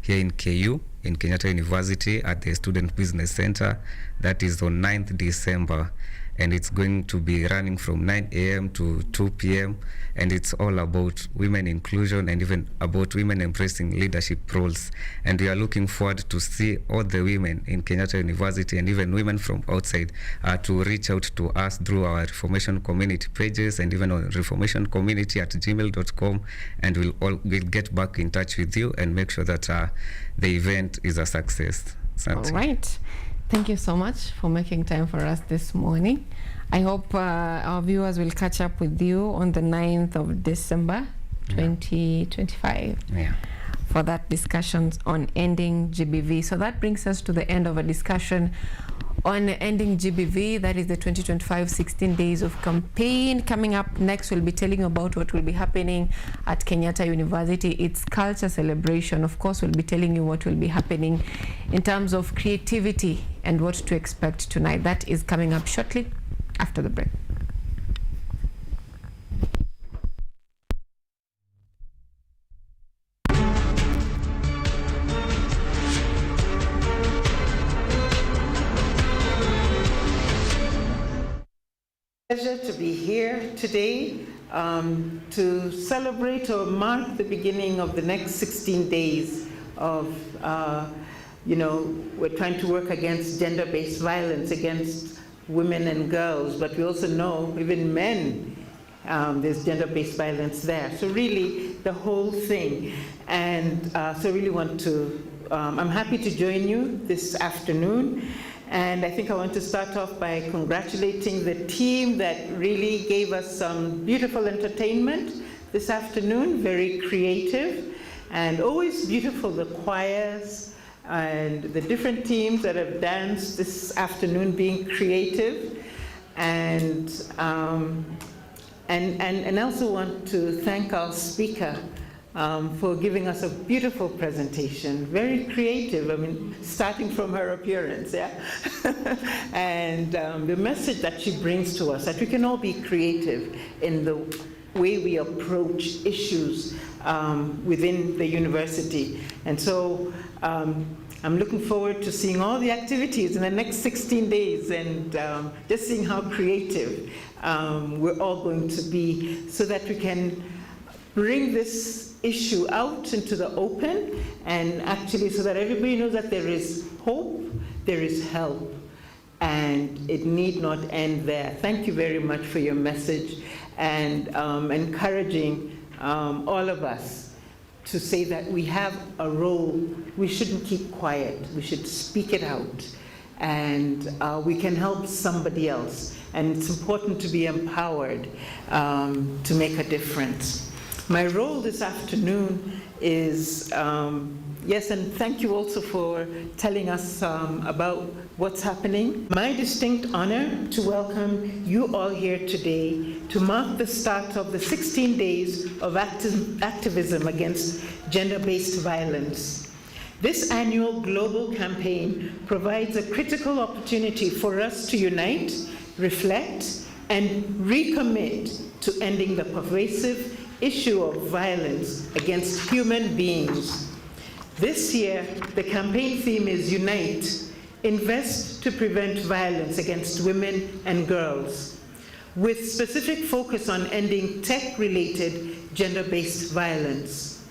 here in KU, in Kenyatta University, at the Student Business Center. That is on 9th December. And it's going to be running from 9 a.m. to 2 p.m. And it's all about women inclusion and even about women embracing leadership roles. And we are looking forward to see all the women in Kenyatta University and even women from outside to reach out to us through our Reformation Community pages and even on reformationcommunity@gmail.com. And we'll get back in touch with you and make sure that the event is a success. All right. Thank you so much for making time for us this morning. I hope our viewers will catch up with you on the 9th of December 2025 for that discussions on ending GBV. So that brings us to the end of a discussion on ending GBV. That is the 2025 16 days of campaign. Coming up next, we'll be telling you about what will be happening at Kenyatta University. It's culture celebration. Of course, we'll be telling you what will be happening in terms of creativity and what to expect tonight. That is coming up shortly after the break. Pleasure to be here today to celebrate or mark the beginning of the next 16 days of, we're trying to work against gender-based violence against women and girls, but we also know even men, there's gender-based violence there. So really the whole thing. And so really want to, I'm happy to join you this afternoon. And I think I want to start off by congratulating the team that really gave us some beautiful entertainment this afternoon, very creative and always beautiful, the choirs and the different teams that have danced this afternoon being creative. And I also want to thank our speaker for giving us a beautiful presentation, very creative, I mean, starting from her appearance, and the message that she brings to us, that we can all be creative in the way we approach issues within the university. And so I'm looking forward to seeing all the activities in the next 16 days and just seeing how creative we're all going to be so that we can bring this issue out into the open, and actually so that everybody knows that there is hope, there is help, and it need not end there. Thank you very much for your message and encouraging all of us to say that we have a role. We shouldn't keep quiet. We should speak it out, and we can help somebody else. And it's important to be empowered to make a difference. My role this afternoon is, yes, and thank you also for telling us about what's happening. My distinct honor to welcome you all here today to mark the start of the 16 days of activism against gender-based violence. This annual global campaign provides a critical opportunity for us to unite, reflect, and recommit to ending the pervasive issue of violence against human beings. This year, the campaign theme is Unite, Invest to Prevent Violence Against Women and Girls, with specific focus on ending tech-related gender-based violence.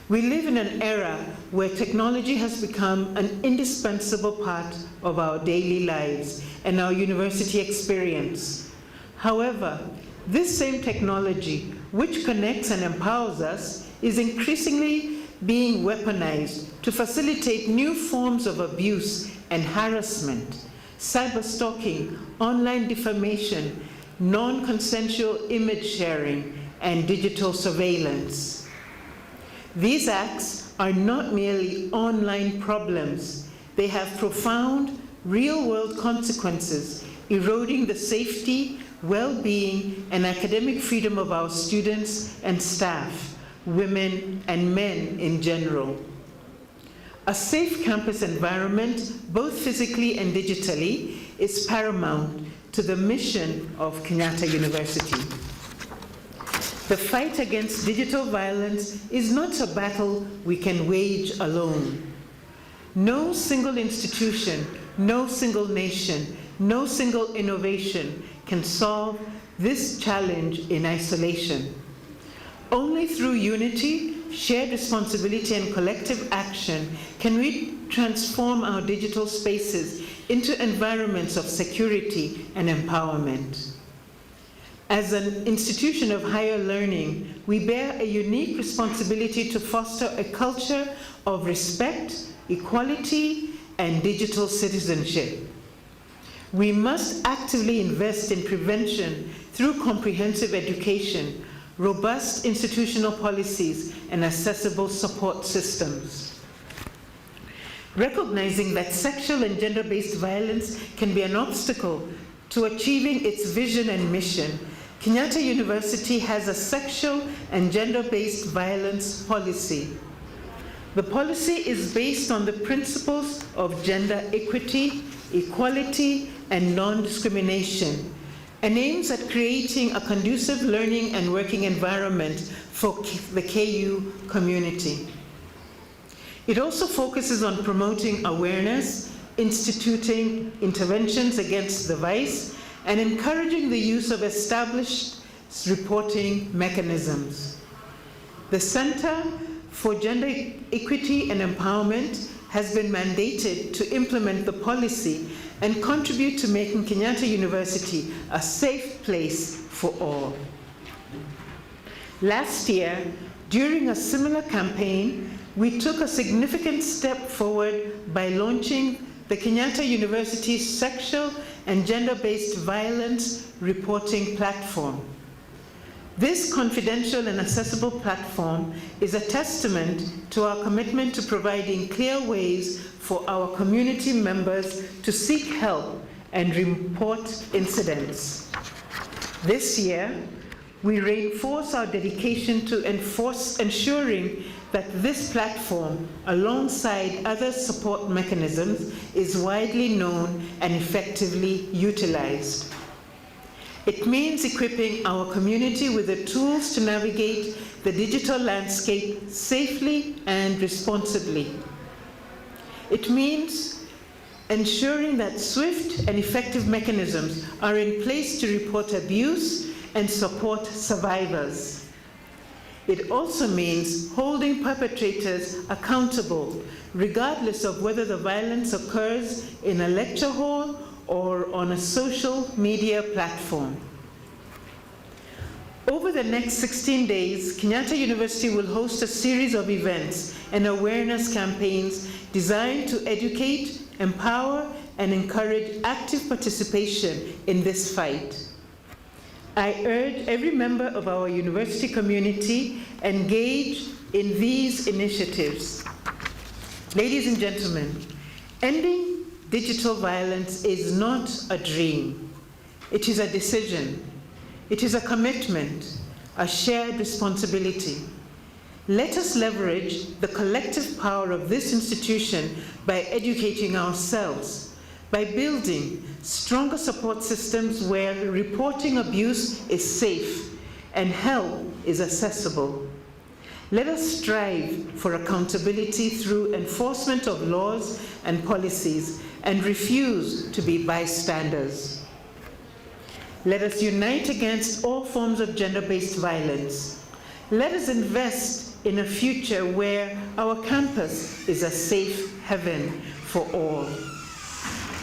We live in an era where technology has become an indispensable part of our daily lives and our university experience. However, this same technology, which connects and empowers us, is increasingly being weaponized to facilitate new forms of abuse and harassment, cyberstalking, online defamation, non-consensual image sharing, and digital surveillance. These acts are not merely online problems. They have profound, real-world consequences, eroding the safety, well-being, and academic freedom of our students and staff, women and men in general. A safe campus environment, both physically and digitally, is paramount to the mission of Kenyatta University. The fight against digital violence is not a battle we can wage alone. No single institution, no single nation, no single innovation can solve this challenge in isolation. Only through unity, shared responsibility, and collective action can we transform our digital spaces into environments of security and empowerment. As an institution of higher learning, we bear a unique responsibility to foster a culture of respect, equality, and digital citizenship. We must actively invest in prevention through comprehensive education, robust institutional policies, and accessible support systems. Recognizing that sexual and gender-based violence can be an obstacle to achieving its vision and mission, Kenyatta University has a sexual and gender-based violence policy. The policy is based on the principles of gender equity, equality, and non-discrimination, and aims at creating a conducive learning and working environment for the KU community. It also focuses on promoting awareness, instituting interventions against the vice, and encouraging the use of established reporting mechanisms. The Center for Gender Equity and Empowerment has been mandated to implement the policy and contribute to making Kenyatta University a safe place for all. Last year, during a similar campaign, we took a significant step forward by launching the Kenyatta University Sexual and Gender-Based Violence Reporting Platform. This confidential and accessible platform is a testament to our commitment to providing clear ways for our community members to seek help and report incidents. This year, we reinforce our dedication to ensuring that this platform, alongside other support mechanisms, is widely known and effectively utilized. It means equipping our community with the tools to navigate the digital landscape safely and responsibly. It means ensuring that swift and effective mechanisms are in place to report abuse and support survivors. It also means holding perpetrators accountable, regardless of whether the violence occurs in a lecture hall or on a social media platform. Over the next 16 days, Kenyatta University will host a series of events and awareness campaigns designed to educate, empower, and encourage active participation in this fight. I urge every member of our university community engage in these initiatives. Ladies and gentlemen, ending digital violence is not a dream. It is a decision. It is a commitment, a shared responsibility. Let us leverage the collective power of this institution by educating ourselves, by building stronger support systems where reporting abuse is safe and help is accessible. Let us strive for accountability through enforcement of laws and policies and refuse to be bystanders. Let us unite against all forms of gender-based violence. Let us invest in a future where our campus is a safe haven for all.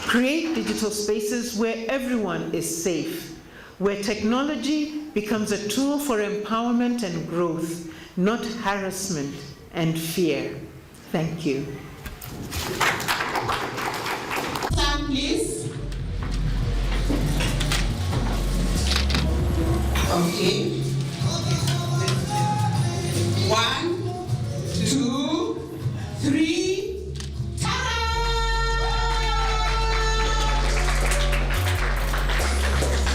Create digital spaces where everyone is safe, where technology becomes a tool for empowerment and growth, not harassment and fear. Thank you. Stand, please. Okay. 1, 2, 3.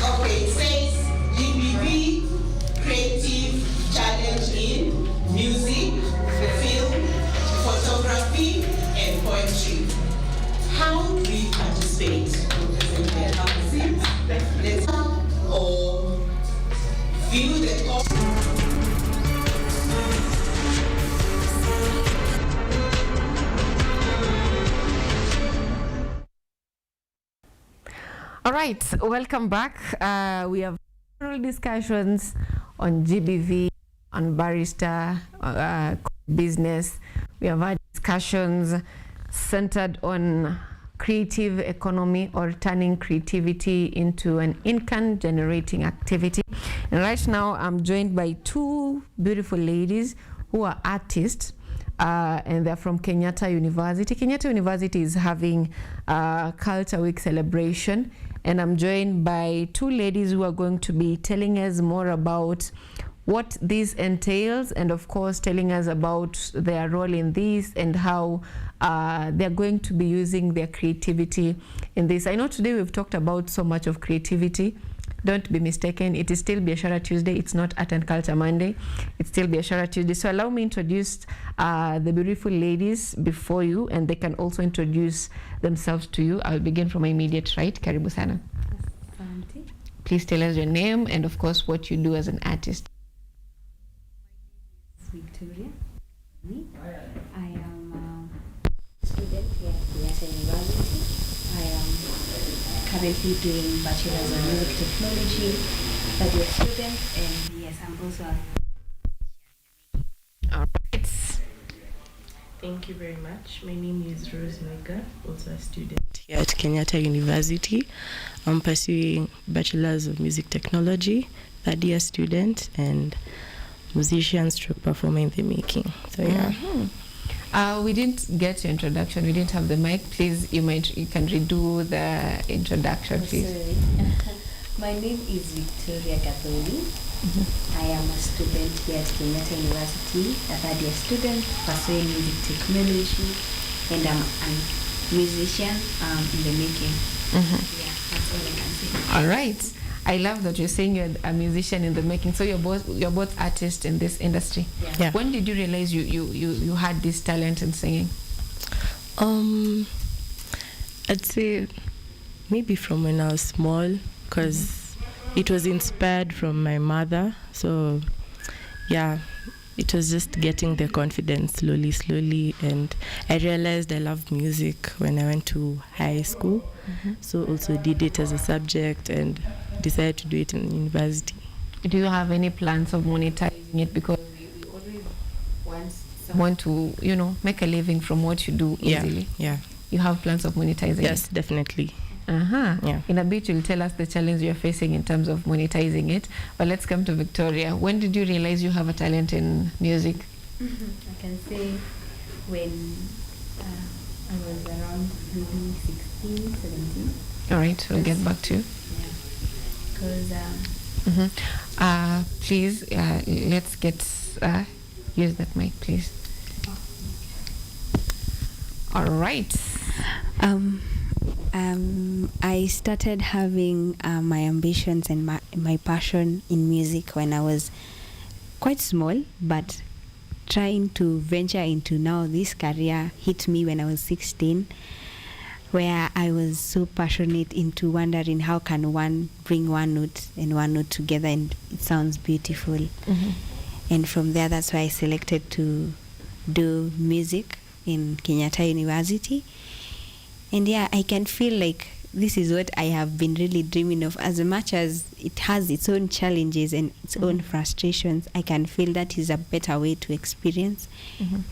Okay, it says GBV Creative Challenge in Music, Film, Photography, and Poetry. How do we participate? Let's or view the All right, welcome back. We have several discussions on GBV, on barrister business. We have had discussions centered on creative economy or turning creativity into an income generating activity. And right now I'm joined by two beautiful ladies who are artists and they're from Kenyatta University. Kenyatta University is having a Culture Week celebration, and I'm joined by two ladies who are going to be telling us more about what this entails, and of course telling us about their role in this and how they're going to be using their creativity in this. I know today we've talked about so much of creativity. Don't be mistaken, it is still Biashara Tuesday. It's not Art and Culture Monday. It's still Biashara Tuesday. So allow me to introduce the beautiful ladies before you, and they can also introduce themselves to you. I'll begin from my immediate right. Karibu sana. Please tell us your name and of course what you do as an artist. Victoria. I am a student here at Kenyatta University. I am currently doing Bachelor's of Music Technology, third year student, and yes, I'm also All right. Thank you very much. My name is Rose Mwega, also a student here at Kenyatta University. I'm pursuing Bachelor's of Music Technology, third year student, and musician stroke performer in the making. So yeah. We didn't get your introduction. We didn't have the mic. Please, you can redo the introduction, please. My name is Victoria Gatholi. I am a student here at Kenyatta University, a third year student pursuing music technology, and I'm a musician in the making. Yeah, that's all I can say. All right. I love that you're saying you're a musician in the making. So you're both artists in this industry. Yeah. When did you realize you had this talent in singing? I'd say maybe from when I was small, because it was inspired from my mother. So yeah, it was just getting the confidence slowly, and I realized I loved music when I went to high school. So also did it as a subject and decided to do it in university. Do you have any plans of monetizing it? Because want to, make a living from what you do easily. Yeah. You have plans of monetizing Yes, definitely. Yeah. In a bit, you'll tell us the challenge you're facing in terms of monetizing it. But let's come to Victoria. When did you realize you have a talent in music? I can say when I was around maybe 16, 17. All right, we'll get back to you. Because please, let's get use that mic, please. All right. I started having my ambitions and my passion in music when I was quite small, but trying to venture into now this career hit me when I was 16, where I was so passionate into wondering how can one bring one note and one note together and it sounds beautiful. And from there, that's why I selected to do music in Kenyatta University. And yeah, I can feel like this is what I have been really dreaming of. As much as it has its own challenges and its own frustrations, I can feel that is a better way to experience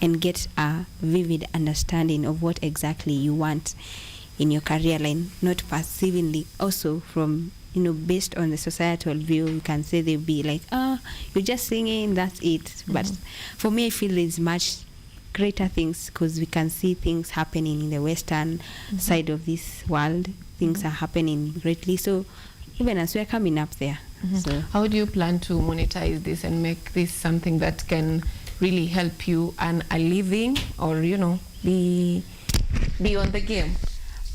and get a vivid understanding of what exactly you want in your career line, not passively. Also from, based on the societal view, you can say they'll be like, you're just singing, that's it. But for me, I feel there's much greater things because we can see things happening in the western side of this world. Things are happening greatly. So even as we're coming up there. So how do you plan to monetize this and make this something that can really help you earn a living or, be on the game?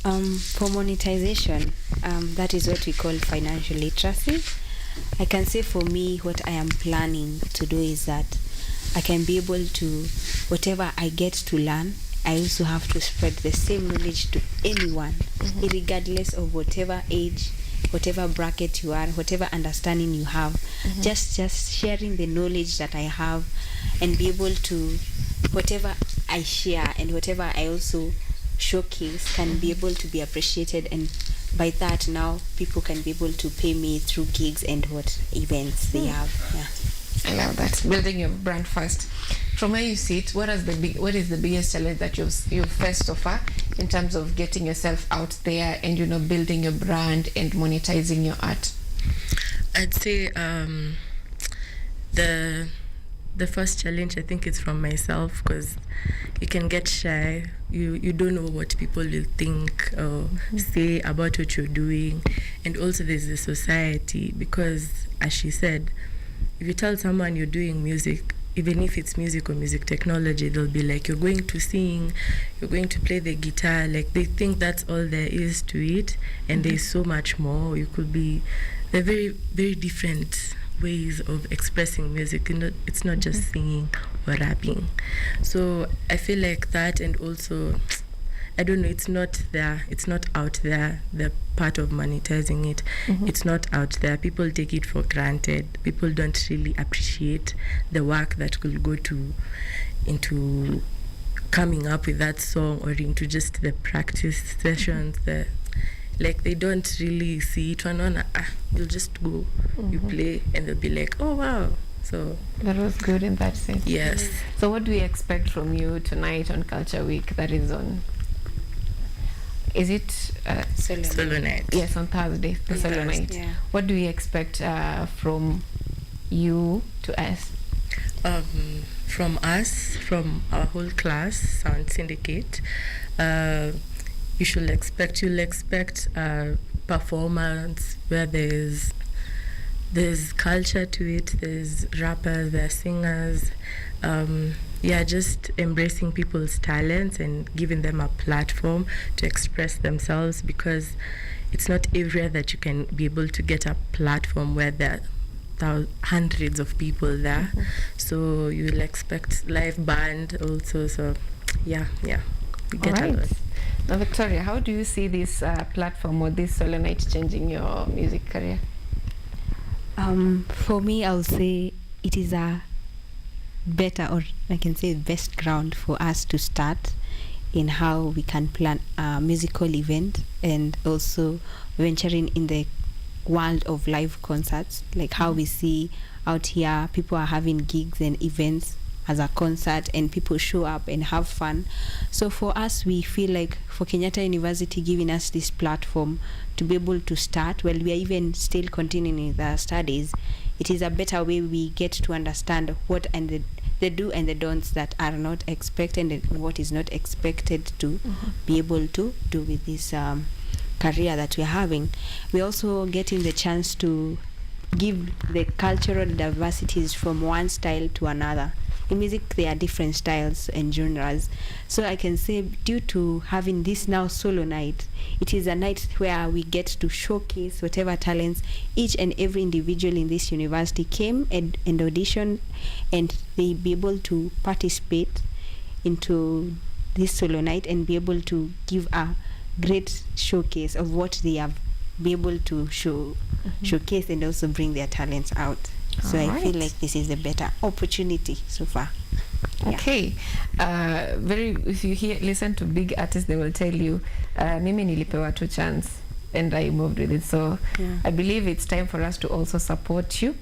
For monetization, that is what we call financial literacy. I can say for me, what I am planning to do is that I can be able to, whatever I get to learn, I also have to spread the same knowledge to anyone, regardless of whatever age, whatever bracket you are, whatever understanding you have. Just sharing the knowledge that I have and be able to, whatever I share and whatever I also showcase can be able to be appreciated, and by that now people can be able to pay me through gigs and what events they have. I love that. Building your brand first. From where you sit, what is the biggest challenge that you've faced so far in terms of getting yourself out there and building your brand and monetizing your art? I'd say the first challenge, I think, is from myself, because you can get shy. You don't know what people will think or say about what you're doing. And also there's the society, because as she said, if you tell someone you're doing music, even if it's music or music technology, they'll be like, you're going to sing, you're going to play the guitar. Like, they think that's all there is to it, and there's so much more. They're very, very different ways of expressing music. It's not just singing or rapping. So I feel like that, and also, I don't know, it's not out there, the part of monetizing it. It's not out there. People take it for granted. People don't really appreciate the work that could go into coming up with that song, or into just the practice sessions. They don't really see it. You'll just go, you play, and they'll be like, oh wow. So that was good in that sense. Yes. So what do we expect from you tonight on Culture Week? That is on, is it Solo Night? Yes, on Thursday, the Solo Night. Yeah. What do we expect from you to us? From us, from our whole class, Sound Syndicate, you'll expect performance where there's culture to it. There's rappers, there's singers. Just embracing people's talents and giving them a platform to express themselves, because it's not everywhere that you can be able to get a platform where there are hundreds of people there. So you'll expect live band also. So we get a lot. Now, Victoria, how do you see this platform or this Solo Night changing your music career? For me, I'll say it is a better, or I can say best ground for us to start in how we can plan a musical event, and also venturing in the world of live concerts, like how we see out here people are having gigs and events as a concert and people show up and have fun. So for us, we feel like for Kenyatta University giving us this platform to be able to start while we are even still continuing with our studies, it is a better way we get to understand what and the do and the don'ts that are not expected and what is not expected to be able to do with this career that we're having. We're also getting the chance to give the cultural diversities from one style to another. In music, there are different styles and genres. So I can say, due to having this now solo night, it is a night where we get to showcase whatever talents each and every individual in this university came and auditioned, and they be able to participate into this solo night and be able to give a great showcase of what they have be able to showcase and also bring their talents out. So I feel like this is a better opportunity so far. Okay. If you listen to big artists, they will tell you, mimi nilipewa tu chance and I moved with it. So I believe it's time for us to also support you.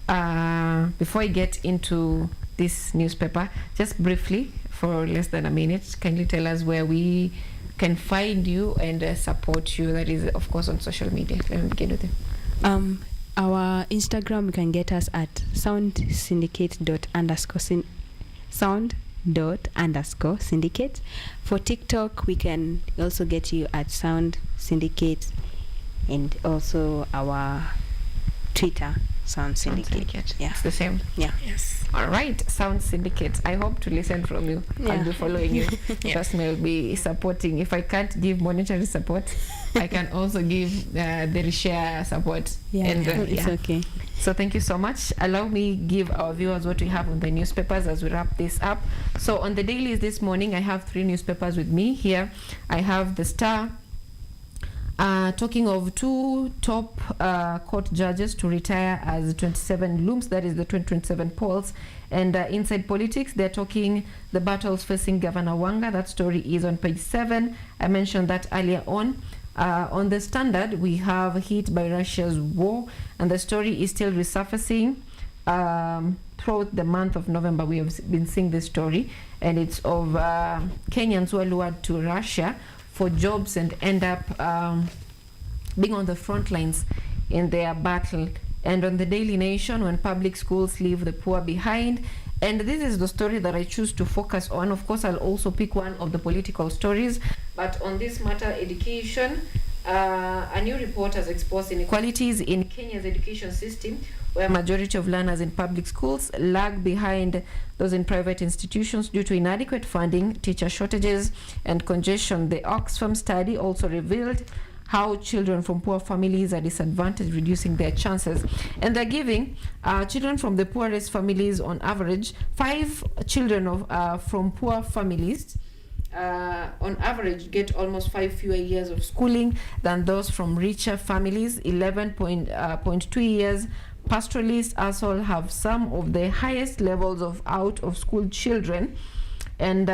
Before I get into this newspaper, just briefly, for less than a minute, kindly tell us where we can find you and support you. That is, of course, on social media. Let me begin with it. Our Instagram, you can get us at sound_syndicate. For TikTok, we can also get you at Sound Syndicate, and also our Twitter, Sound Syndicate. Yeah, it's the same. Yeah. Yes. All right, Sound Syndicate. I hope to listen from you. I'll be following you. Trust me, I'll be supporting. If I can't give monetary support, I can also give the reshare support. It's okay. So thank you so much. Allow me give our viewers what we have on the newspapers as we wrap this up. So on the dailies this morning, I have 3 newspapers with me here. I have the Star, talking of 2 top court judges to retire as 27 looms, that is the 2027 polls. And inside politics, they're talking the battles facing Governor Wanga. That story is on page 7. I mentioned that earlier on. On the Standard, we have hit by Russia's war, and the story is still resurfacing. Throughout the month of November, we have been seeing this story, and it's of Kenyans who are lured to Russia for jobs and end up being on the front lines in their battle. And on the Daily Nation, when public schools leave the poor behind. And this is the story that I choose to focus on. Of course, I'll also pick one of the political stories. But on this matter, education, a new report has exposed inequalities in Kenya's education system, where majority of learners in public schools lag behind those in private institutions due to inadequate funding, teacher shortages, and congestion. The Oxfam study also revealed how children from poor families are disadvantaged, reducing their chances. And they're giving children from the poorest families, on average, 5 children from poor families on average get almost 5 fewer years of schooling than those from richer families, 11.2 years. Pastoralists also have some of the highest levels of out-of-school children. And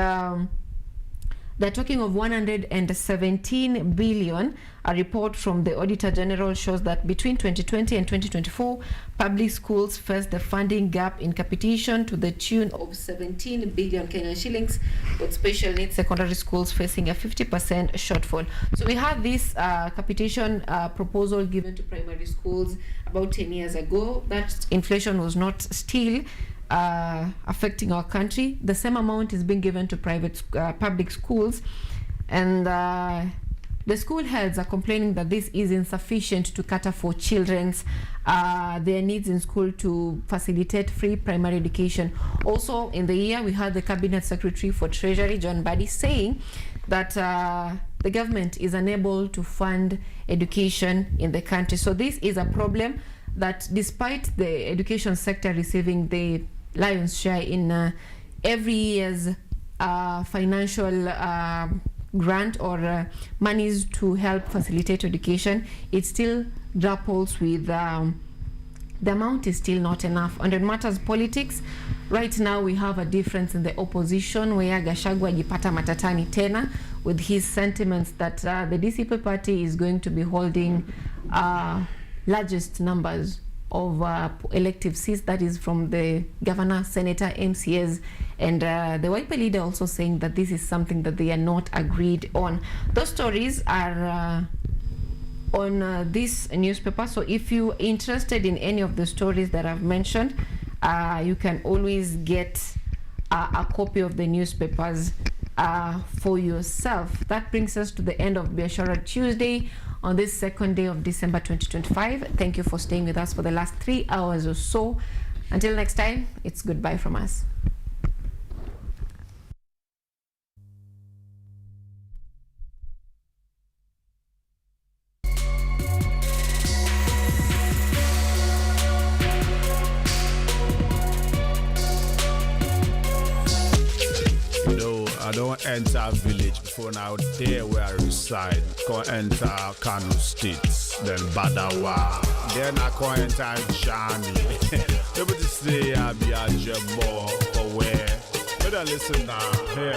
they're talking of 117 billion. A report from the Auditor General shows that between 2020 and 2024, public schools faced the funding gap in capitation to the tune of 17 billion Kenyan shillings, with special needs secondary schools facing a 50% shortfall. So we had this capitation proposal given to primary schools about 10 years ago. That inflation was not still affecting our country. The same amount is being given to public schools, and the school heads are complaining that this is insufficient to cater for children's their needs in school to facilitate free primary education. Also in the year, we had the Cabinet Secretary for Treasury, John Badi, saying that the government is unable to fund education in the country. So this is a problem that, despite the education sector receiving the lion's share in every year's financial grant or monies to help facilitate education, it still grapples with the amount is still not enough. And it matters politics. Right now we have a difference in the opposition, where Gachagua ajipata matatani tena with his sentiments that the DCP party is going to be holding largest numbers of elective seats, that is from the governor, senator, MCAs, and the Wiper leader also saying that this is something that they are not agreed on. Those stories are on this newspaper, so if you're interested in any of the stories that I've mentioned, you can always get a copy of the newspapers for yourself. That brings us to the end of Biashara Tuesday on this second day of December 2025. Thank you for staying with us for the last 3 hours or so. Until next time, it's goodbye from us. I don't enter village before now there where I reside. Go enter Kano State, then Badawa. Then I go enter Jani. Able to say I be a Jebo or where. Better listen now. Here.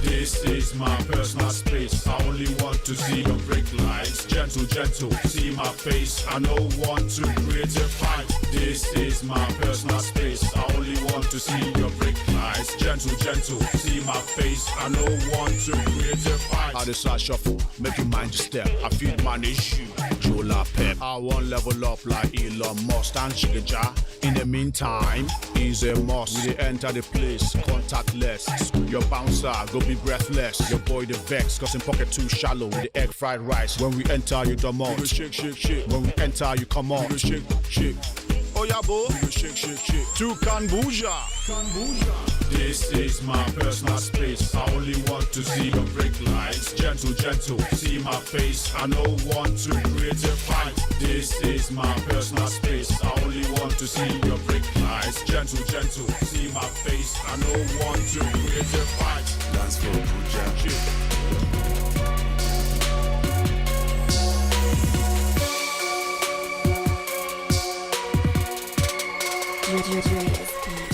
This is my personal space. I only want to see your break lights. Gentle, gentle, see my face. I don't want to create a fight. This is my personal space. I only want to see your break lights. Gentle, gentle, see my face. I don't want to create a fight. I decide shuffle, make you mind your step. I feed my issue, Jola Pep. I want level up like Elon Musk and Shigaja. In the meantime, is a must. We enter the place, contactless. Your bouncer, go be breathless. Your boy the vex, cause in pocket too shallow with the egg fried rice. When we enter, you dumb out. Shake, shake, shake. When we enter, you come on. Shake, shake. Oh yeah, boy. Shake, shake, shake. To Kanbuja. This is my personal space. I only want to see your break lights. Gentle, gentle, see my face. I don't want to create a fight. This is my personal space. I only want to see your break lights. Gentle, gentle, see my face. I don't want to create a fight. Dance for Buja. Yes,